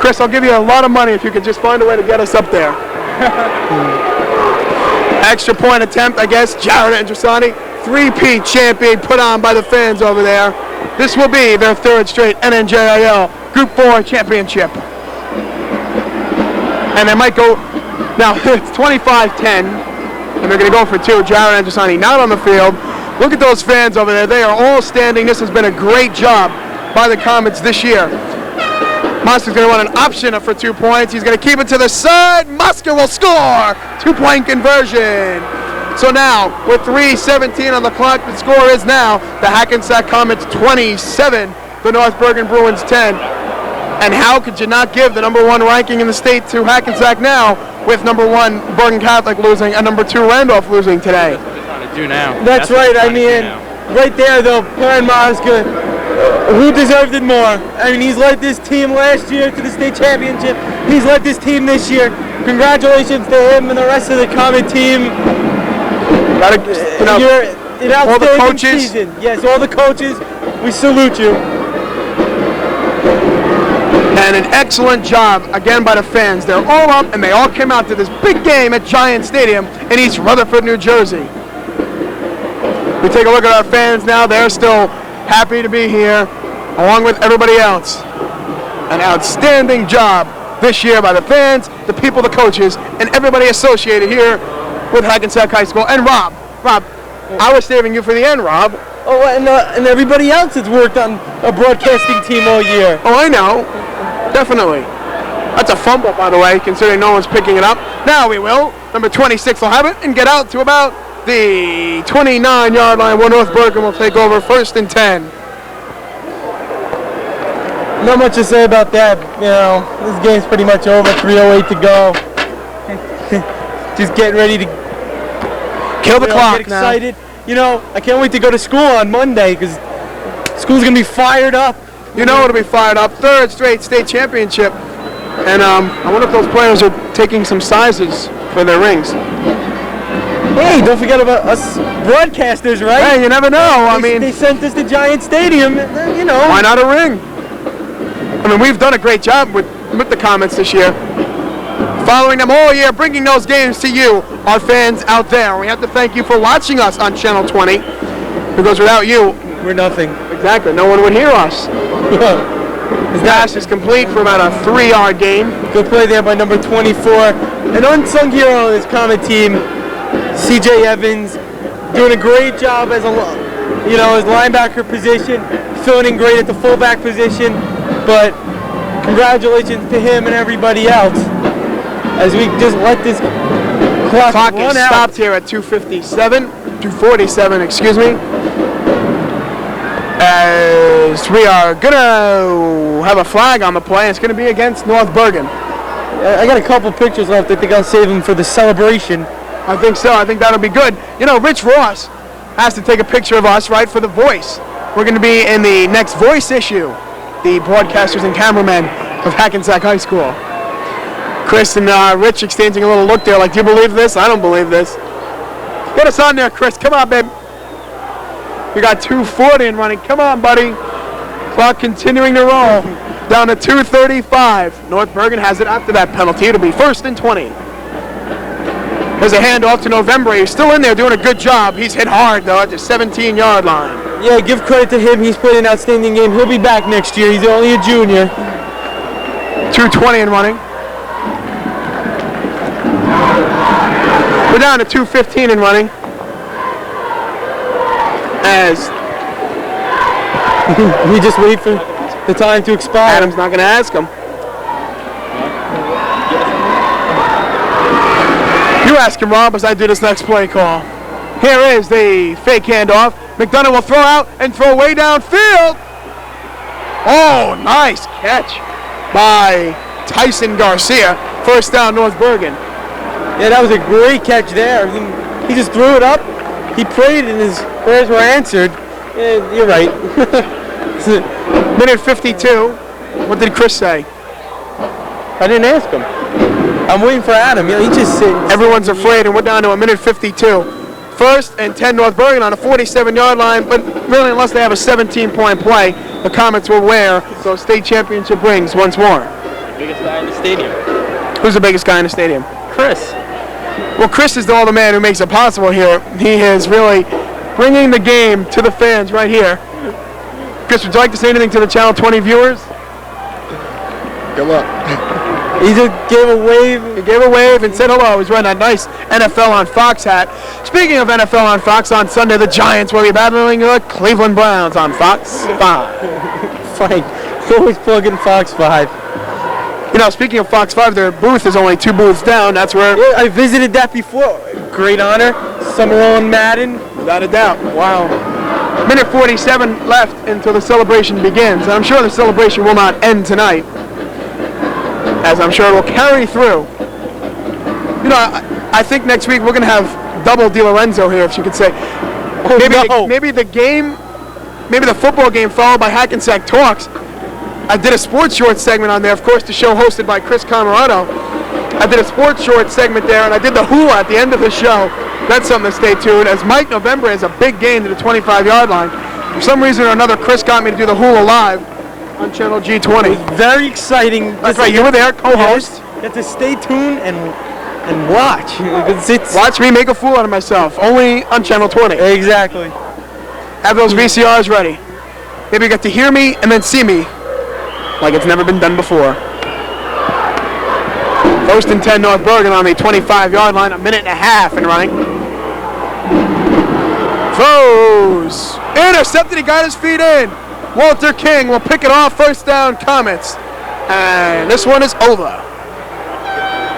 Chris, I'll give you a lot of money if you could just find a way to get us up there. Extra point attempt, I guess. Jared Andrusani, 3-peat champion put on by the fans over there. This will be their 3rd straight NNJIL Group 4 championship. And they might go, now it's 25-10, and they're going to go for 2. Jared Andrusani not on the field. Look at those fans over there. They are all standing. This has been a great job by the Comets this year. Moscow going to run an option for 2 points. He's going to keep it to the side. Moscow will score. 2-point conversion. So now, with 3:17 on the clock, the score is now the Hackensack Comets 27, the North Bergen Bruins 10. And how could you not give the number 1 ranking in the state to Hackensack now, with number 1 Bergen Catholic losing and number 2 Randolph losing today? I do now. That's right. I mean, right there though, Perrin Mosca, who deserved it more? I mean, he's led this team last year to the state championship. He's led this team this year. Congratulations to him and the rest of the Comet team. You're an all the outstanding coaches. season. Yes, all the coaches. We salute you. And an excellent job, again, by the fans. They're all up, and they all came out to this big game at Giant Stadium in East Rutherford, New Jersey. We take a look at our fans now. They're still happy to be here, along with everybody else. An outstanding job this year by the fans, the people, the coaches, and everybody associated here with Hackensack High School. And Rob, I was saving you for the end, Rob. Oh, and everybody else that's worked on a broadcasting team all year. Oh, I know. Definitely. That's a fumble, by the way, considering no one's picking it up. Now we will. Number 26 will have it and get out to about the 29-yard line where North Bergen will take over 1st and 10. Not much to say about that. You know, this game's pretty much over. 3:08 to go. Just getting ready to kill the clock get excited. Now. You know, I can't wait to go to school on Monday because school's gonna be fired up. You know it'll be fired up. 3rd straight state championship. And I wonder if those players are taking some sizes for their rings. Hey, don't forget about us broadcasters, right? Hey, you never know. They sent us to Giant Stadium, you know. Why not a ring? I mean, we've done a great job with the Comets this year. Following them all year, bringing those games to you, our fans out there. We have to thank you for watching us on Channel 20, because without you, we're nothing. Exactly, no one would hear us. His pass is complete for about a 3-yard gain. Good play there by number 24. An unsung hero of this Comet team, C.J. Evans, doing a great job as his linebacker position, filling in great at the fullback position. But congratulations to him and everybody else as we just let this clock run is out. Stopped here at 2:47, excuse me. As we are gonna have a flag on the play, it's gonna be against North Bergen. I got a couple pictures left. I think I'll save them for the celebration. I think so. I think that'll be good. You know, Rich Ross has to take a picture of us, right, for the Voice. We're gonna be in the next Voice issue, the broadcasters and cameramen of Hackensack High School. Chris and Rich exchanging a little look there, like, do you believe this? I don't believe this. Get us on there, Chris. Come on, babe. We got 2:40 and running. Come on, buddy. Clock continuing to roll. Down to 2:35. North Bergen has it after that penalty. It'll be 1st and 20. There's a handoff to November. He's still in there doing a good job. He's hit hard, though, at the 17-yard line. Yeah, give credit to him. He's played an outstanding game. He'll be back next year. He's only a junior. 2:20 and running. We're down to 2:15 and running. As we just wait for the time to expire. Adam's not going to ask him. You ask him, Rob, as I do this next play call. Here is the fake handoff. McDonough will throw out and throw way downfield. Oh, nice catch by Tyson Garcia. 1st down, North Bergen. Yeah, that was a great catch there. He just threw it up. He prayed and his prayers were answered. Yeah, you're right. Minute 52. What did Chris say? I didn't ask him. I'm waiting for Adam. You know, he just sitting. Everyone's afraid, and we're down to a minute 52. 1st and 10 North Bergen on a 47-yard line, but really, unless they have a 17-point play, the Comets will wear those state championship rings once more. Biggest guy in the stadium. Who's the biggest guy in the stadium? Chris. Well, Chris is the older man who makes it possible here. He is really bringing the game to the fans right here. Chris, would you like to say anything to the Channel 20 viewers? Good luck. He just gave a wave. He gave a wave and said hello. He's wearing a nice NFL on Fox hat. Speaking of NFL on Fox, on Sunday the Giants will be battling the Cleveland Browns on Fox 5. Frank, always plugging Fox 5. You know, speaking of Fox 5, their booth is only 2 booths down. That's where... Yeah, I visited that before. Great honor. Summerall and Madden. Without a doubt. Wow. Minute 47 left until the celebration begins. And I'm sure the celebration will not end tonight, as I'm sure it will carry through. You know, I think next week we're going to have double Di Lorenzo here, if you could say. Maybe the football game followed by Hackensack Talks. I did a sports short segment on there, of course, the show hosted by Chris Camarado. I did a sports short segment there, and I did the hula at the end of the show. That's something to stay tuned, as Mike November has a big game to the 25-yard line. For some reason or another, Chris got me to do the hula live on Channel G20. Very exciting. That's right, you were there, co-host. You have to stay tuned and watch. Watch me make a fool out of myself, only on Channel 20. Exactly. Have those VCRs ready. Maybe you get to hear me and then see me like it's never been done before. First and 10 North Bergen on the 25-yard line, a minute and a half in running. Throws. Intercepted, he got his feet in. Walter King will pick it off, first down, Comets. And this one is over.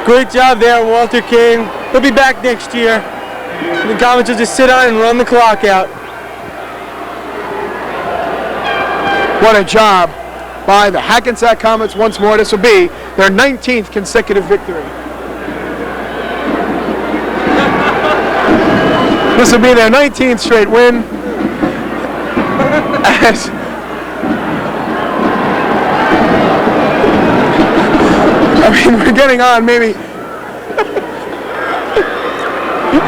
Great job there, Walter King. He'll be back next year. The Comets will just sit on and run the clock out. What a job by the Hackensack Comets once more. This will be their 19th consecutive victory. This will be their 19th straight win. We're getting on maybe.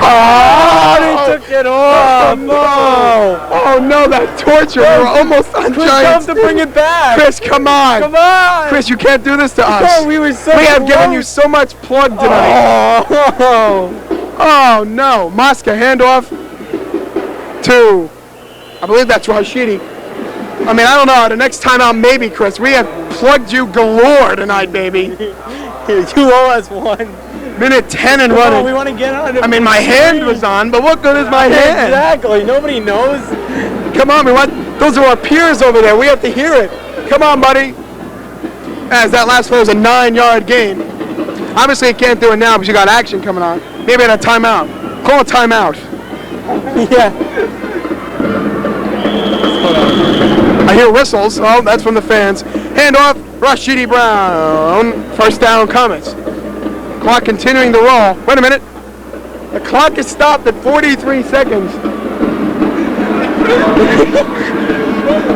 Oh, they took it off. Oh no, that torture. We were almost on Giants. To bring it back. Chris, come on. Come on. Chris, you can't do this to us. Oh, we have given you so much plug tonight. Oh no. Mosca, handoff to, I believe that's Rashidi. I mean, I don't know. The next time out, maybe, Chris. We have plugged you galore tonight, baby. You owe us one. Minute 10 and running. On, we want to get on it. I mean, my hand was on, but what good is my hand? Exactly. Nobody knows. Come on, those are our peers over there. We have to hear it. Come on, buddy. As that last play was a 9-yard gain. Obviously, you can't do it now because you got action coming on. Maybe at a timeout. Call a timeout. Yeah. I hear whistles. Oh, that's from the fans. Handoff, Rashidi Brown. First down, Comets. Clock continuing to roll. Wait a minute. The clock is stopped at 43 seconds.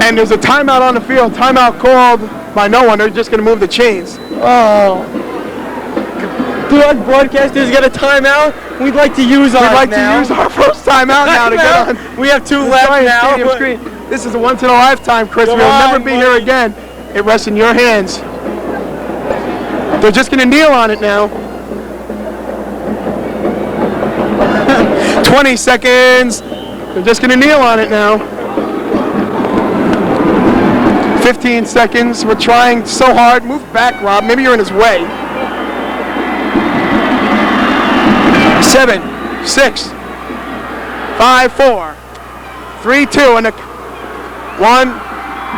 And there's a timeout on the field. Timeout called by no one. They're just going to move the chains. Oh. Do our broadcasters get a timeout? We'd like to use ours We'd like to use our first timeout now to get on. We have two left now. This is a once-in-a-lifetime, Chris. We'll never be here again. It rests in your hands. They're just going to kneel on it now. 20 seconds. They're just going to kneel on it now. 15 seconds. We're trying so hard. Move back, Rob. Maybe you're in his way. 7, 6, 5, 4, 3, 2, and 1.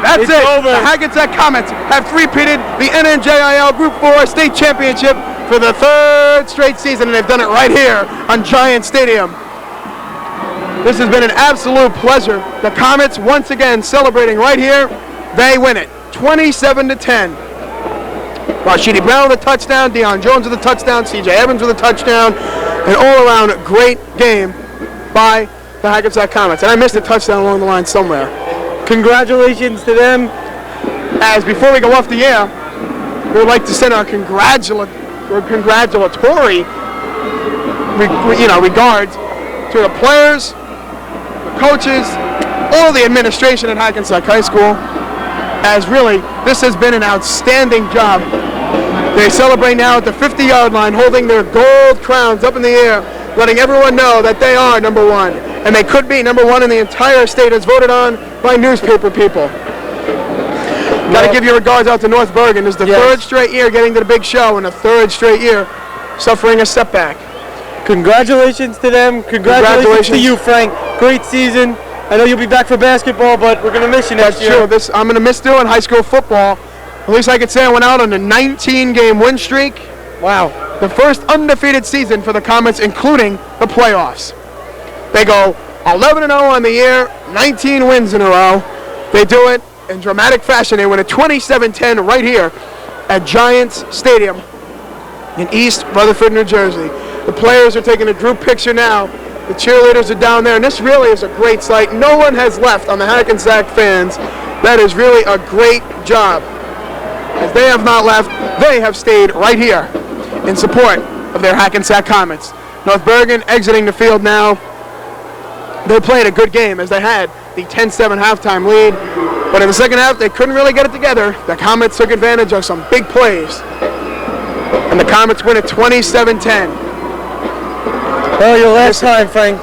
That's it's it. Over. The Hackensack Comets have three-peated the NNJIL Group 4 State Championship for the 3rd straight season, and they've done it right here on Giant Stadium. This has been an absolute pleasure. The Comets once again celebrating right here. They win it, 27-10. Rashidi Brown with a touchdown, Deion Jones with a touchdown, C.J. Evans with a touchdown, an all-around great game by the Hackensack Comets. And I missed a touchdown along the line somewhere. Congratulations to them. As before we go off the air, we would like to send our congratulatory regards to the players, the coaches, all the administration at Hackensack High School, as really this has been an outstanding job. They celebrate now at the 50-yard line, holding their gold crowns up in the air, letting everyone know that they are number one, and they could be number one in the entire state as voted on by newspaper people. Got to give your regards out to North Bergen. This is the 3rd straight year getting to the big show, and the 3rd straight year suffering a setback. Congratulations to them. Congratulations to you, Frank. Great season. I know you'll be back for basketball, but we're going to miss you next year. That's true. I'm going to miss doing high school football. At least I could say I went out on a 19-game win streak. Wow. The first undefeated season for the Comets, including the playoffs. They go 11-0 on the year, 19 wins in a row. They do it in dramatic fashion. They win a 27-10 right here at Giants Stadium in East Rutherford, New Jersey. The players are taking a group picture now The cheerleaders are down there, and this really is a great sight. No one has left on the Hackensack fans. That is really a great job. As they have not left, they have stayed right here in support of their Hackensack Comets. North Bergen exiting the field now. They played a good game as they had the 10-7 halftime lead, but in the second half they couldn't really get it together. The Comets took advantage of some big plays, and the Comets win it 27-10. Well, your last time, Frank.